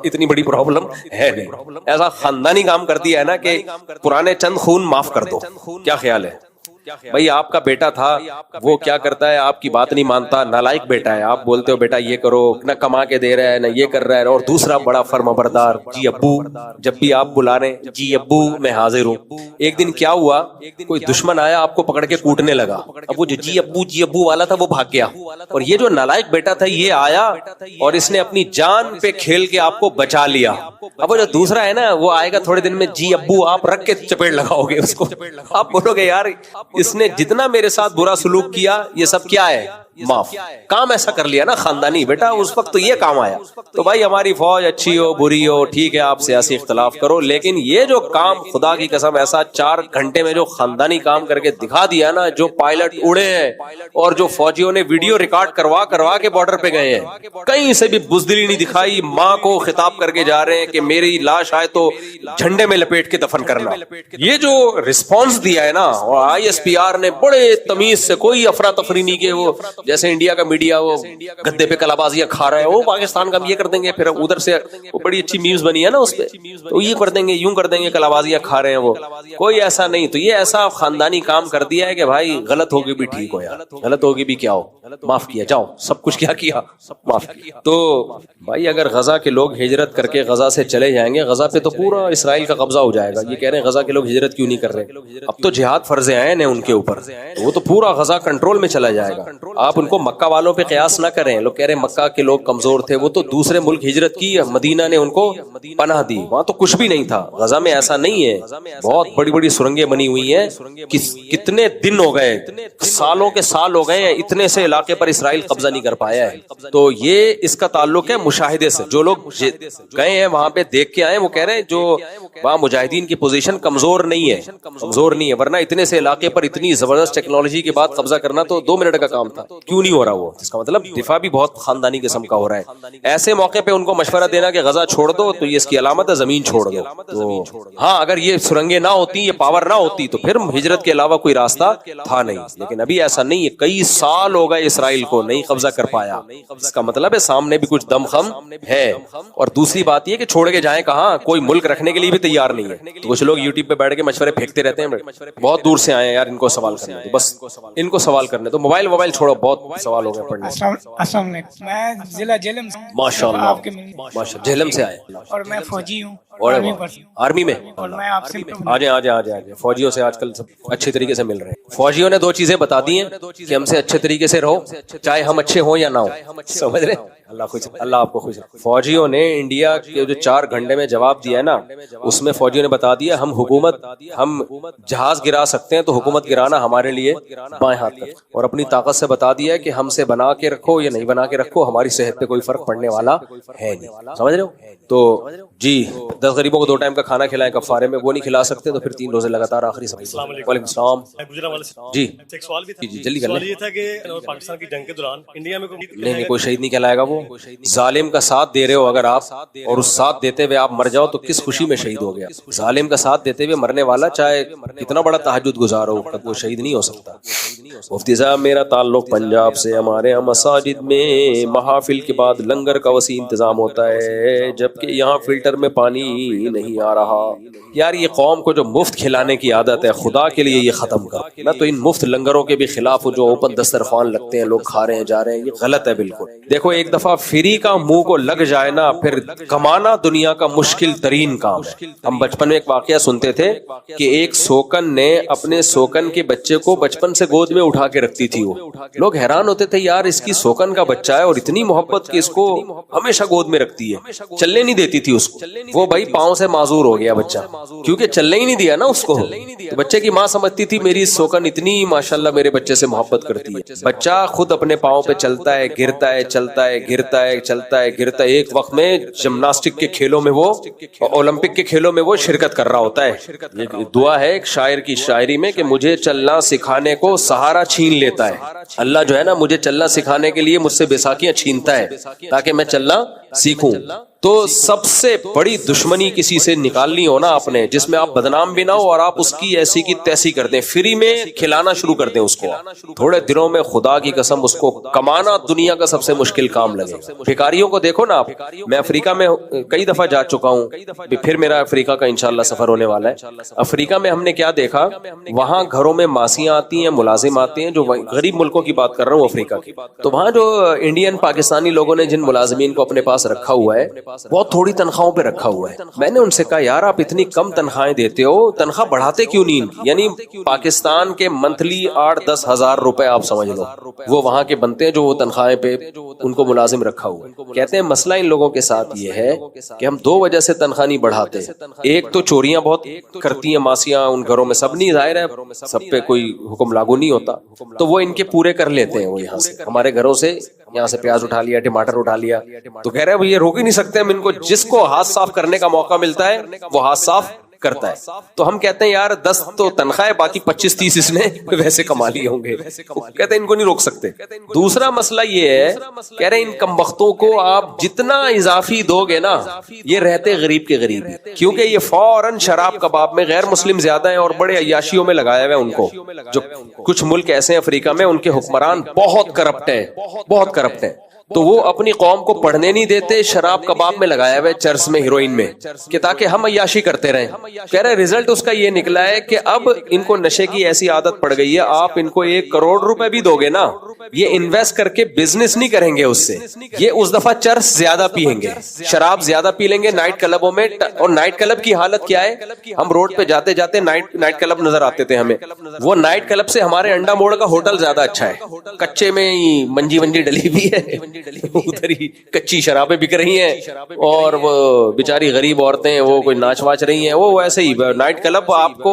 اتنی بڑی پرابلم ہے نہیں. ایسا خاندانی کام کر دیا ہے نا کہ پرانے چند خون معاف کر دو. کیا خیال ہے بھائی؟ آپ کا بیٹا تھا, وہ کیا کرتا ہے, آپ کی بات نہیں مانتا, نالائق بیٹا ہے. آپ بولتے ہو بیٹا یہ کرو, نہ کما کے دے رہا ہے نہ یہ کر رہا ہے, اور دوسرا بڑا فرمانبردار, جی ابو, جب بھی آپ بلا رہے ہیں جی ابو میں حاضر ہوں. ایک دن کیا ہوا, کوئی دشمن آیا آپ کو پکڑ کے کوٹنے لگا. اب وہ جو جی ابو والا تھا وہ بھاگ گیا, اور یہ جو نالائق بیٹا تھا یہ آیا اور اس نے اپنی جان پہ کھیل کے آپ کو بچا لیا. اب وہ جو دوسرا ہے نا وہ آئے گا تھوڑے دن میں, جی ابو آپ رکھ کے چپیڑ لگاؤ گے اس کو. آپ بولو گے یار اس نے جتنا میرے ساتھ برا سلوک کیا یہ سب کیا ہے, معاف. کام ایسا کر لیا نا خاندانی, بیٹا اس وقت تو یہ کام آیا. تو بھائی ہماری فوج اچھی ہو بری ہو ٹھیک ہے, آپ سیاسی اختلاف کرو, لیکن یہ جو کام خدا کی قسم ایسا 4 گھنٹے میں جو خاندانی کام کر کے دکھا دیا نا, جو پائلٹ اڑے ہیں اور جو فوجیوں نے ویڈیو ریکارڈ کروا کے بارڈر پہ گئے ہیں, کہیں سے بھی بزدلی نہیں دکھائی. ماں کو خطاب کر کے جا رہے ہیں کہ میری لاش آئے تو جھنڈے میں لپیٹ کے دفن کرنا. یہ جو رسپانس دیا ہے نا, اور ISPR نے بڑے تمیز سے, کوئی افراتفری نہیں کہ وہ جیسے انڈیا کا میڈیا وہ گدے پہ کلابازیاں کھا رہا ہے, وہ پاکستان کا یہ کر دیں گے, پھر ادھر سے وہ بڑی اچھی میوز بنی ہے نا اس پہ, تو یہ کر دیں گے یوں کر دیں گے, کلابازیاں کھا رہے ہیں وہ. کوئی ایسا نہیں. تو یہ ایسا خاندانی کام کر دیا ہے کہ بھائی غلط ہوگی بھی ٹھیک ہو, یار غلط ہوگی بھی کیا ہو, معاف کیا جاؤ, سب کچھ کیا معاف کیا. تو بھائی اگر غزہ کے لوگ ہجرت کر کے غزہ سے چلے جائیں گے, غزہ پہ تو پورا اسرائیل کا قبضہ ہو جائے گا. یہ کہہ رہے ہیں غزہ کے لوگ ہجرت کیوں نہیں کر رہے, اب تو جہاد فرض عین ہے ان کے اوپر, وہ تو پورا غزہ کنٹرول میں چلا جائے گا. آپ ان کو مکہ والوں پہ قیاس نہ کریں. لوگ کہہ رہے ہیں مکہ کے لوگ کمزور تھے, وہ تو دوسرے ملک ہجرت کی, مدینہ نے ان کو پناہ دی, وہاں تو کچھ بھی نہیں تھا. غزہ میں ایسا نہیں ہے, بہت بڑی بڑی سرنگیں بنی ہوئی ہیں, کتنے دن ہو گئے, سالوں کے سال ہو گئے ہیں, اتنے سے علاقے پر اسرائیل قبضہ نہیں کر پایا ہے. تو یہ اس کا تعلق ہے مشاہدے سے. جو لوگ گئے ہیں وہاں پہ دیکھ کے آئے, وہ کہہ رہے ہیں جو وہاں مجاہدین کی پوزیشن کمزور نہیں ہے, ورنہ اتنے سے علاقے پر اتنی زبردست ٹیکنالوجی کے بعد قبضہ کرنا تو 2 منٹ کا کام تھا. کیوں نہیں ہو رہا وہ؟ اس کا مطلب دفاع بھی بہت خاندانی قسم کا ہو رہا ہے. ایسے موقع پہ ان کو مشورہ دینا کہ غزہ چھوڑ دو تو یہ اس کی علامت ہے زمین چھوڑ دو. تو ہاں اگر یہ سرنگیں نہ ہوتی، یہ پاور نہ ہوتی تو پھر ہجرت کے علاوہ کوئی راستہ تھا نہیں. لیکن ابھی ایسا نہیں ہے، کئی سال ہو گئے اسرائیل کو نہیں قبضہ کر پایا. اس کا مطلب ہے سامنے بھی کچھ دم خم ہے. اور دوسری بات یہ کہ چھوڑ کے جائیں کہاں، کوئی ملک رکھنے کے لیے بھی تیار نہیں ہے. تو کچھ لوگ یوٹیوب پہ بیٹھ کے مشورے پھینکتے رہتے ہیں، بہت دور سے آئے ہیں یار، ان کو سوال کرنے تو بس ان کو سوال کرنے تو موبائل چھوڑو، بہت سوال ہو گئے پڑھنے. السلام علیکم، میں ضلع جہلم سے. ماشاء اللہ ماشاء جہلم سے آئے. اور میں فوجی ہوں آرمی میں. اور میں آپ سے آ جائیں فوجیوں سے آج کل سب اچھے طریقے سے مل رہے ہیں. فوجیوں نے 2 چیزیں بتا دی ہیں کہ ہم سے اچھے طریقے سے رہو، چاہے ہم اچھے ہوں یا نہ ہوں. سمجھ رہے؟ اللہ آپ کو خوش. فوجیوں نے انڈیا کے جو 4 گھنٹے میں جواب دیا ہے نا، اس میں فوجیوں نے بتا دیا ہم جہاز گرا سکتے ہیں تو حکومت گرانا ہمارے لیے بائیں ہاتھ کا. اور اپنی طاقت سے بتا دیا کہ ہم سے بنا کے رکھو یا نہیں بنا کے رکھو، ہماری صحت پہ کوئی فرق پڑنے والا ہے نہیں. سمجھ رہے ہو؟ تو جی 10 غریبوں کو 2 ٹائم کا کھانا کھلائیں کفارے میں، وہ نہیں کھلا سکتے تو پھر 3 روزے لگاتار آخری سب. وعلیکم السلام. جی ایک سوال بھی تھا. جی جلدی کر سوال لیں. یہ تھا کہ پاکستان کی جنگ کے دوران انڈیا میں نہیں کوئی شہید نہیں کہلائے گا. وہ ظالم کا ساتھ دے رہے ہو اگر آپ، اور اس ساتھ دیتے ہوئے آپ مر جاؤ تو کس خوشی میں شہید ہو گیا. ظالم کا ساتھ دیتے ہوئے مرنے والا چاہے کتنا بڑا تہجد گزار ہو، وہ شہید نہیں ہو سکتا. مفتی صاحب میرا تعلق پنجاب سے، ہمارے یہاں مساجد میں محافل کے بعد لنگر کا وسیع انتظام ہوتا ہے، جبکہ یہاں فلٹر میں پانی نہیں آ رہا. یار یہ قوم کو جو مفت کھلانے کی عادت ہے، خدا کے لیے یہ ختم کر. میں تو ان مفت لنگروں کے بھی خلاف ہوں جو اوپن دسترخوان لگتے ہیں، لوگ کھا رہے ہیں جا رہے ہیں، یہ غلط ہے بالکل. دیکھو ایک دفعہ فری کا منہ کو لگ جائے نا، پھر کمانا دنیا کا مشکل ترین کام ہے. ہم بچپن میں ایک واقعہ سنتے تھے کہ ایک سوکن نے اپنے سوکن کے بچے کو بچپن سے گود میں اٹھا کے رکھتی تھی. وہ لوگ حیران ہوتے تھے یار اس کی سوکن کا بچہ ہے اور اتنی محبت کہ اس کو ہمیشہ گود میں رکھتی ہے، چلنے نہیں دیتی تھی اس کو. وہ بھائی پاؤں سے معذور ہو گیا بچہ، کیونکہ چلنے ہی نہیں دیا نا اس کو. تو بچے کی ماں سمجھتی تھی میری سوکن اتنی ماشاءاللہ میرے بچے سے محبت کرتی ہے. بچہ خود اپنے پاؤں پہ چلتا ہے، گرتا ہے، چلتا ہے، گرتا ہے، چلتا ہے، گرتا ہے. ایک وقت میں جمناسٹک کے کھیلوں میں وہ اولمپک کے کھیلوں میں وہ شرکت کر رہا ہوتا ہے. یہ دعا ہے ایک شاعر کی شاعری میں کہ مجھے چلنا سکھانے کو سہارا چھین لیتا ہے. اللہ جو ہے نا مجھے چلنا سکھانے کے لیے مجھ سے بیساکیاں چھینتا ہے تاکہ میں چلنا سیکھوں. تو سب سے بڑی دشمنی کسی سے نکالنی ہو نا آپ نے، جس میں آپ بدنام بھی نہ ہو اور آپ اس کی ایسی کی تیسی کر دیں، فری میں کھلانا شروع کر دیں اس کو. تھوڑے دنوں میں خدا کی قسم اس کو کمانا دنیا کا سب سے مشکل کام لگے. بھکاریوں کو دیکھو نا آپ. میں افریقہ میں کئی دفعہ جا چکا ہوں، پھر میرا افریقہ کا انشاءاللہ سفر ہونے والا ہے. افریقہ میں ہم نے کیا دیکھا، وہاں گھروں میں ماسیاں آتی ہیں، ملازم آتے ہیں، جو غریب ملکوں کی بات کر رہا ہوں افریقہ کی. تو وہاں جو انڈین پاکستانی لوگوں نے جن ملازمین کو اپنے پاس رکھا ہوا ہے بہت تھوڑی تنخواہوں پہ رکھا ہوا ہے. میں نے ان سے کہا یار آپ اتنی کم تنخواہیں دیتے ہو، تنخواہ بڑھاتے کیوں نہیں؟ یعنی پاکستان کے منتھلی 8-10 ہزار روپے آپ سمجھ لو وہ وہاں کے بنتے ہیں جو وہ تنخواہیں پہ ان کو ملازم رکھا ہوا ہے. کہتے ہیں مسئلہ ان لوگوں کے ساتھ یہ ہے کہ ہم 2 وجہ سے تنخواہ نہیں بڑھاتے. ایک تو چوریاں بہت کرتی ہیں ماسیاں ان گھروں میں، سب نہیں، ظاہر ہے سب پہ کوئی حکم لاگو نہیں ہوتا، تو وہ ان کے پورے کر لیتے ہیں. وہ یہاں سے ہمارے گھروں سے یہاں سے پیاز اٹھا لیا، ٹماٹر اٹھا لیا، تو کہہ رہے ہیں یہ روک ہی نہیں سکتے ہم ان کو. جس کو ہاتھ صاف کرنے کا موقع ملتا ہے وہ ہاتھ صاف کرتا ہے. تو ہم کہتے ہیں یار 10 تو تنخواہ ہے، باقی 25-30 اس نے ویسے کما لیے ہوں گے. کہتے ہیں ان کو نہیں روک سکتے. دوسرا مسئلہ یہ ہے، کہہ رہے ہیں ان کمبختوں کو آپ جتنا اضافی دو گے نا یہ رہتے غریب کے غریب ہی، کیونکہ یہ فوراً شراب کباب میں غیر مسلم زیادہ ہیں اور بڑے عیاشیوں میں لگایا ہوا ہے ان کو. جو کچھ ملک ایسے ہیں افریقہ میں ان کے حکمران بہت کرپٹ ہیں، بہت کرپٹ ہیں، تو وہ اپنی قوم کو پڑھنے نہیں دیتے، شراب کباب میں لگایا ہوا ہے، چرس میں، ہیروئن میں، کہ تاکہ ہم عیاشی کرتے رہیں. کہہ رہے رزلٹ اس کا یہ نکلا ہے کہ اب ان کو نشے کی ایسی عادت پڑ گئی ہے، آپ ان کو 1 کروڑ روپے بھی دو گے نا یہ انویسٹ کر کے بزنس نہیں کریں گے اس سے. یہ اس دفعہ چرس زیادہ پیئیں گے، شراب زیادہ پی لیں گے نائٹ کلبوں میں. اور نائٹ کلب کی حالت کیا ہے، ہم روڈ پہ جاتے جاتے نائٹ کلب نظر آتے تھے ہمیں. وہ نائٹ کلب سے ہمارے انڈا موڑ کا ہوٹل زیادہ اچھا ہے. کچے میں منجی ونجی ڈلی ہوئی ہے، ادھر ہی کچی شرابیں بک رہی ہیں، اور وہ بیچاری غریب عورتیں وہ کوئی ناچ واچ رہی ہیں. وہ ویسے ہی نائٹ کلب آپ کو،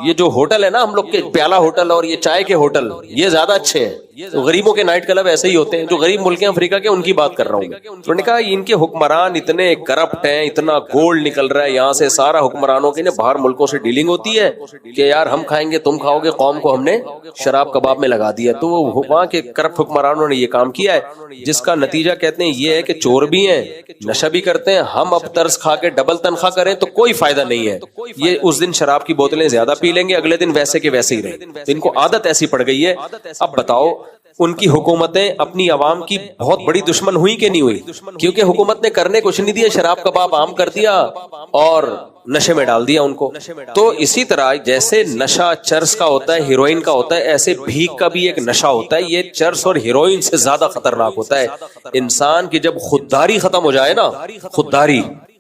یہ جو ہوٹل ہے نا ہم لوگ کے پیالہ ہوٹل اور یہ چائے کے ہوٹل، یہ زیادہ اچھے ہیں. تو غریبوں کے نائٹ کلب ایسے ہی ہوتے ہیں. جو غریب ملک ہیں افریقہ کے ان کی بات کر رہا ہوں میں. تو نے کہا ان کے حکمران اتنے کرپٹ ہیں, اتنا گولڈ نکل رہا ہے یہاں سے, سارا حکمرانوں کی باہر ملکوں سے ڈیلنگ ہوتی ہے کہ یار ہم کھائیں گے تم کھاؤ گے, قوم کو ہم نے شراب کباب میں لگا دیا. تو وہاں کے کرپٹ حکمرانوں نے یہ کام کیا ہے جس کا نتیجہ کہتے ہیں یہ ہے کہ چور بھی ہیں, نشہ بھی کرتے ہیں. ہم اب طرز کھا کے ڈبل تنخواہ کریں تو کوئی فائدہ نہیں ہے. یہ اس دن شراب کی بوتلیں زیادہ پی لیں گے, اگلے دن ویسے کے ویسے ہی رہیں. تو ان کو عادت ایسی پڑ گئی ہے. اب بتاؤ ان کی حکومتیں اپنی عوام کی بہت بڑی دشمن ہوئی کہ نہیں ہوئی؟ کیونکہ حکومت نے کرنے کچھ نہیں دیا, شراب کباب عام کر دیا اور نشے میں ڈال دیا ان کو. تو اسی طرح جیسے نشہ چرس کا ہوتا ہے, ہیروئن کا ہوتا ہے, ایسے بھیک کا بھی ایک نشہ ہوتا ہے. یہ چرس اور ہیروئن سے زیادہ خطرناک ہوتا ہے. انسان کی جب خودداری ختم ہو جائے نا,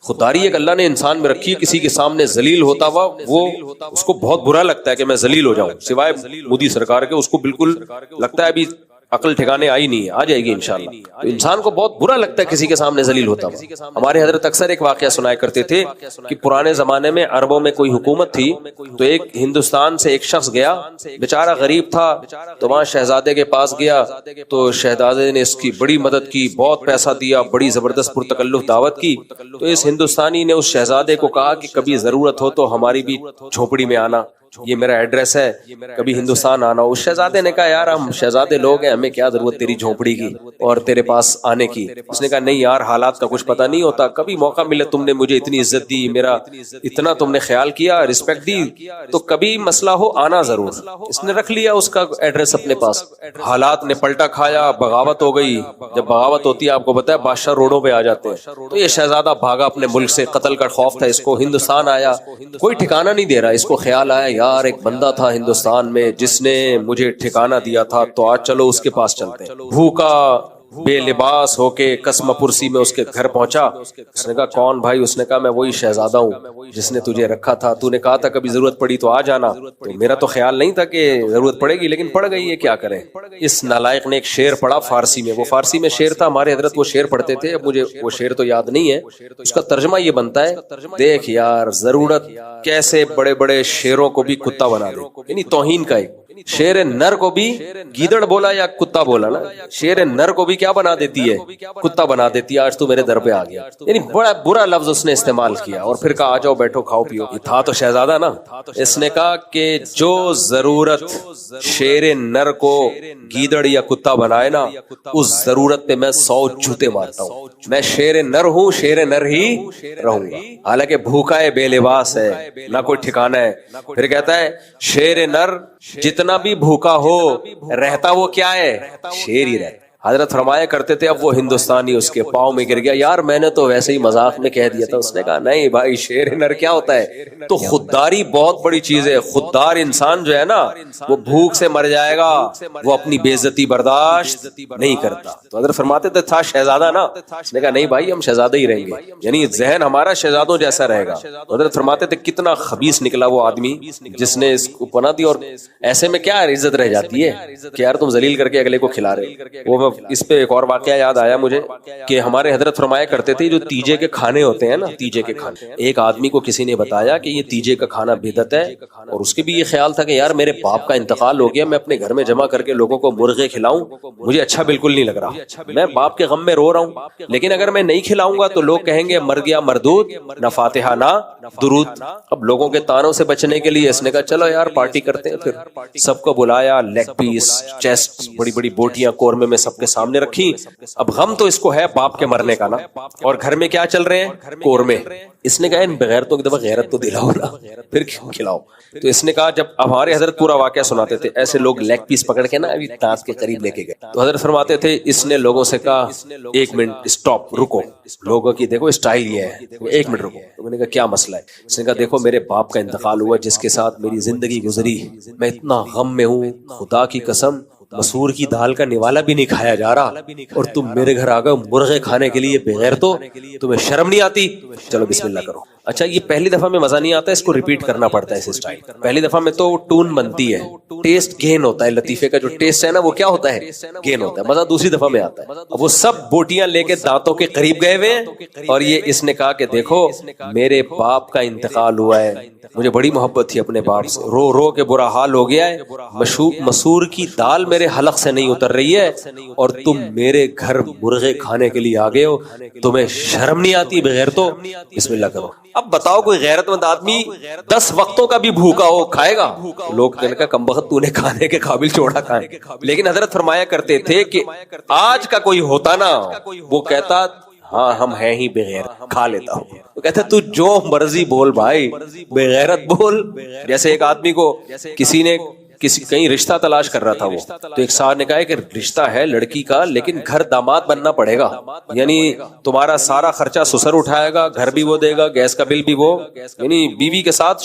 خودداری ایک اللہ نے انسان میں رکھی ہے, کسی کے سامنے ذلیل ہوتا ہوا وہ اس کو بہت برا لگتا ہے کہ میں ذلیل ہو جاؤں, سوائے مودی سرکار کے اس کو بالکل لگتا ہے ابھی عقل ٹھکانے آئی نہیں ہے, آ جائے گی انشاءاللہ. تو انسان کو بہت برا لگتا ہے کسی کے سامنے ذلیل ہوتا ہوا. ہمارے حضرت اکثر ایک واقعہ سنایا کرتے تھے کہ پرانے زمانے میں عربوں میں کوئی حکومت تھی, تو ایک ہندوستان سے ایک شخص گیا, بیچارہ غریب تھا, تو وہاں شہزادے کے پاس گیا. تو شہزادے نے اس کی بڑی مدد کی, بہت پیسہ دیا, بڑی زبردست پرتکلف دعوت کی. تو اس ہندوستانی نے اس شہزادے کو کہا کہ کبھی ضرورت ہو تو ہماری بھی جھونپڑی میں آنا, یہ میرا ایڈریس ہے, کبھی ہندوستان آنا. اس شہزادے نے کہا یار ہم شہزادے لوگ ہیں, ہمیں کیا ضرورت تیری جھونپڑی کی اور تیرے پاس آنے کی. اس نے کہا نہیں یار, حالات کا کچھ پتہ نہیں ہوتا, کبھی موقع ملے تم نے مجھے اتنی عزت دی, میرا اتنا تم نے خیال کیا, رسپیکٹ دی, تو کبھی مسئلہ ہو آنا ضرور. اس نے رکھ لیا اس کا ایڈریس اپنے پاس. حالات نے پلٹا کھایا, بغاوت ہو گئی. جب بغاوت ہوتی ہے آپ کو پتا ہے بادشاہ روڈوں پہ آ جاتے ہیں. تو یہ شہزادہ بھاگا اپنے ملک سے, قتل کا خوف تھا اس کو, ہندوستان آیا, کوئی ٹھکانہ نہیں دے رہا. اس کو خیال آیا یار ایک بندہ تھا ہندوستان میں جس نے مجھے ٹھکانہ دیا تھا, تو آج چلو اس کے پاس چلتے ہیں. بھوکا بے لباس ہو کے قسم پرسی میں اس کے گھر پہنچا. اس نے کہا کون بھائی؟ اس نے کہا میں وہی شہزادہ ہوں جس نے تجھے رکھا تھا, تو نے کہا تھا کبھی ضرورت پڑی تو آ جانا. تو میرا تو خیال نہیں تھا کہ ضرورت پڑے گی, لیکن پڑ گئی ہے, کیا کریں. اس نالائق نے ایک شعر پڑھا فارسی میں, وہ فارسی میں شعر تھا, ہمارے حضرت وہ شعر پڑھتے تھے, اب مجھے وہ شعر تو یاد نہیں ہے. اس کا ترجمہ یہ بنتا ہے, دیکھ یار ضرورت کیسے بڑے بڑے شیروں کو بھی کتا بنا دے, یعنی توہین کا ایک شیر نر کو بھی گیدڑ بولا یا کتا بولا نا, شیر نر کو بھی کیا بنا دیتی ہے, کتا بنا دیتی ہے. آج تو میرے در پہ آ گیا, یعنی بڑا برا لفظ اس نے استعمال کیا, اور پھر کہا آ جاؤ بیٹھو کھاؤ پیو. یہ تھا تو شہزادہ نا. اس نے کہا کہ جو ضرورت شیر نر کو گیدڑ یا کتا بنائے نا, اس ضرورت پہ میں 100 جوتے مارتا ہوں. میں شیر نر ہوں, شیر نر ہی رہوں گا, حالانکہ بھوکا ہے, بے لباس ہے, نہ کوئی ٹھکانہ ہے. پھر کہتا ہے شیر نر جتنا بھی بھوکا ہو رہتا وہ کیا ہے, شیر ہی رہتا. حضرت فرمایا کرتے تھے, اب وہ ہندوستانی اس کے پاؤں میں گر گیا, یار میں نے تو ویسے ہی مذاق میں کہہ دیا تھا. اس نے کہا نہیں بھائی, شیر نر کیا ہوتا ہے. تو خودداری بہت بڑی چیز ہے. خوددار انسان جو ہے نا وہ بھوک سے مر جائے گا, وہ اپنی بے عزتی برداشت نہیں کرتا. تو حضرت فرماتے تھے تھا شہزادہ نا. اس نے کہا نہیں بھائی ہم شہزادہ ہی رہیں گے, یعنی ذہن ہمارا شہزادوں جیسا رہے گا. حضرت فرماتے تھے کتنا خبیث نکلا وہ آدمی جس نے اس کو پناہ دی. اور ایسے میں کیا عزت رہ جاتی ہے کہ یار تم ذلیل کر کے اگلے کو کھلا رہے. وہ اس پہ ایک اور واقعہ یاد آیا مجھے کہ ہمارے حضرت فرمایا کرتے تھے جو تیجے کے کھانے ہوتے ہیں نا, تیجے کے کھانے, ایک آدمی کو کسی نے بتایا کہ یہ تیجے کا کھانا بدعت ہے, اور اس کے بھی یہ خیال تھا کہ یار میرے باپ کا انتقال ہو گیا, میں اپنے گھر میں جمع کر کے لوگوں کو مرغے کھلاؤں, مجھے اچھا بالکل نہیں لگ رہا, میں باپ کے غم میں رو رہا ہوں, لیکن اگر میں نہیں کھلاؤں گا تو لوگ کہیں گے مر گیا مردود, نہ فاتحہ نہ درود. اب لوگوں کے تانوں سے بچنے کے لیے اس نے کہا چلو یار پارٹی کرتے ہیں. پھر سب کو بلایا, لیگ پیس, چیسٹ, بڑی بڑی بوٹیاں قورمے میں سب کے سامنے رکھی. اب غم تو اس کو ہے باپ کے مرنے کا نا, اور گھر میں کیا چل رہے ہیں, قورمے. اس نے کہا ان بغیر تو ایک دفعہ غیرت تو دلاؤ نا, پھر کیوں کھلاؤ. تو اس نے کہا جب ہمارے حضرت پورا واقعہ سناتے تھے, ایسے لوگ لیگ پیس پکڑ کے نا ابھی دانت کے قریب لے کے گئے. تو حضرت فرماتے تھے اس نے لوگوں سے کہا ایک منٹ اسٹاپ, رکو. لوگوں کی دیکھو اسٹائل یہ ہے, ایک منٹ رکو. تو میں نے کہا کیا مسئلہ ہے. اس نے کہا دیکھو میرے باپ کا انتقال ہوا جس کے ساتھ میری زندگی گزری, میں اتنا غم میں ہوں, خدا کی قسم مسور کی دال کا نوالا بھی نہیں کھایا جا رہا, اور تم میرے گھر آ گئے مرغے کھانے کے لیے بغیر, تو تمہیں شرم نہیں آتی. چلو بسم اللہ کرو. اچھا یہ پہلی دفعہ میں مزہ نہیں آتا, اس کو ریپیٹ کرنا پڑتا ہے. اس اسٹائل پہلی دفعہ میں تو ٹون بنتی ہے, ٹیسٹ گین ہوتا ہے, لطیفے کا جو ٹیسٹ ہے نا وہ کیا ہوتا ہے, گین ہوتا ہے. مزہ دوسری دفعہ میں آتا ہے. اب وہ سب بوٹیاں لے کے دانتوں کے قریب گئے ہوئے ہیں, اور یہ اس نے کہا کہ دیکھو میرے باپ کا انتقال ہوا ہے, مجھے بڑی محبت تھی اپنے باپ سے، رو رو کے برا حال ہو گیا ہے، مسور کی دال میرے حلق سے نہیں اتر رہی ہے اور تم میرے گھر مرغے کھانے کے لیے آ گئے ہو، تمہیں شرم نہیں آتی بغیر تو؟ بسم اللہ کرو۔ اب بتاؤ کوئی غیرت مند آدمی 10 وقتوں کا بھی بھوکا ہو کھائے گا؟ لوگ کہنے کا کم بخت تو نے کھانے کے قابل چھوڑا کھائے، لیکن حضرت فرمایا کرتے تھے کہ آج کا کوئی ہوتا نا وہ کہتا ہاں ہم ہیں ہی بغیر، کھا لیتا ہوں۔ وہ کہتے تو جو مرضی بول بھائی، بغیرت بول۔ جیسے ایک آدمی کو کسی نے کہیں رشتہ تلاش کر رہا تھا، وہ تو ایک صاحب نے کہا کہ رشتہ ہے لڑکی کا لیکن گھر داماد بننا پڑے گا، یعنی تمہارا سارا خرچہ سسر اٹھائے گا، گھر بھی وہ دے گا، گیس کا بل بھی وہ، یعنی بیوی کے ساتھ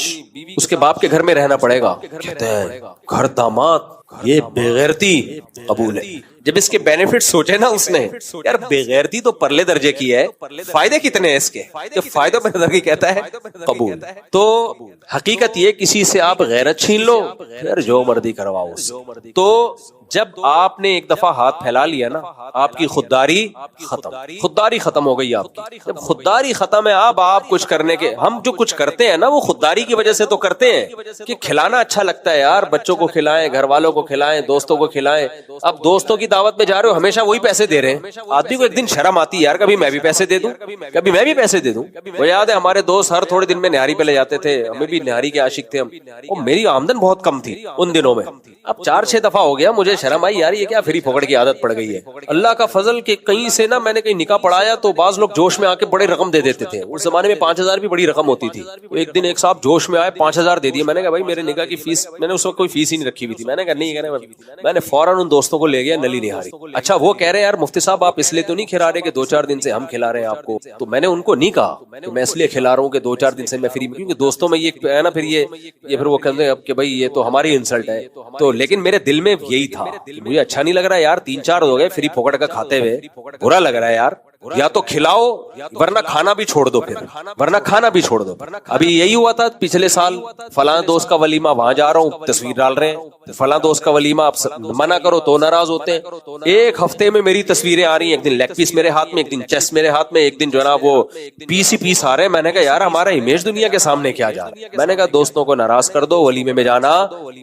اس کے باپ کے گھر میں رہنا پڑے گا۔ کہتے ہیں گھر داماد، یہ بےغیرتی قبول ہے۔ جب اس کے بینیفٹ سوچے نا اس نے، یار بےغیرتی تو پرلے درجے کی ہے، فائدے کتنے ہیں اس کے؟ جب فائدہ پہ نظر کی کہتا ہے قبول۔ تو حقیقت یہ کسی سے آپ غیرت چھین لو پھر جو مرضی کرواؤ اس سے۔ تو جب آپ نے ایک دفعہ ہاتھ پھیلا لیا نا، آپ کی خودداری ختم، خودداری ختم ہو گئی آپ کی۔ جب خودداری ختم ہے، اب آپ کچھ کرنے کے، ہم جو کچھ کرتے ہیں نا وہ خودداری کی وجہ سے تو کرتے ہیں کہ کھلانا اچھا لگتا ہے یار، بچوں کو کھلائیں، گھر والوں کو کھلائیں، دوستوں کو کھلائیں۔ اب دوستوں کی دعوت میں جا رہے ہو، ہمیشہ وہی پیسے دے رہے ہیں، آدمی کو ایک دن شرم آتی ہے یار کبھی میں بھی پیسے دے دوں، کبھی میں بھی پیسے دے دوں۔ وہ یاد ہے ہمارے دوست ہر تھوڑے دن میں نہاری پہ لے جاتے تھے، ہمیں بھی نہاری کے عاشق تھے ہم، اور میری آمدن بہت کم تھی ان دنوں میں، اب 4-6 دفعہ ہو گیا مجھے شرم آئی یار یہ کیا فری پھوکٹ کی عادت پڑ گئی ہے۔ اللہ کا فضل کہ کہیں سے نا میں نے کہیں نکاح پڑھایا تو بعض لوگ جوش میں آ کے بڑے رقم دے دیتے تھے، اس زمانے میں 5000 بھی بڑی رقم ہوتی تھی۔ ایک دن ایک صاحب جوش میں آئے 5000 دے دیے، میں نے کہا بھائی میرے نکاح کی فیس، میں نے اس وقت کوئی فیس ہی نہیں رکھی ہوئی تھی، میں نے کہا نہیں کہنا، میں نے فوراً ان دوستوں کو لے گیا نلی نہاری۔ اچھا وہ کہہ رہے ہیں یار مفتی صاحب آپ اس لیے تو نہیں کھلا رہے کہ 2-4 دن سے ہم کھلا رہے ہیں آپ کو؟ تو میں نے ان کو نہیں کہا کہ میں اس لیے کھلا رہا ہوں کہ 2-4 دن سے میں فری، کیونکہ دوستوں میں یہ ہے نا پھر یہ پھر وہ کہتے ہیں کہ بھائی یہ تو ہماری انسلٹ ہے۔ تو لیکن میرے دل میں یہی تھا، مجھے اچھا نہیں لگ رہا یار، 3-4 ہو گئے فری پھوکٹ کا کھاتے ہوئے، برا لگ رہا ہے یار، یا تو کھلاؤ ورنہ کھانا بھی چھوڑ دو، پھر ورنہ کھانا بھی چھوڑ دو۔ ابھی یہی ہوا تھا پچھلے سال، فلاں دوست کا ولیمہ وہاں جا رہا ہوں، تصویر ڈال رہے ہیں، فلاں دوست کا ولیمہ، آپ منع کرو تو ناراض ہوتے ہیں۔ ایک ہفتے میں میری تصویریں آ رہی ہیں، ایک دن لیگ پیس میرے ہاتھ میں، ایک دن چیسٹ میرے ہاتھ میں، ایک دن جو ہے نا وہ پیس ہی پیس آ رہے ہیں۔ میں نے کہا یار ہمارا امیج دنیا کے سامنے کیا جا رہا ہے؟ میں نے کہا دوستوں کو ناراض کر دو، ولیمے میں جانا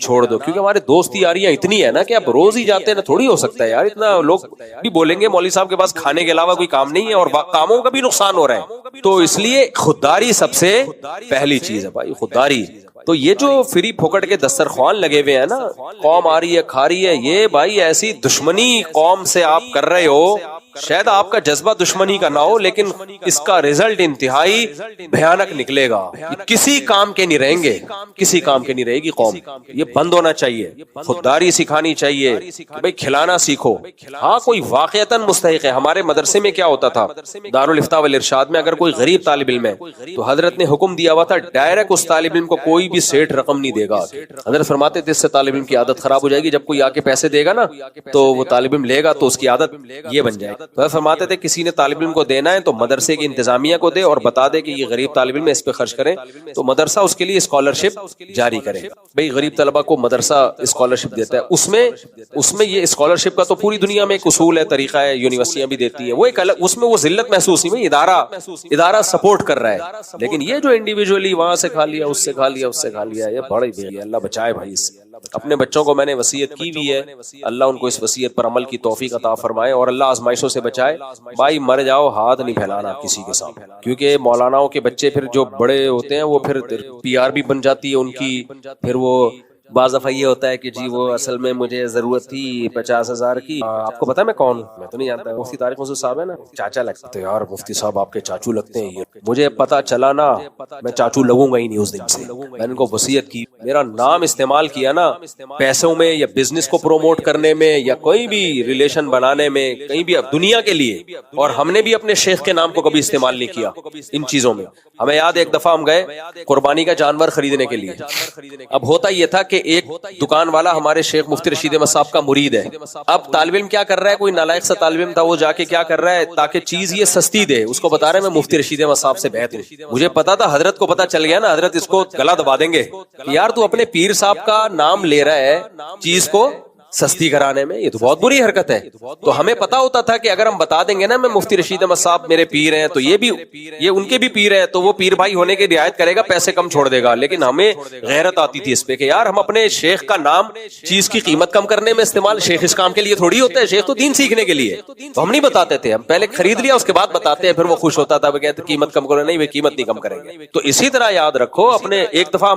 چھوڑ دو، کیونکہ ہمارے دوست یاریاں اتنی ہے نا کہ اب روز ہی جاتے ہیں نا، تھوڑی ہو سکتا ہے یار اتنا۔ لوگ بھی بولیں گے مولوی صاحب کے پاس کھانے کے علاوہ کوئی کام نہیں ہے اور کاموں کا بھی نقصان ہو رہا ہے، تو اس لیے خودداری سب سے پہلی چیز ہے بھائی، خودداری۔ تو یہ جو فری پھوکٹ کے دسترخوان لگے ہوئے ہیں نا، قوم آ رہی ہے کھا رہی ہے، یہ بھائی ایسی دشمنی قوم سے آپ کر رہے ہو، شاید آپ کا جذبہ دشمنی کا نہ ہو لیکن اس کا رزلٹ انتہائی بھیانک نکلے گا، کسی کام کے نہیں رہیں گے، کسی کام کے نہیں رہے گی قوم۔ یہ بند ہونا چاہیے، خودداری سکھانی چاہیے کہ بھائی کھلانا سیکھو۔ ہاں کوئی واقعتاً مستحق ہے، ہمارے مدرسے میں کیا ہوتا تھا، دارالفتاء والارشاد میں اگر کوئی غریب طالب علم ہے تو حضرت نے حکم دیا ہوا تھا ڈائریکٹ اس طالب علم کو کوئی بھی سیٹ رقم نہیں دے گا۔ حضرت فرماتے تھے اس سے طالب علم کی عادت خراب ہو جائے گی، جب کوئی آ کے پیسے دے گا نا تو وہ طالب علم لے گا تو اس کی عادت یہ بن جائے گی۔ تو فرماتے تھے کسی نے طالب علم کو دینا ہے تو مدرسے کی انتظامیہ کو دے اور بتا دے کہ یہ غریب طالب علم ہے، اس پہ خرچ کریں، تو مدرسہ اس کے لیے اسکالرشپ جاری کرے۔ بھئی غریب طلبہ کو مدرسہ اسکالرشپ دیتا ہے، اس میں یہ اسکالرشپ کا تو پوری دنیا میں ایک اصول ہے، طریقہ ہے، یونیورسٹیاں بھی دیتی ہیں، وہ ایک الگ، اس میں وہ ذلت محسوس نہیں، ادارہ سپورٹ کر رہا ہے۔ لیکن یہ جو انڈیویجولی وہاں سے کھا لیا، اس سے کھا لیا، اس سے کھا لیا، یہ بڑی بے، اللہ بچائے بھائی اس سے۔ اپنے بچوں کو میں نے وصیت کی بھی ہے، اللہ ان کو اس وصیت پر عمل کی توفیق عطا فرمائے اور اللہ آزمائشوں سے بچائے۔ بھائی مر جاؤ ہاتھ نہیں پھیلانا کسی کے سامنے، کیونکہ مولاناؤں کے بچے پھر جو بڑے ہوتے ہیں وہ پھر پی آر بھی بن جاتی ہے ان کی، پھر وہ بعض دفعہ یہ ہوتا ہے کہ جی وہ اصل میں مجھے ضرورت تھی 50,000 کی۔ آپ کو پتا میں کون؟ میں تو نہیں جانتا، مفتی طارق مسعود صاحب ہے نا، چاچا لگتا ہے یار، مفتی صاحب آپ کے چاچو لگتے ہیں۔ یہ مجھے پتا چلا نا میں چاچو لگوں گا ہی نہیں اس دن سے۔ میں نے ان کو وصیت کی، میرا نام استعمال کیا نا پیسوں میں یا بزنس کو پروموٹ کرنے میں یا کوئی بھی ریلیشن بنانے میں، کہیں بھی دنیا کے لیے، اور ہم نے بھی اپنے شیخ کے نام کو کبھی استعمال نہیں کیا ان چیزوں میں۔ ہمیں یاد ایک دفعہ ہم گئے قربانی کا جانور خریدنے کے لیے، اب ہوتا یہ تھا کہ ایک دکان والا ہمارے شیخ مفتی رشید احمد صاحب کا مرید ہے۔ اب طالب علم کیا کر رہا ہے، کوئی نالائق سا طالب علم تھا، وہ جا کے کیا کر رہا ہے تاکہ چیز یہ سستی دے، اس کو بتا رہا ہے میں مفتی رشید احمد صاحب سے بیعت ہوں۔ مجھے پتا تھا حضرت کو پتا چل گیا نا، حضرت اس کو گلا دبا دیں گے کہ یار تو اپنے پیر صاحب کا نام لے رہا ہے چیز کو سستی کرانے میں، یہ تو بہت بری حرکت ہے. تو ہمیں پتا ہوتا تھا کہ اگر ہم بتا دیں گے نا میں مفتی رشید احمد صاحب میرے پیر ہیں تو یہ ان کے بھی پیر ہیں تو وہ پیر بھائی ہونے کی رعایت کرے گا، پیسے کم چھوڑ دے گا. لیکن ہمیں غیرت آتی تھی اس پہ کہ یار ہم اپنے شیخ کا نام چیز کی قیمت کم کرنے میں استعمال، شیخ اس کام کے لیے تھوڑی ہوتا ہے، شیخ تو دین سیکھنے کے لیے. تو ہم نہیں بتاتے تھے، ہم پہلے خرید لیا اس کے بعد بتاتے ہیں، پھر وہ خوش ہوتا تھا، وہ کہتے قیمت کم کرو، نہیں وہ قیمت نہیں کم کریں گے. تو اسی طرح یاد رکھو، اپنے ایک دفعہ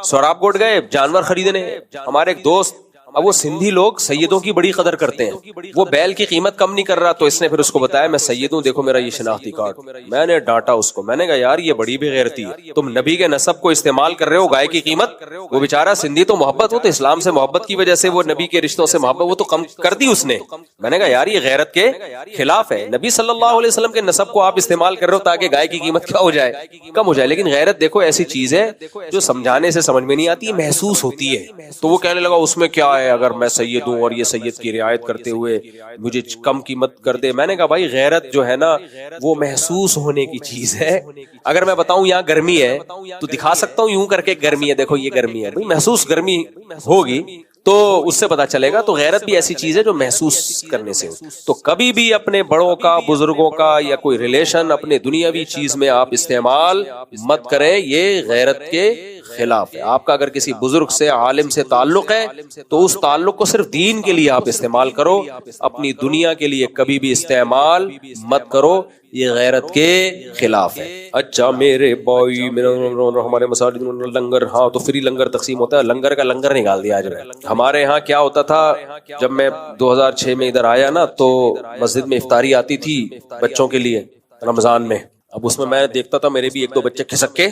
سوراب کوٹ گئے جانور خریدنے، ہمارے ایک دوست، اب وہ سندھی لوگ سیدوں کی بڑی قدر کرتے ہیں، وہ بیل کی قیمت کم نہیں کر رہا تو اس نے پھر اس کو بتایا میں سید ہوں، دیکھو میرا یہ شناختی کارڈ. میں نے ڈانٹا اس کو، میں نے کہا یار یہ بڑی بے غیرتی ہے، تم نبی کے نسب کو استعمال کر رہے ہو گائے کی قیمت. وہ بیچارہ سندھی تو محبت، وہ تو اسلام سے محبت کی وجہ سے، وہ نبی کے رشتوں سے محبت، وہ تو کم کر دی اس نے. میں نے کہا یار یہ غیرت کے خلاف ہے، نبی صلی اللہ علیہ وسلم کے نسب کو آپ استعمال کر رہے ہو تاکہ گائے کی قیمت کیا ہو جائے، کم ہو جائے. لیکن غیرت دیکھو ایسی چیز ہے جو سمجھانے سے سمجھ میں نہیں آتی، محسوس ہوتی ہے. تو وہ کہنے لگا اس میں کیا ہے اگر میں سید دوں اور یہ سید کی رعایت کرتے ہوئے مجھے کم قیمت کر دے. میں نے کہا بھائی غیرت جو ہے نا وہ محسوس ہونے کی چیز ہے. اگر میں بتاؤں یہاں گرمی ہے تو دکھا سکتا ہوں یوں کر کے گرمی ہے، دیکھو یہ گرمی ہے، محسوس گرمی ہوگی تو اس سے پتا چلے گا. تو غیرت بھی ایسی چیز ہے جو محسوس کرنے سے. تو کبھی بھی اپنے بڑوں کا، بزرگوں کا یا کوئی ریلیشن اپنے دنیاوی چیز میں آپ استعمال مت کریں، یہ غیرت کے خلاف ہے. آپ کا اگر کسی بزرگ سے، عالم سے تعلق ہے تو اس تعلق کو صرف دین کے لیے آپ استعمال کرو، اپنی دنیا کے لیے کبھی بھی استعمال مت کرو، یہ غیرت کے خلاف ہے. اچھا میرے بھائی، ہمارے مساجد میں لنگر، ہاں تو فری لنگر تقسیم ہوتا ہے، لنگر کا لنگر نکال دیا آج میں. ہمارے ہاں کیا ہوتا تھا جب میں 2006 میں ادھر آیا نا تو مسجد میں افطاری آتی تھی بچوں کے لیے رمضان میں. اب اس میں میں دیکھتا تھا میرے بھی ایک دو بچے کھسک کے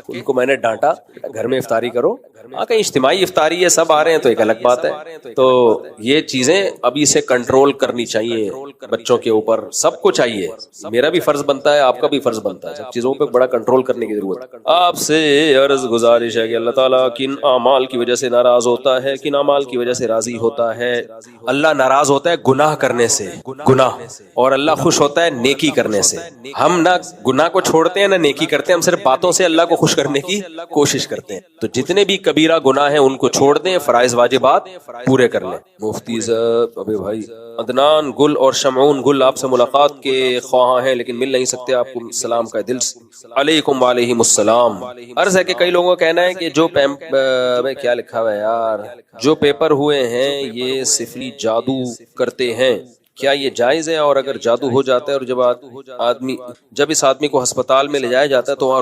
ان کو میں نے ڈانٹا، گھر میں افطاری کرو. ہاں کہیں اجتماعی افطاری ہے، سب آ رہے ہیں تو ایک الگ بات ہے. تو یہ چیزیں ابھی سے کنٹرول کرنی چاہیے بچوں کے اوپر، سب کو چاہیے، میرا بھی فرض بنتا ہے، آپ کا بھی فرض بنتا ہے، سب چیزوں پہ بڑا کنٹرول کرنے کی ضرورت ہے. آپ سے عرض گزارش ہے کہ اللہ تعالیٰ کن اعمال کی وجہ سے ناراض ہوتا ہے، کن اعمال کی وجہ سے راضی ہوتا ہے. اللہ ناراض ہوتا ہے گناہ کرنے سے، گناہ، اور اللہ خوش ہوتا ہے نیکی کرنے سے. ہم نہ گناہ کو چھوڑتے ہیں نہ نیکی کرتے ہیں، ہم صرف باتوں سے اللہ کو خوش کرنے کی کوشش کرتے ہیں. تو جتنے بھی کبیرہ گناہ ہیں ان کو چھوڑ دیں، فرائض واجبات پورے کر لیں. مفتی صاحب، ابے بھائی عدنان گل اور شمعون گل آپ سے ملاقات کے خواہاں ہیں لیکن مل نہیں سکتے، آپ کو سلام کا دل سے. علیکم وعلیہم السلام. عرض ہے کہ کئی لوگوں کا کہنا ہے کہ جو کیا لکھا ہوا ہے یار، جو پیپر ہوئے ہیں یہ صفری جادو کرتے ہیں، کیا یہ جائز ہے؟ اور اگر جادو ہو جاتا ہے اور جب اس آدمی کو ہسپتال میں لے جایا جاتا ہے تو وہاں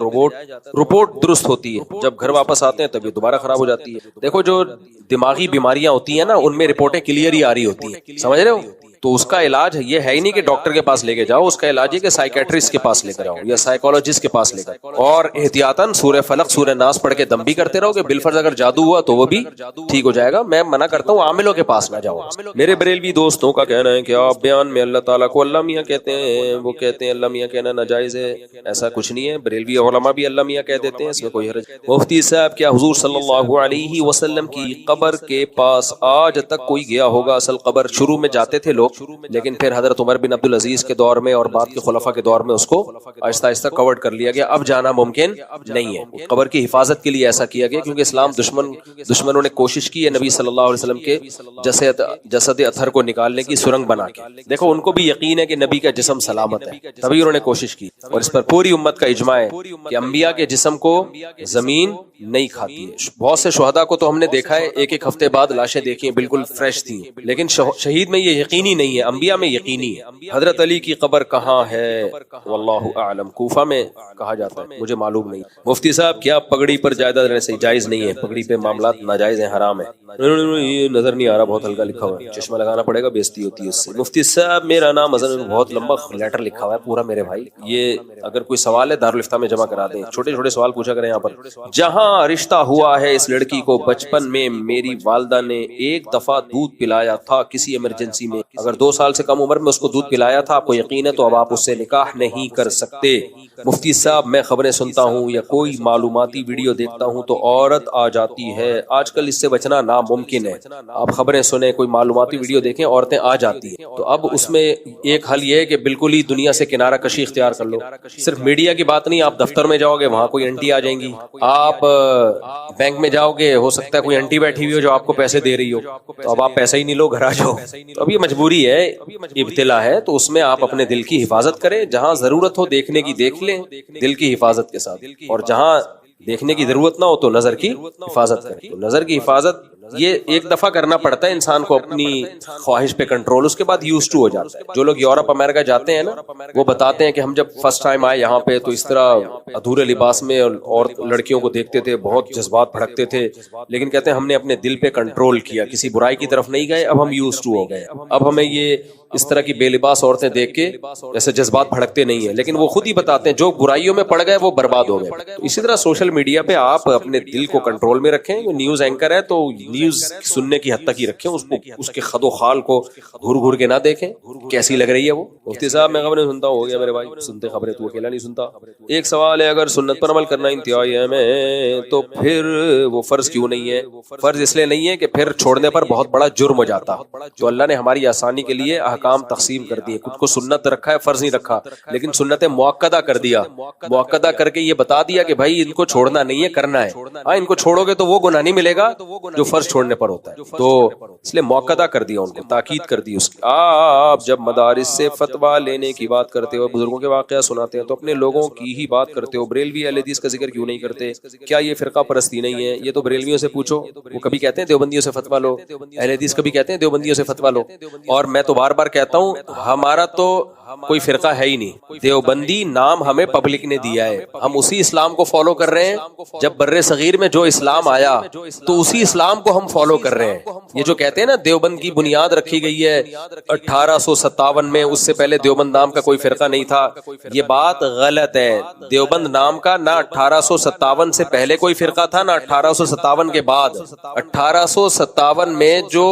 رپورٹ درست ہوتی ہے، جب گھر واپس آتے ہیں تب یہ دوبارہ خراب ہو جاتی ہے. دیکھو جو دماغی بیماریاں ہوتی ہیں نا ان میں رپورٹیں کلیئر ہی آ رہی ہوتی ہیں، سمجھ رہے ہو؟ تو اس کا علاج یہ ہے ہی نہیں کہ ڈاکٹر کے پاس لے کے جاؤ، اس کا علاج ہے کہ سائیکیٹرسٹ کے پاس لے کر آؤ یا سائیکولوجسٹ کے پاس لے کر، اور احتیاطاً سورہ فلق سورہ ناس پڑھ کے دم بھی کرتے رہو کہ بالفرض اگر جادو ہوا تو وہ بھی ٹھیک ہو جائے گا. میں منع کرتا ہوں عاملوں کے پاس نہ جاؤ. میرے بریلوی دوستوں کا کہنا ہے کہ آپ بیان میں اللہ تعالیٰ کو اللہ میاں کہتے ہیں، وہ کہتے ہیں اللہ میاں کہنا ناجائز ہے. ایسا کچھ نہیں ہے، بریلوی علماء بھی اللہ میاں کہہ دیتے ہیں، اس میں کوئی حرج. مفتی صاحب کیا حضور صلی اللہ علیہ وسلم کی قبر کے پاس آج تک کوئی گیا ہوگا؟ اصل قبر شروع میں جاتے تھے لوگ، لیکن پھر حضرت عمر بن عبدالعزیز کے دور میں اور بعد کے خلفاء کے دور میں اس کو آہستہ آہستہ کورڈ کر لیا گیا. اب جانا ممکن نہیں ہے. قبر کی حفاظت کے لیے ایسا کیا گیا کیونکہ اسلام دشمنوں نے کوشش کی ہے نبی صلی اللہ علیہ وسلم کے جسد اطہر کو نکالنے کی سرنگ بنا کے. دیکھو ان کو بھی یقین ہے کہ نبی کا جسم سلامت ہے، تبھی انہوں نے کوشش کی، اور اس پر پوری امت کا اجماع ہے کہ انبیاء کے جسم کو زمین نہیں کھاتی ہے. بہت سے شہداء کو تو ہم نے دیکھا ہے ایک ایک ہفتے بعد لاشیں دیکھی ہیں بالکل فریش تھیں، لیکن شہید میں یہ یقینی نہیں ہے، انبیاء میں یقینی ہے. حضرت علی کی قبر کہاں ہے؟ واللہ اعلم. کوفہ میں کہا جاتا ہے، مجھے معلوم نہیں. مفتی صاحب کیا پگڑی پر جائیداد رہنے سے جائز نہیں ہے؟ پگڑی پہ معاملات ناجائز ہیں، حرام ہے. یہ نظر نہیں آ رہا، بہت ہلکا لکھا ہوا ہے، چشمہ لگانا پڑے گا، بےزتی ہوتی ہے اس سے. مفتی صاحب میرا نام اظہر، بہت لمبا لیٹر لکھا ہوا ہے پورا میرے بھائی. یہ اگر کوئی سوال ہے دارالفتہ میں جمع کرا دیں، چھوٹے چھوٹے سوال پوچھا کریں. یہاں پر جہاں رشتہ ہوا ہے اس لڑکی کو بچپن میں میری والدہ نے ایک دفعہ دودھ پلایا تھا کسی ایمرجنسی میں، اگر اگر 2 سال سے کم عمر میں اس کو دودھ پلایا تھا، آپ کو یقین ہے، تو اب آپ اس سے نکاح نہیں کر سکتے۔ مفتی صاحب میں خبریں سنتا ہوں یا کوئی معلوماتی ویڈیو دیکھتا ہوں تو عورت آ جاتی ہے، آج کل اس سے بچنا ناممکن ہے۔ آپ خبریں سنیں، کوئی معلوماتی ویڈیو دیکھیں، عورتیں آ جاتی ہیں، تو اب اس میں ایک حل یہ ہے کہ بالکل ہی دنیا سے کنارہ کشی اختیار کر لو۔ صرف میڈیا کی بات نہیں، آپ دفتر میں جاؤ گے وہاں کوئی انٹی آ جائیں گی، آپ بینک میں جاؤ گے ہو سکتا ہے کوئی انٹی بیٹھی ہوئی ہو جو آپ کو پیسے دے رہی ہو، تو اب آپ پیسہ ہی نہیں لو، گھر آ جاؤ۔ تو اب یہ مجبوری ہے، ابتلا ہے، تو اس میں آپ اپنے دل کی حفاظت کریں، جہاں ضرورت ہو دیکھنے کی دیکھ لیں دل کی حفاظت کے ساتھ، اور جہاں دیکھنے کی ضرورت نہ ہو تو نظر کی حفاظت کریں۔ تو نظر کی حفاظت یہ ایک دفعہ کرنا پڑتا ہے انسان کو اپنی خواہش پہ کنٹرول، اس کے بعد یوز ٹو ہو جاتا ہے۔ جو لوگ یورپ امریکہ جاتے ہیں نا، وہ بتاتے ہیں کہ ہم جب فرسٹ ٹائم آئے یہاں پہ تو اس طرح ادھورے لباس میں اور لڑکیوں کو دیکھتے تھے، بہت جذبات بھڑکتے تھے، لیکن کہتے ہیں ہم نے اپنے دل پہ کنٹرول کیا، کسی برائی کی طرف نہیں گئے، اب ہم یوز ٹو ہو گئے، اب ہمیں یہ اس طرح کی بے لباس عورتیں دیکھ کے ایسے جذبات بھڑکتے نہیں ہیں۔ لیکن وہ خود ہی بتاتے ہیں جو برائیوں میں پڑ گئے وہ برباد ہو گئے۔ تو اسی طرح سوشل میڈیا پہ آپ اپنے دل کو کنٹرول میں رکھیں، نیوز اینکر ہے تو نیوز سننے کی حد تک ہی رکھیں، اس کے خد و خال کو گھر گھر کے نہ دیکھیں کیسی لگ رہی ہے وہ۔ مفتی صاحب میں خبریں سنتا ہوں، ہو گیا میرے بھائی، سنتے خبریں تو اکیلا نہیں سنتا۔ ایک سوال ہے، اگر سنت پر عمل کرنا انتہائی اہم ہے تو پھر وہ فرض کیوں نہیں ہے؟ فرض اس لیے نہیں ہے کہ پھر چھوڑنے پر بہت بڑا جرم ہو جاتا، تو اللہ نے ہماری آسانی کے لیے احکام تقسیم کر دیے، خود کو سنت رکھا ہے، فرض نہیں رکھا، لیکن سنت مؤکدہ کر دیا، مؤکدہ کر کے یہ بتا دیا کہ بھائی ان کو چھوڑنا نہیں ہے، کرنا ہے۔ ہاں ان کو چھوڑو گے تو وہ گناہ نہیں ملے گا جو فرض چھوڑنے پر ہوتا ہے، تو اس لیے مؤکدہ کر دیا، ان کو تاکید کر دی اس کی۔ آپ جب مدارس سے فتویٰ لینے کی بات کرتے ہو، بزرگوں کے واقعہ سناتے ہیں، تو اپنے لوگوں کی ہی بات کرتے ہو، بریلوی اہل حدیث کا ذکر کیوں نہیں کرتے؟ کیا یہ فرقہ پرستی نہیں ہے؟ یہ تو بریلویوں سے پوچھو، وہ کبھی کہتے ہیں دیوبندیوں سے فتویٰ لو، اہل حدیث کبھی کہتے ہیں دیوبندیوں سے فتویٰ لو، اور میں تو بار بار کہتا ہوں ہمارا تو کوئی فرقہ ہے ہی نہیں، دیوبندی نام ہمیں پبلک نے دیا ہے، ہم اسی اسلام کو فالو کر رہے ہیں، جب بر صغیر میں جو اسلام آیا تو اسی اسلام کو ہم فالو کر رہے ہیں۔ یہ جو کہتے ہیں نا دیوبند کی بنیاد رکھی گئی ہے 1857 میں، اس سے پہلے دیوبند نام کا کوئی فرقہ نہیں تھا، یہ بات غلط ہے۔ دیوبند نام کا نہ 1857 سے پہلے کوئی فرقہ تھا، نہ 1857 کے بعد۔ 1857 میں جو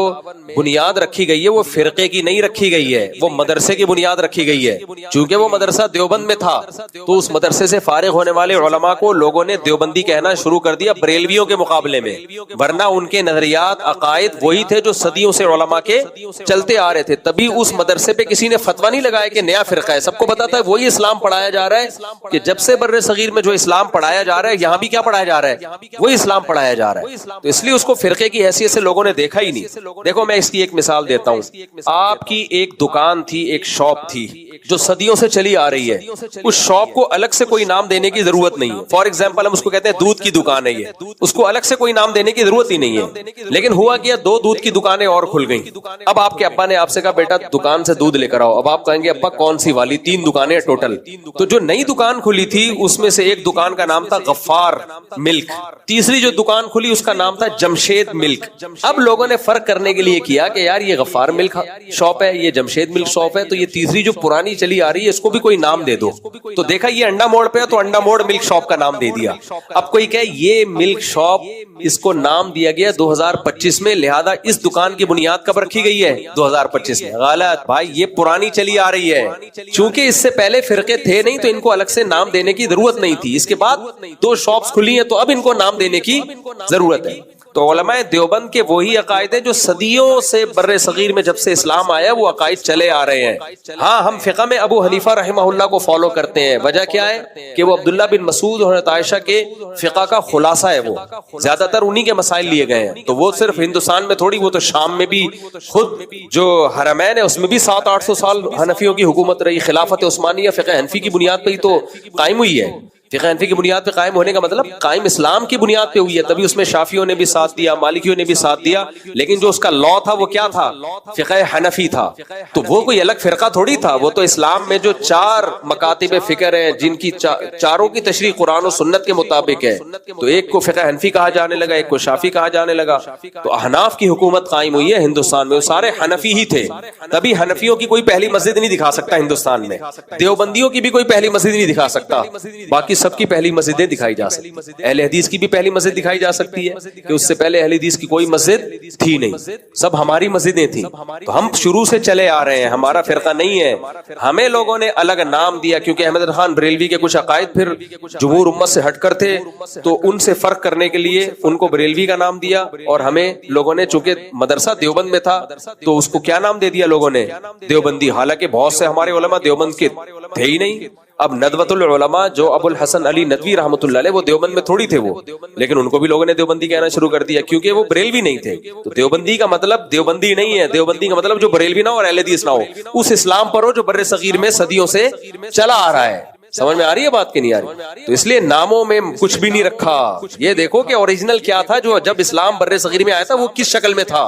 بنیاد رکھی گئی ہے وہ فرقے کی نہیں رکھی گئی ہے، وہ مدرسے کی بنیاد رکھی گئی ہے، چونکہ وہ مدرسہ دیوبند میں تھا تو اس مدرسے سے فارغ ہونے والے علماء کو لوگوں نے دیوبندی کہنا شروع کر دیا بریلویوں کے مقابلے میں، ورنہ ان کے نظریات عقائد وہی تھے جو صدیوں سے علماء کے چلتے آ رہے تھے۔ تبھی اس مدرسے پہ کسی نے فتویٰ نہیں لگایا کہ نیا فرقہ ہے، سب کو پتا تھا وہی اسلام پڑھایا جا رہا ہے، کہ جب سے بر صغیر میں جو اسلام پڑھایا جا رہا ہے یہاں بھی کیا پڑھایا جا رہا ہے، وہی اسلام پڑھایا جا رہا ہے، تو اس لیے اس کو فرقے کی حیثیت سے لوگوں نے دیکھا ہی نہیں۔ دیکھو میں اس کی ایک مثال دیتا ہوں، آپ کی ایک دکان تھی، ایک شاپ تھی جو صدیوں سے چلی آ رہی ہے، اس شاپ کو الگ سے کوئی نام دینے کی ضرورت نہیں ہے۔ فار ایگزامپل ہم اس کو کہتے ہیں دودھ کی دکان ہے، یہ اس کو الگ سے کوئی نام دینے کی ضرورت ہی نہیں ہے، لیکن ہوا کیا 2 دودھ کی دکانیں اور کھل گئیں۔ اب آپ کے ابا نے آپ سے کہا بیٹا دکان سے دودھ لے کر آؤ، اب آپ کہیں گے ابا کون سی والی؟ 3 دکانیں ٹوٹل، تو جو نئی دکان کھلی تھی اس میں سے ایک دکان کا نام تھا غفار ملک، تیسری جو دکان کھلی اس کا نام تھا جمشید ملک۔ اب لوگوں نے فرق کرنے کے لیے کیا کہ یار یہ غفار ملک شاپ ہے، یہ جمشید ملک شاپ ہے، تو یہ تیسری جو پرانی چلی آ رہی ہے اس کو بھی کوئی نام دے دو، تو دیکھا یہ انڈا موڑ پہ ہے تو انڈا موڑ ملک شاپ کا نام دے دیا۔ اب کوئی کہے یہ ملک شاپ، اس کو نام دیا گیا 2025 میں، لہذا اس دکان کی بنیاد کب رکھی گئی ہے؟ 2025 میں۔ غلط بھائی، یہ پرانی چلی آ رہی ہے، چونکہ اس سے پہلے فرقے تھے نہیں تو ان کو الگ سے نام دینے کی ضرورت نہیں تھی، اس کے بعد 2 شاپس کھلی ہیں تو اب ان کو نام دینے کی ضرورت ہے۔ تو علماء دیوبند کے وہی عقائد ہیں جو صدیوں سے بر صغیر میں جب سے اسلام آیا وہ عقائد چلے آ رہے ہیں۔ ہاں ہم فقہ میں ابو حنیفہ رحمہ اللہ کو فالو کرتے ہیں، وجہ کیا ہے کہ وہ عبداللہ بن مسعود اور حضرت عائشہ کے فقہ کا خلاصہ ہے، وہ زیادہ تر انہی کے مسائل لیے گئے ہیں، تو وہ صرف ہندوستان میں تھوڑی، وہ تو شام میں بھی، خود جو حرمین ہے اس میں بھی 700-800 سال حنفیوں کی حکومت رہی، خلافت عثمانیہ فقہ حنفی کی بنیاد پہ ہی تو قائم ہوئی ہے۔ فقہ حنفی کی بنیاد پہ قائم ہونے کا مطلب قائم اسلام کی بنیاد پہ ہوئی ہے، تبھی اس میں شافعیوں نے بھی ساتھ دیا، مالکیوں نے بھی ساتھ دیا، لیکن جو اس کا لا تھا وہ کیا تھا؟ فقہ حنفی تھا، تو وہ کوئی الگ فرقہ تھوڑی تھا، وہ تو اسلام میں جو 4 مکاتب فکر ہیں جن کی چاروں کی تشریح قرآن و سنت کے مطابق ہے، تو ایک کو فقہ حنفی کہا جانے لگا، ایک کو شافعی کہا جانے لگا، تو احناف کی حکومت قائم ہوئی ہے ہندوستان میں، وہ سارے حنفی ہی تھے، تبھی حنفیوں کی کوئی پہلی مسجد نہیں دکھا سکتا ہندوستان میں، دیوبندیوں کی بھی کوئی پہلی مسجد نہیں دکھا سکتا، باقی سب کی پہلی مسجدیں دکھائی جا سکتی ہیں. اہل حدیث کی بھی پہلی مسجد دکھائی جا سکتی ہے کہ اس سے پہلے اہل حدیث کی کوئی مسجد تھی نہیں, سب ہماری مسجدیں تھیں. تو ہم شروع سے چلے آ رہے ہیں, ہمارا فرقہ نہیں ہے. ہمیں لوگوں نے الگ نام دیا کیونکہ احمد خان بریلوی کے کچھ عقائد پھر جمہور امت سے ہٹ کر تھے, تو ان سے فرق کرنے کے لیے ان کو بریلوی کا نام دیا, اور ہمیں لوگوں نے چونکہ مدرسہ دیوبند میں تھا تو اس کو کیا نام دے دیا لوگوں نے, دیوبندی. حالانکہ بہت سے ہمارے علماء دیوبند کے تھے ہی نہیں. اب ندوۃ العلماء جو ابو الحسن علی ندوی رحمۃ اللہ علیہ, وہ دیوبند میں تھوڑی تھے وہ, لیکن ان کو بھی لوگوں نے دیوبندی کہنا شروع کر دیا کیونکہ وہ بریلوی نہیں تھے. تو دیوبندی کا مطلب دیوبندی نہیں ہے, دیوبندی کا مطلب جو بریلوی نہ ہو اور اہل حدیث نہ ہو, اس اسلام پر ہو جو بر صغیر میں صدیوں سے چلا آ رہا ہے. سمجھ میں آ رہی ہے بات کہ نہیں آ رہی؟ تو اس لیے ناموں میں کچھ بھی نہیں رکھا. یہ دیکھو کہ اوریجنل کیا تھا جو جب اسلام بر صغیر میں آیا تھا, وہ کس شکل میں تھا,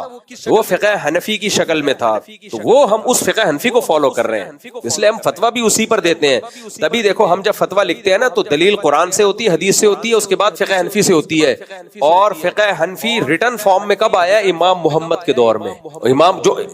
وہ فقہ حنفی کی شکل میں تھا. تو وہ ہم اس فقہ حنفی کو فالو کر رہے ہیں, اس لیے ہم فتویٰ بھی اسی پر دیتے ہیں. تبھی دیکھو ہم جب فتویٰ لکھتے ہیں نا تو دلیل قرآن سے ہوتی ہے, حدیث سے ہوتی ہے, اس کے بعد فقہ حنفی سے ہوتی ہے. اور فقہ حنفی ریٹن فارم میں کب آیا؟ امام محمد کے دور میں.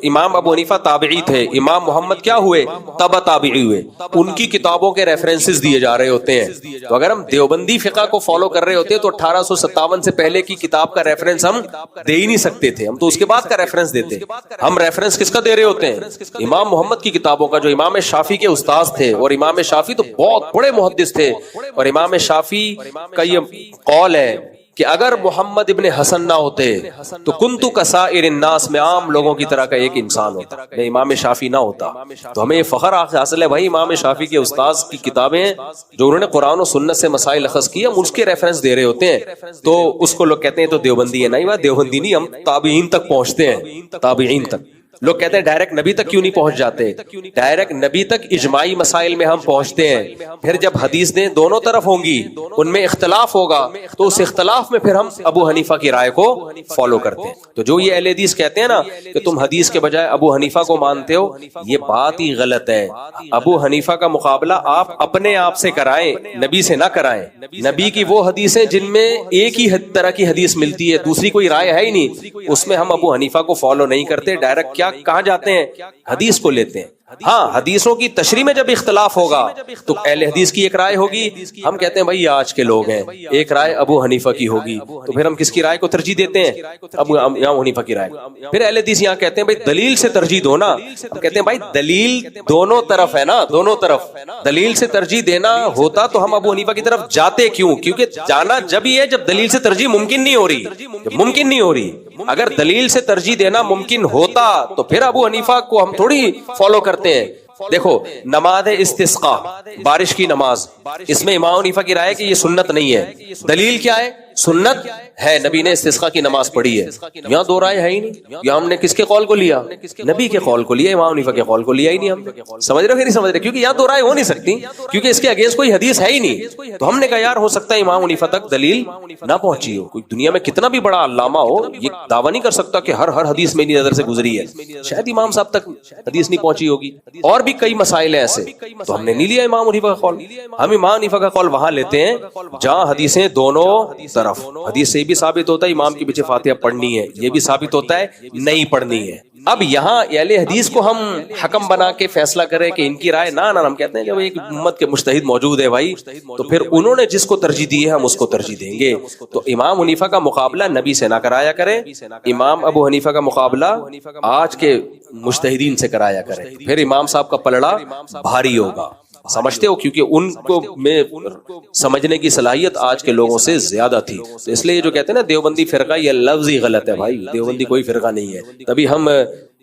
امام ابو حنیفہ تابعی تھے, امام محمد کیا ہوئے؟ تبع تابعی ہوئے. ان کی کتابوں کے ریفرنسز دیے جا رہے ہوتے ہیں. تو اگر ہم دیوبندی فقہ کو فالو کر رہے ہوتے تو 1857 سے پہلے کی کتاب کا ریفرنس ہم دے ہی نہیں سکتے تھے, ہم تو اس کے بعد کا ریفرنس دیتے. ہم ریفرنس کس کا دے رہے ہوتے ہیں؟ امام محمد کی کتابوں کا, جو امام شافعی کے استاذ تھے. اور امام شافعی تو بہت بڑے محدث تھے, اور امام شافعی کا یہ قول ہے کہ اگر محمد ابن حسن نہ ہوتے تو کنتو کسائر الناس, میں عام لوگوں کی طرح کا ایک انسان ہوتا, میں امام شافعی نہ ہوتا. تو ہمیں یہ فخر حاصل ہے بھائی, امام شافعی کے استاذ کی کتابیں جو انہوں نے قرآن و سنت سے مسائل اخذ کیے, ہم اس کے ریفرنس دے رہے ہوتے ہیں. تو اس کو لوگ کہتے ہیں تو دیوبندی ہے. نہیں بات دیوبندی نہیں, ہم تابعین تک پہنچتے ہیں, تابعین تک. لوگ کہتے ہیں ڈائریکٹ نبی تک کیوں نہیں پہنچ جاتے؟ ڈائریکٹ نبی تک اجماعی مسائل میں ہم پہنچتے ہیں. پھر جب حدیثیں دونوں طرف ہوں گی, ان میں اختلاف ہوگا, تو اس اختلاف میں پھر ہم ابو حنیفہ کی رائے کو فالو کرتے ہیں. تو جو یہ اہل حدیث کہتے ہیں نا کہ تم حدیث کے بجائے ابو حنیفہ کو مانتے ہو, یہ بات ہی غلط ہے. ابو حنیفہ کا مقابلہ آپ اپنے آپ سے کرائیں, نبی سے نہ کرائیں. نبی کی وہ حدیثیں جن میں ایک ہی طرح کی حدیث ملتی ہے, دوسری کوئی رائے ہے ہی نہیں, اس میں ہم ابو حنیفہ کو فالو نہیں کرتے. ڈائریکٹ کیا کہاں جاتے ہیں؟ حدیث کو لیتے ہیں. ہاں حدیثوں کی تشریح میں جب اختلاف ہوگا تو اہل حدیث کی ایک رائے ہوگی, ہم کہتے ہیں بھائی یہ آج کے لوگ ہیں, ایک رائے ابو حنیفہ کی ہوگی, تو پھر ہم کس کی رائے کو ترجیح دیتے ہیں؟ امام حنیفہ کی رائے. پھر اہل حدیث یہاں کہتے ہیں بھائی دلیل سے ترجیح دو نا. ہم کہتے ہیں بھائی دلیل دونوں طرف ہے نا, دونوں طرف دلیل سے ترجیح دینا ہوتا تو ہم ابو حنیفہ کی طرف جاتے کیوں؟ کیونکہ جانا جب ہی ہے جب دلیل سے ترجیح ممکن نہیں ہو رہی, ممکن نہیں ہو رہی. اگر دلیل سے ترجیح دینا ممکن ہوتا تو پھر ابو حنیفہ کو ہم تھوڑی فالو کرتے ہیں. دیکھو نماز استسقاء, بارش کی نماز, اس میں امام حنیفہ کی رائے کہ یہ سنت نہیں ہے. دلیل کیا ہے؟ سنت ہے, نبی نے استسقاء کی نماز پڑھی ہے. یہاں دو رائے ہے ہی نہیں. یہاں ہم نے کس کے قول کو لیا؟ نبی کے قول کو لیا, امام حنیفہ کے قول کو لیا ہی نہیں. ہم سمجھ رہے ہو کہ نہیں سمجھ رہے؟ کیونکہ یہاں دو رائے ہو نہیں سکتی, کیونکہ اس کے اگینسٹ کوئی حدیث ہے ہی نہیں. تو ہم نے کہا یار ہو سکتا ہے امام حنیفہ تک دلیل نہ پہنچی ہو. کوئی دنیا میں کتنا بھی بڑا علامہ ہو, یہ دعویٰ نہیں کر سکتا کہ ہر حدیث میری نظر سے گزری ہے. شاید امام صاحب تک حدیث نہیں پہنچی ہوگی. اور بھی کئی مسائل ہیں ایسے, تو ہم نے نہیں لیا امام حنیفہ کا قول. ہم امام حنیفہ کا قول وہاں لیتے ہیں جہاں حدیثیں دونوں طرف. حدیث سے بھی ثابت ہوتا ہے امام کے پیچھے فاتحہ پڑھنی ہے, یہ بھی ثابت ہوتا ہے نہیں پڑھنی ہے. اب یہاں اہل حدیث کو ہم حکم بنا کے فیصلہ کریں کہ ان کی رائے نہ, ہم کہتے ہیں جب ایک امت کے مجتہد موجود ہے بھائی, تو پھر انہوں نے جس کو ترجیح دی ہے ہم اس کو ترجیح دیں گے. تو امام حنیفہ کا مقابلہ نبی سے نہ کرایا کریں, امام ابو حنیفہ کا مقابلہ آج کے مجتہدین سے کرایا کریں. پھر امام صاحب کا پلڑا بھاری ہوگا. سمجھتے ہو, کیونکہ ان کو میں سمجھنے کی صلاحیت آج کے لوگوں سے زیادہ تھی. اس لیے جو کہتے ہیں نا دیوبندی فرقہ, یہ لفظ ہی غلط ہے بھائی. دیوبندی کوئی فرقہ نہیں ہے. تبھی ہم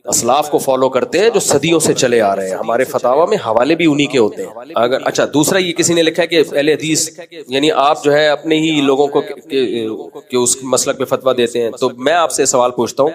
اسلاف کو فالو کرتے ہیں جو صدیوں سے چلے آ رہے ہیں. ہمارے فتاوی میں حوالے بھی انہی کے ہوتے ہیں. اگر اچھا دوسرا یہ کسی نے لکھا ہے کہ اہل حدیث یعنی آپ جو ہے اپنے ہی لوگوں کو کہ اس مسلک پہ فتویٰ دیتے ہیں, تو میں آپ سے سوال پوچھتا ہوں,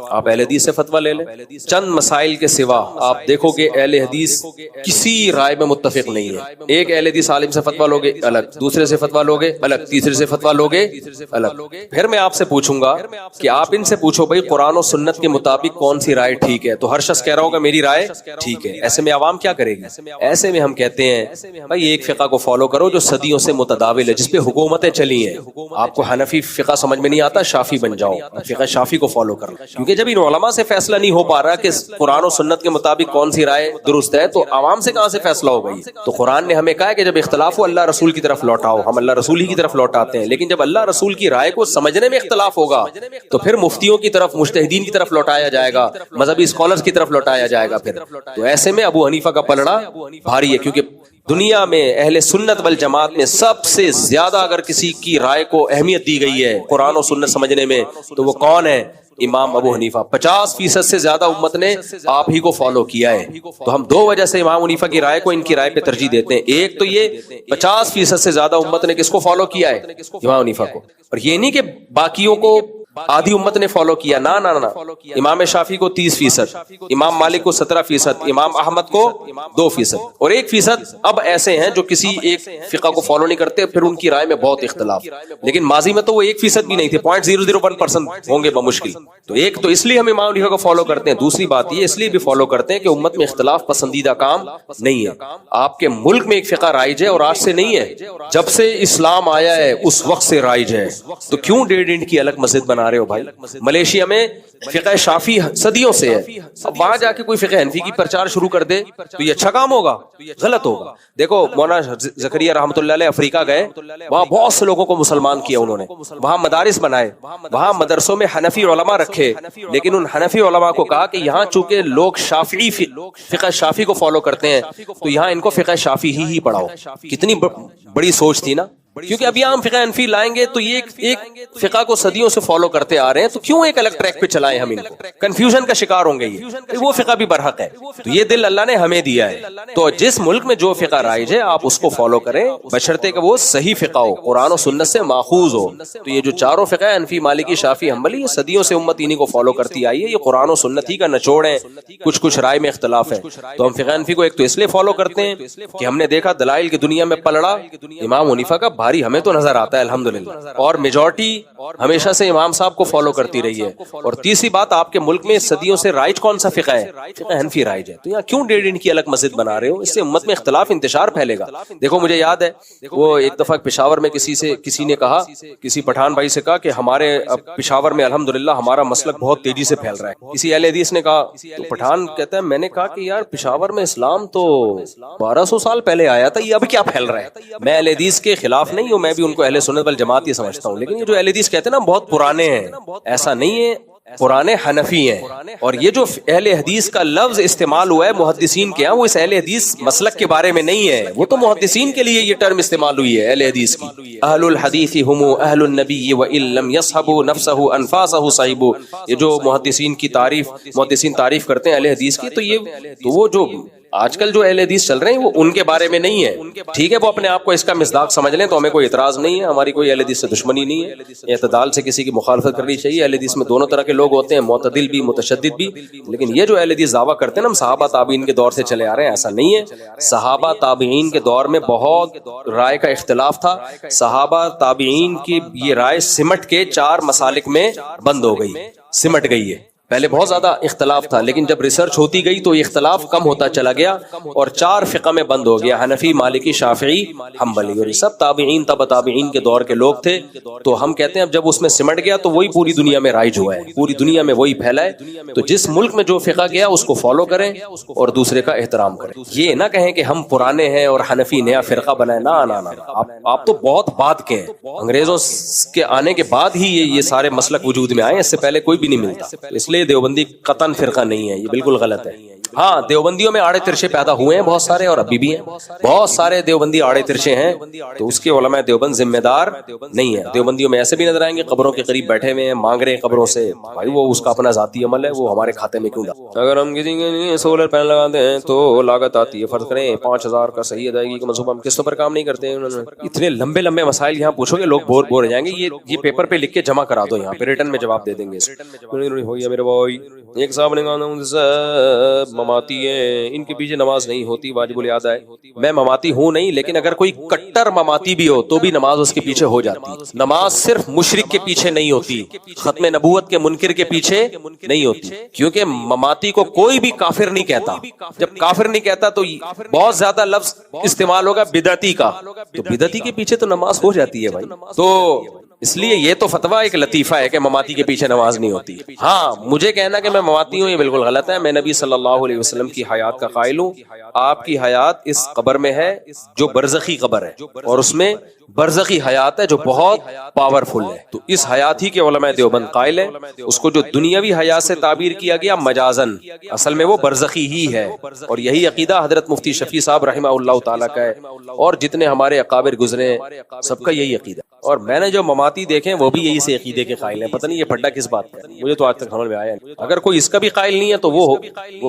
آپ اہل حدیث سے فتویٰ لے لیں. چند مسائل کے سوا آپ دیکھو گے اہل حدیث کسی رائے میں متفق نہیں ہے. ایک اہل حدیث عالم سے فتویٰ لوگے الگ, دوسرے سے فتویٰ لوگے الگ, تیسرے سے فتویٰ لوگے الگ. پھر میں آپ سے پوچھوں گا کہ آپ ان سے پوچھو بھائی قرآن و سنت کے مطابق کون سی رائے ٹھیک ہے, تو ہر شخص کہہ رہا ہوگا میری رائے ٹھیک ہے. ایسے میں عوام کیا کرے گی؟ ایسے میں ہم کہتے ہیں بھائی ایک فقہ کو فالو کرو جو صدیوں سے متداول ہے, جس پہ حکومتیں چلی ہیں. آپ کو حنفی فقہ سمجھ میں نہیں آتا, شافی بن جاؤ, فقہ شافی کو فالو کرو, کیونکہ جب ان علماء سے فیصلہ نہیں ہو پا رہا کہ قرآن و سنت کے مطابق کون سی رائے درست ہے, تو عوام سے کہاں سے فیصلہ ہوگا؟ تو قرآن نے ہمیں کہا ہے کہ جب اختلاف ہو اللہ رسول کی طرف لوٹاؤ, ہم اللہ رسول ہی کی طرف لوٹاتے ہیں. لیکن جب اللہ رسول کی رائے کو سمجھنے میں اختلاف ہوگا تو پھر مفتیوں کی طرف, مجتہدین کی طرف لوٹایا جائے گا, مذہبی اسکالرز کی طرف لوٹایا جائے گا. پھر تو ایسے میں ابو حنیفہ کا پلڑا بھاری ہے, کیونکہ دنیا میں اہل سنت والجماعت میں سب سے زیادہ اگر کسی کی رائے کو اہمیت دی گئی ہے قرآن و سنت سمجھنے میں تو وہ کون ہے؟ امام ابو حنیفہ. 50% سے زیادہ امت نے آپ ہی کو فالو کیا ہے. تو ہم دو وجہ سے امام حنیفہ کی رائے کو ان کی رائے پہ ترجیح دیتے ہیں. ایک تو یہ 50% سے زیادہ امت نے کس کو فالو کیا ہے؟ امام حنیفہ کو. اور یہ نہیں کہ باقیوں کو آدھی امت نے فالو کیا, نہ نہ نہ. امام شافعی کو 30%, امام مالک کو 17%, امام احمد کو 2%, اور 1% اب ایسے ہیں جو کسی ایک فقہ کو فالو نہیں کرتے, پھر ان کی رائے میں بہت اختلاف. لیکن ماضی میں تو وہ 1% بھی نہیں تھے, 0.001% ہوں گے بمشکل. تو ایک تو اس لیے ہم امام حنیفہ کو فالو کرتے ہیں, دوسری بات یہ اس لیے بھی فالو کرتے ہیں کہ امت میں اختلاف پسندیدہ کام نہیں ہے. آپ کے ملک میں ایک فقہ رائج ہے اور آج سے نہیں ہے, جب سے اسلام آیا ہے اس وقت سے رائج ہے. تو کیوں 1.5 انچ کی الگ مسجد بنا رہے ہو بھائی؟ ملیشیا میں فقہ شافی صدیوں سے ہے, اب وہاں جا کے کوئی فقہ حنفی کی پرچار شروع کر دے تو یہ اچھا کام ہوگا؟ غلط ہوگا. دیکھو مولانا زکریا رحمۃ اللہ علیہ افریقہ گئے, وہاں بہت سے لوگوں کو مسلمان کیا انہوں نے, وہاں مدارس بنائے, وہاں مدرسوں میں حنفی علماء رکھے, لیکن ان حنفی علماء کو کہا کہ یہاں چونکہ لوگ شافعی فقہ شافی کو فالو کرتے ہیں تو یہاں ان کو فقہ شافی ہی پڑھاؤ. کتنی بڑی سوچ تھی نا, کیونکہ ابھی ہم فقہ حنفی لائیں گے تو یہ ایک فقہ کو صدیوں سے فالو کرتے آ رہے ہیں, تو کیوں ایک الگ ٹریک پہ چلائیں ہم ان کو؟ کنفیوژن کا شکار ہوں گے یہ, وہ فقہ بھی برحق ہے. تو یہ دل اللہ نے ہمیں دیا ہے, تو جس ملک میں جو فقہ رائج ہے آپ اس کو فالو کریں, بشرطے کہ وہ صحیح فقہ ہو, قرآن و سنت سے ماخوذ ہو. تو یہ جو چاروں فقہ حنفی مالکی شافعی حنبلی, یہ صدیوں سے امت انہی کو فالو کرتی آئی ہے. یہ قرآن و سنت ہی کا نچوڑ ہے, کچھ رائے میں اختلاف ہے. تو ہم فقہ حنفی کو ایک تو اس لیے فالو کرتے ہیں کہ ہم نے دیکھا دلائل کی دنیا میں پلڑا امام حنیفہ کا بھاری ہمیں تو نظر آتا ہے الحمدللہ, اور میجورٹی ہمیشہ سے امام صاحب کو فالو کرتی رہی ہے. اور تیسری بات, آپ کے ملک میں صدیوں سے رائج کون سا فقہ ہے؟ فقہ حنفی رائج ہے. تو یہاں کیوں 1.5 انچ کی الگ مسجد بنا رہے ہو؟ اس سے امت میں اختلاف انتشار پھیلے گا. دیکھو مجھے یاد ہے وہ ایک دفعہ پشاور میں کسی نے کہا, کسی پٹھان بھائی سے کہا کہ ہمارے پشاور میں الحمدللہ ہمارا مسلک بہت تیزی سے پھیل رہا ہے. کسی اہل حدیث نے کہا, تو پٹھان کہتا ہے میں نے کہا کہ یار پشاور میں اسلام تو 1200 سال پہلے آیا تھا, یہ اب کیا پھیل رہا ہے؟ میں اہل حدیث کے خلاف نہیں ہوں, میں بھی ان کو اہل سنت والجماعت ہی سمجھتا ہوں, لیکن یہ جو اہل حدیث کہتے ہیں نا بہت پرانے ہیں, ایسا نہیں ہے, پرانے حنفی ہیں. اور یہ جو اہل حدیث کا لفظ استعمال ہوا ہے محدثین کے ہاں, وہ اس اہل حدیث مسلک کے بارے میں نہیں ہے, وہ تو محدثین کے لیے یہ ٹرم استعمال ہوئی ہے اہل حدیث کی. اہل الحدیث ہم اہل النبی وان لم يصحبوا نفسه انفاسه صحبوا. یہ جو محدثین تعریف کرتے ہیں اہل حدیث کی, تو وہ جو آج کل جو اہل حدیث چل رہے ہیں وہ ان کے بارے میں نہیں ہے. ٹھیک ہے, وہ اپنے آپ کو اس کا مصداق سمجھ لیں تو ہمیں کوئی اعتراض نہیں ہے, ہماری کوئی اہل حدیث سے دشمنی نہیں ہے. اعتدال سے کسی کی مخالفت کرنی چاہیے. اہل حدیث میں دونوں طرح کے لوگ ہوتے ہیں, معتدل بھی متشدد بھی. لیکن یہ جو اہل حدیث دعویٰ کرتے ہیں نا ہم صحابہ تابعین کے دور سے چلے آ رہے ہیں, ایسا نہیں ہے. صحابہ تابعین کے دور میں بہت رائے کا اختلاف تھا. صحابہ تابعین کی یہ رائے سمٹ کے 4 مسالک میں بند ہو گئی, سمٹ گئی ہے. پہلے بہت زیادہ اختلاف تھا, لیکن جب ریسرچ ہوتی گئی تو یہ اختلاف کم ہوتا چلا گیا اور 4 فقہ میں بند ہو گیا, حنفی مالکی شافعی حنبلی. اور یہ سب تابعین تبع تابعین کے دور کے لوگ تھے. تو ہم کہتے ہیں اب جب اس میں سمٹ گیا تو وہی پوری دنیا میں رائج ہوا ہے, پوری دنیا میں وہی پھیلا ہے. تو جس ملک میں جو فقہ گیا اس کو فالو کریں اور دوسرے کا احترام کریں. یہ نہ کہیں کہ ہم پرانے ہیں اور حنفی نیا فرقہ بنائے, نہ, آپ تو بہت بعد کے ہیں. انگریزوں کے آنے کے بعد ہی یہ سارے مسلک وجود میں آئے, اس سے پہلے کوئی بھی نہیں ملتا. اس لیے دیوبندی قطعاً فرقہ نہیں ہے, یہ بالکل غلط ہے. ہاں دیوبندیوں میں آڑے ترشے پیدا ہوئے ہیں بہت سارے, اور ابھی بھی ہیں بہت سارے دیوبندی آڑے ترشے ہیں, تو اس کے علماء دیوبند ذمہ دار نہیں ہے. دیوبندیوں میں ایسے بھی نظر آئیں گے قبروں کے قریب بیٹھے ہوئے ہیں, مانگ رہے ہیں قبروں سے, بھائی وہ اس کا اپنا ذاتی عمل ہے, وہ ہمارے کھاتے میں کیوں ڈالیں؟ اگر ہم کسی کے لیے سولر پینل لگاتے ہیں تو لاگت آتی ہے, فرض کریں 5000 کا صحیح ادائیگی کا منصوبہ, ہم قسطوں پر کام نہیں کرتے ہیں. اتنے لمبے مسائل یہاں پوچھو گے لوگ بور ہو جائیں گے. یہ پیپر پہ لکھ کے جمع کرا دو, یہاں پہ ریٹن میں جواب دے دیں گے. میرے بھائی ایک صاحب نے کہا مماتی ہیں، ان کے پیچھے نماز نہیں ہوتی، واجب الادا ہے۔ میں مماتی ہوں نہیں، لیکن اگر کوئی کٹر مماتی بھی ہو تو بھی نماز اس کے پیچھے ہو جاتی۔ نماز صرف مشرک کے پیچھے نہیں ہوتی، ختم نبوت کے منکر کے پیچھے نہیں ہوتی، کیونکہ مماتی کو کوئی بھی کافر نہیں کہتا۔ جب کافر نہیں کہتا تو بہت زیادہ لفظ استعمال ہوگا بدعتی کا، تو بدعتی کے پیچھے تو نماز ہو جاتی ہے بھائی۔ تو اس لیے یہ تو فتویٰ ایک لطیفہ ہے کہ مماتی کے پیچھے نماز نہیں ہوتی۔ ہاں، مجھے کہنا کہ میں مماتی ہوں یہ بالکل غلط ہے۔ میں نبی صلی اللہ علیہ وسلم کی حیات کا قائل ہوں۔ آپ کی حیات اس قبر میں ہے جو برزخی قبر ہے، اور اس میں برزخی حیات ہے جو بہت پاورفل ہے۔ تو اس حیات ہی کے علماء دیوبند قائل ہیں۔ اس کو جو دنیاوی حیات سے تعبیر کیا گیا مجازن، اصل میں وہ برزخی ہی ہے، اور یہی عقیدہ حضرت مفتی شفیع صاحب رحمہ اللہ تعالیٰ کا ہے، اور جتنے ہمارے اکابر گزرے ہیں سب کا یہی عقیدہ۔ اور میں نے جو مماتی دیکھے وہ بھی یہی سے عقیدے کے قائل ہیں۔ پتہ نہیں یہ پھڈا کس بات کا ہے، مجھے تو آج تک سمجھ میں آیا نہیں۔ اگر کوئی اس کا بھی قائل نہیں ہے تو وہ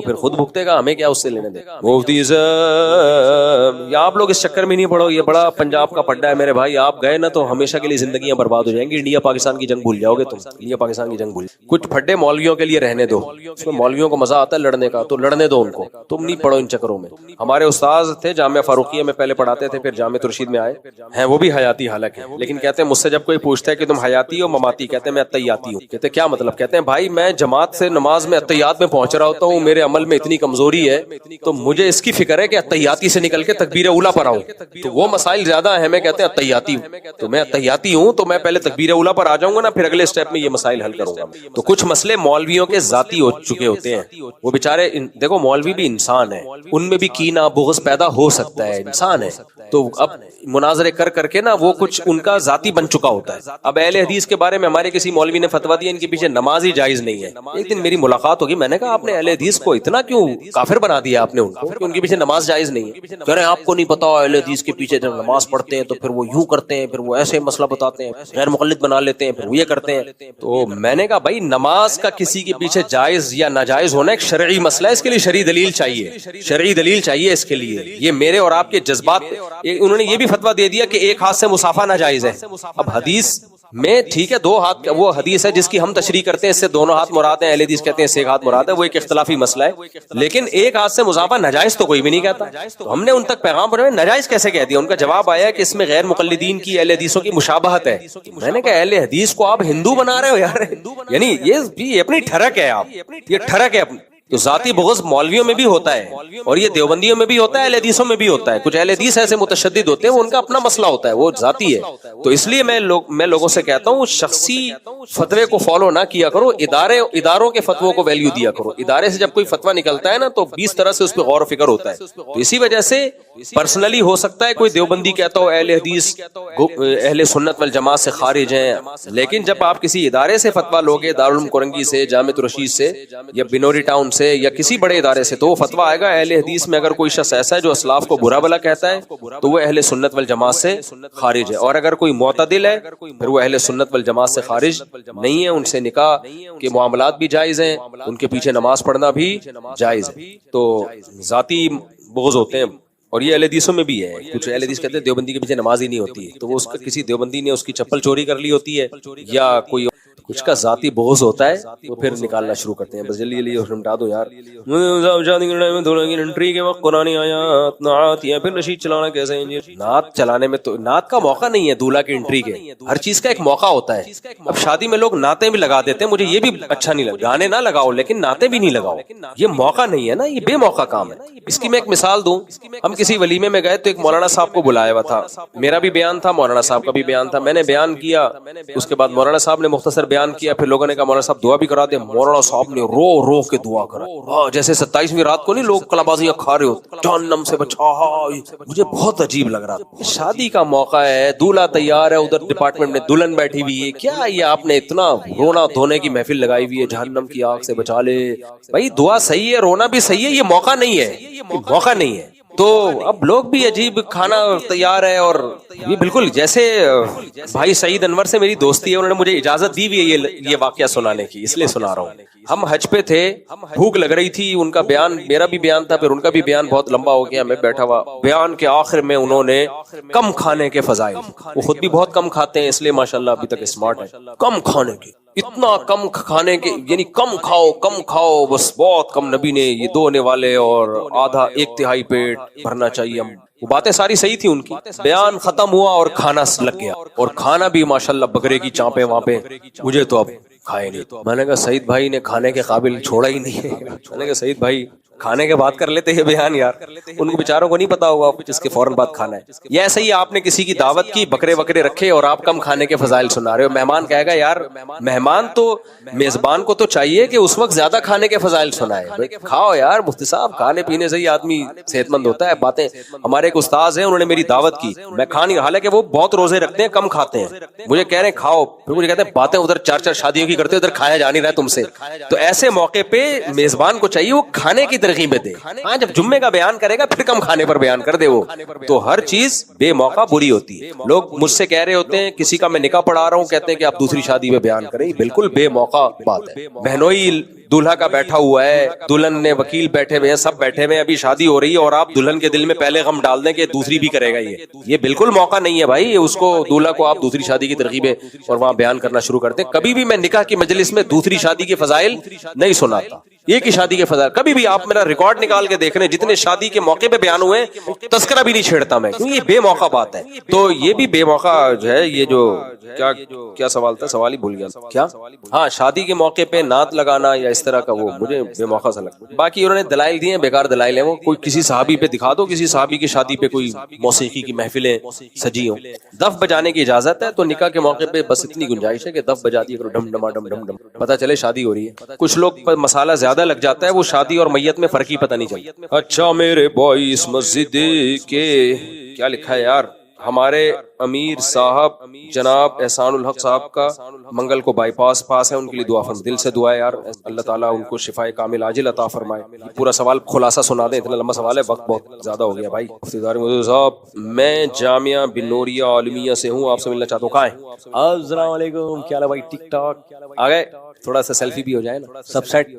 پھر خود بھگتے گا، ہمیں کیا اس سے لینے دے۔ مفتی صاحب، یا آپ لوگ اس چکر میں نہیں پڑو، یہ بڑا پنجاب کا پھڈا ہے میرے بھائی، آپ گئے نا تو ہمیشہ کے لیے زندگیاں برباد ہو جائیں گی۔ انڈیا پاکستان کی جنگ بھول جاؤ گے تم، انڈیا پاکستان کی جنگ بھول۔ کچھ پھڈے مولویوں کے لیے رہنے دو، اس میں مولویوں کو مزہ آتا ہے لڑنے کا، تو لڑنے دو ان کو، تم نہیں پڑھو ان چکروں میں۔ ہمارے استاذ تھے جامعہ فاروقیہ میں، پہلے پڑھاتے تھے، پھر جامعہ رشید میں آئے ہیں، وہ بھی حیاتی حالک ہیں، لیکن کہتے ہیں مجھ سے جب کوئی پوچھتا ہے کہ تم حیاتی ہو مماتی، کہتے ہیں میں اتحیاتی ہوں۔ کہتے ہیں کیا مطلب؟ کہتے ہیں بھائی میں جماعت سے نماز میں اتحیات میں پہنچ رہا ہوتا ہوں، میرے عمل میں اتنی کمزوری ہے تو مجھے اس کی فکر ہے کہ اتحیاتی سے نکل کے تکبیر اولیٰ پر آؤں، تو وہ مسائل زیادہ اہم ہے۔ کہتے ہیں اتحیاتی تو میں اتحیاتی ہوں، تو میں پہلے تکبیر اولیٰ پر آ جاؤں گا نا، پھر اگلے سٹیپ میں یہ مسائل حل کروں گا۔ تو کچھ مسئلے مولویوں کے ذاتی ہو چکے ہوتے ہیں، وہ بیچارے، دیکھو مولوی بھی انسان ہے، ان میں بھی کینہ بغض پیدا ہو سکتا ہے، انسان ہے، تو اب مناظرے کر کر کے نا وہ کچھ ان کا ذاتی بن چکا ہوتا ہے۔ اب اہل حدیث کے بارے میں ہمارے کسی مولوی نے فتویٰ دیا ان کے پیچھے نماز ہی جائز نہیں ہے۔ ایک دن میری ملاقات ہوگی، میں نے کہا آپ نے اہل حدیث کو اتنا کیوں کافر بنا دیا آپ نے ان کو کہ ان کے پیچھے نماز جائز نہیں ہے؟ کہہ رہے ہیں آپ کو نہیں پتا اہل حدیث کے پیچھے جب نماز پڑھتے ہیں تو پھر وہ یوں کرتے ہیں، پھر وہ ایسے مسئلہ بتاتے ہیں، غیر مقلد بنا لیتے ہیں، پھر وہ یہ کرتے ہیں۔ تو میں نے کہا بھائی نماز کا کسی کے پیچھے جائز یا ناجائز ہونا ایک شرعی مسئلہ ہے، اس کے لیے شرعی دلیل چاہیے، شرعی دلیل چاہیے اس کے لیے۔ یہ میرے اور آپ کے جذبات، انہوں نے یہ بھی فتویٰ دے دیا کہ ایک ہاتھ سے مصافحہ ناجائز ہے۔ اب حدیث میں ٹھیک ہے دو ہاتھ، وہ حدیث ہے جس کی ہم تشریح کرتے ہیں اس سے دونوں ہاتھ مراد ہیں، اہل حدیث کہتے ہیں اس سے ایک ہاتھ مراد ہے، وہ ایک اختلافی مسئلہ ہے، لیکن ایک ہاتھ سے مصافحہ ناجائز تو کوئی بھی نہیں کہتا۔ تو ہم نے ان تک پیغام پہنچایا ناجائز کیسے کہہ دیا؟ ان کا جواب آیا کہ اس میں غیر مقلدین کی اہل حدیثوں کی مشابہت ہے۔ میں نے کہا اہل حدیث کو آپ ہندو بنا رہے ہو یار، یعنی یہ اپنی ٹھرک ہے، آپ یہ ٹھرک ہے اپنی۔ تو ذاتی بغض مولویوں میں بھی ہوتا ہے، اور یہ دیوبندیوں میں بھی ہوتا ہے، اہل حدیثوں میں بھی ہوتا ہے۔ کچھ اہل حدیث ایسے متشدد ہوتے ہیں، وہ ان کا اپنا مسئلہ ہوتا ہے، وہ ذاتی ہے۔ تو اس لیے میں لوگوں سے کہتا ہوں شخصی فتوے کو فالو نہ کیا کرو، اداروں کے فتووں کو ویلیو دیا کرو۔ ادارے سے جب کوئی فتویٰ نکلتا ہے نا تو 20 طرح سے اس پہ غور و فکر ہوتا ہے۔ تو اسی وجہ سے پرسنلی ہو سکتا ہے کوئی دیوبندی کہتا ہو اہل حدیث اہل سنت والجماعت سے خارج ہیں، لیکن جب آپ کسی ادارے سے فتویٰ لوگے، دارالعلوم کورنگی سے، جامعہ رشید سے، یا بنوری ٹاؤن سے، یا کسی بڑے ادارے سے، تو وہ فتویٰ آئے گا اہل حدیث میں اگر کوئی شخص ایسا ہے جو اسلاف کو برا بلا کہتا ہے تو وہ اہل سنت والجماعت سے خارج ہے، اور اگر کوئی معتدل ہے پھر وہ اہل سنت والجماعت سے خارج نہیں ہے۔ ان سے نکاح کے معاملات بھی جائز ہیں، ان کے پیچھے نماز پڑھنا بھی جائز ہے۔ تو ذاتی بغض ہوتے ہیں، اور یہ اہل حدیثوں میں بھی ہے۔ کچھ اہل حدیث کہتے ہیں دیوبندی کے پیچھے نماز ہی نہیں ہوتی، تو وہ اس کا کسی دیوبندی نے اس کی چپل چوری کر لی ہوتی ہے، یا کوئی کچھ کا ذاتی بغض ہوتا ہے، تو پھر نکالنا شروع کرتے ہیں۔ بس جلدی جلدی ہٹا دو یار۔ انٹری کے وقت قرآن آیات نعت، یا پھر نشید چلانا کیسے ہیں؟ نعت چلانے میں تو نعت کا موقع نہیں ہے، دولہا کی انٹری کے ہر چیز کا ایک موقع ہوتا ہے۔ اب شادی میں لوگ نعتیں بھی لگا دیتے ہیں، مجھے یہ بھی اچھا نہیں لگا، گانے نہ لگاؤ لیکن نعتیں بھی نہیں لگاؤ، یہ موقع نہیں ہے نا، یہ بے موقع کام ہے۔ اس کی میں ایک مثال دوں، ہم کسی ولیمے میں گئے تو ایک مولانا صاحب کو بلایا ہوا تھا، میرا بھی بیان تھا، مولانا صاحب کا بھی بیان تھا، میں نے بیان کیا، اس کے بعد مولانا صاحب نے مختصر بیان کیا، پھر لوگوں نے کہا مولانا صاحب دعا بھی کرا دیں۔ مولانا صاحب نے رو رو کے دعا کرا، جیسے 27ویں رات کو نہیں لوگ کلابازیاں کھا رہے ہو، جہنم سے بچا۔ مجھے بہت عجیب لگ رہا تھا، شادی کا موقع ہے، دولہا تیار ہے، ادھر ڈپارٹمنٹ میں دلہن بیٹھی ہوئی ہے، کیا یہ آپ نے اتنا رونا دھونے کی محفل لگائی ہوئی ہے، جہنم کی آگ سے بچا لے۔ بھائی دعا صحیح ہے، رونا بھی صحیح ہے، یہ موقع نہیں ہے، یہ موقع نہیں ہے۔ تو اب لوگ بھی عجیب، کھانا تیار ہے، اور یہ بالکل جیسے بھائی سعید انور سے میری دوستی ہے، انہوں نے مجھے اجازت دی ہوئی ہے یہ واقعہ سنانے کی، اس لیے سنا رہا ہوں۔ ہم حج پہ تھے، بھوک لگ رہی تھی، ان کا بیان، میرا بھی بیان تھا، پھر ان کا بھی بیان بہت لمبا ہو گیا، میں بیٹھا ہوا، بیان کے آخر میں انہوں نے کم کھانے کے فضائل، وہ خود بھی بہت کم کھاتے ہیں اس لیے ماشاءاللہ ابھی تک اسمارٹ ہے، کم کھانے کے، اتنا کم کھانے کے یعنی کم کھاؤ بس، بہت کم نبی نے یہ 2 ہونے والے اور آدھا 1/3 پیٹ بھرنا چاہیے. ہم وہ باتیں ساری صحیح تھی ان کی. بیان ختم ہوا اور کھانا لگ گیا، اور کھانا بھی ماشاءاللہ بکرے کی چانپیں وہاں پہ. مجھے تو اب کھائے نہیں. میں نے کہا سعید بھائی نے کھانے کے قابل چھوڑا ہی نہیں ہے. میں نے کہا سعید بھائی کھانے کے بعد کر لیتے ہیں بیان یار، ان کو بیچاروں کو نہیں پتا ہوگا جس کے فوراً بعد کھانا ہے. یہ ایسے ہی آپ نے کسی کی دعوت کی، بکرے وکرے رکھے اور آپ کم کھانے کے فضائل سنا رہے ہو. مہمان کہے گا یار، مہمان تو میزبان کو تو چاہیے کہ اس وقت زیادہ کھانے کے فضائل سنائے. کھاؤ یار مفتی صاحب، کھانے پینے سے ہی آدمی صحت مند ہوتا ہے. باتیں ہمارے ایک استاذ ہیں، انہوں نے میری دعوت کی، میں کھا نہیں، حالانکہ وہ بہت روزے رکھتے ہیں، کم کھاتے ہیں. مجھے کہہ رہے ہیں کھاؤ، پھر مجھے کہتے ہیں باتیں ادھر 4 شادیوں کی کرتے، ادھر کھایا جا نہیں رہا تم سے. تو ایسے موقع پہ میزبان کو چاہیے وہ کھانے کی ترغیبیں دے. ہاں جب جمعے کا بیان کرے گا پھر کم کھانے پر بیان کر دے. وہ تو ہر چیز بے موقع بری ہوتی ہے. لوگ مجھ سے کہہ رہے ہوتے ہیں، کسی کا میں نکاح پڑھا رہا ہوں، کہتے ہیں کہ آپ دوسری شادی پہ بیان کریں. بالکل بے موقع بات ہے. بہنوئی دولہا کا بیٹھا ہوا ہے، دلہن نے وکیل بیٹھے ہوئے ہیں، سب بیٹھے ہوئے ہیں، ابھی شادی ہو رہی ہے، اور آپ دلہن کے دل میں پہلے غم ڈال دیں کہ دوسری بھی کرے گا. یہ بالکل موقع نہیں ہے بھائی. اس کو دولہا کو آپ دوسری شادی کی ترغیبیں اور وہاں بیان کرنا شروع کرتے ہیں. کبھی بھی میں نکاح کی مجلس میں دوسری شادی کے فضائل نہیں سناتا. ایک ہی شادی کے فضائل کبھی بھی آپ میرا ریکارڈ نکال کے دیکھ رہے ہیں، جتنے شادی کے موقع پہ بیان ہوئے تذکرہ بھی نہیں چھیڑتا میں، کیونکہ یہ بے موقع بات ہے. تو یہ بھی بے موقع جو ہے، یہ جو کیا سوال تھا، سوال ہی بھول گیا کیا. ہاں شادی کے موقع پہ نعت لگانا یا اس طرح کا، وہ مجھے بے موقع سا لگتا ہے. باقی انہوں نے دلائل دیے ہیں، بیکار دلائل ہیں. وہ کوئی کسی صحابی پہ دکھا دو، کسی صحابی کی شادی پہ کوئی موسیقی کی محفلیں سجی ہوں. دف بجانے کی اجازت ہے، تو نکاح کے موقع پہ بس اتنی گنجائش ہے کہ دف بجا دیا کرو، ڈم ڈما ڈم ڈم ڈم، پتہ چلے شادی ہو رہی ہے. کچھ لوگ پر مسالہ زیادہ لگ جاتا ہے، وہ شادی اور میت میں فرق ہی پتہ نہیں چلتا. اچھا میرے بھائی، اس مسجد کے کیا لکھا ہے یار، ہمارے امیر صاحب جناب احسان الحق صاحب کا منگل کو بائی پاس ہے، ان کے لیے دعا فرمائیں. دل سے دعا ہے یار، اللہ تعالیٰ ان کو شفائے کامل عاجل عطا فرمائے. پورا سوال خلاصہ سنا دیں، اتنا لمبا سوال ہے، وقت بہت زیادہ ہو گیا بھائی. مفتیدار موضوع صاحب، میں جامعہ بن نوریہ عالمیہ سے ہوں، آپ سے ملنا چاہتا ہوں. کہاں ہیں؟ السلام علیکم، کیا حال ہے بھائی؟ ٹک ٹاک آ گئے، تھوڑا سا سیلفی بھی ہو جائے نا، سب سیٹ.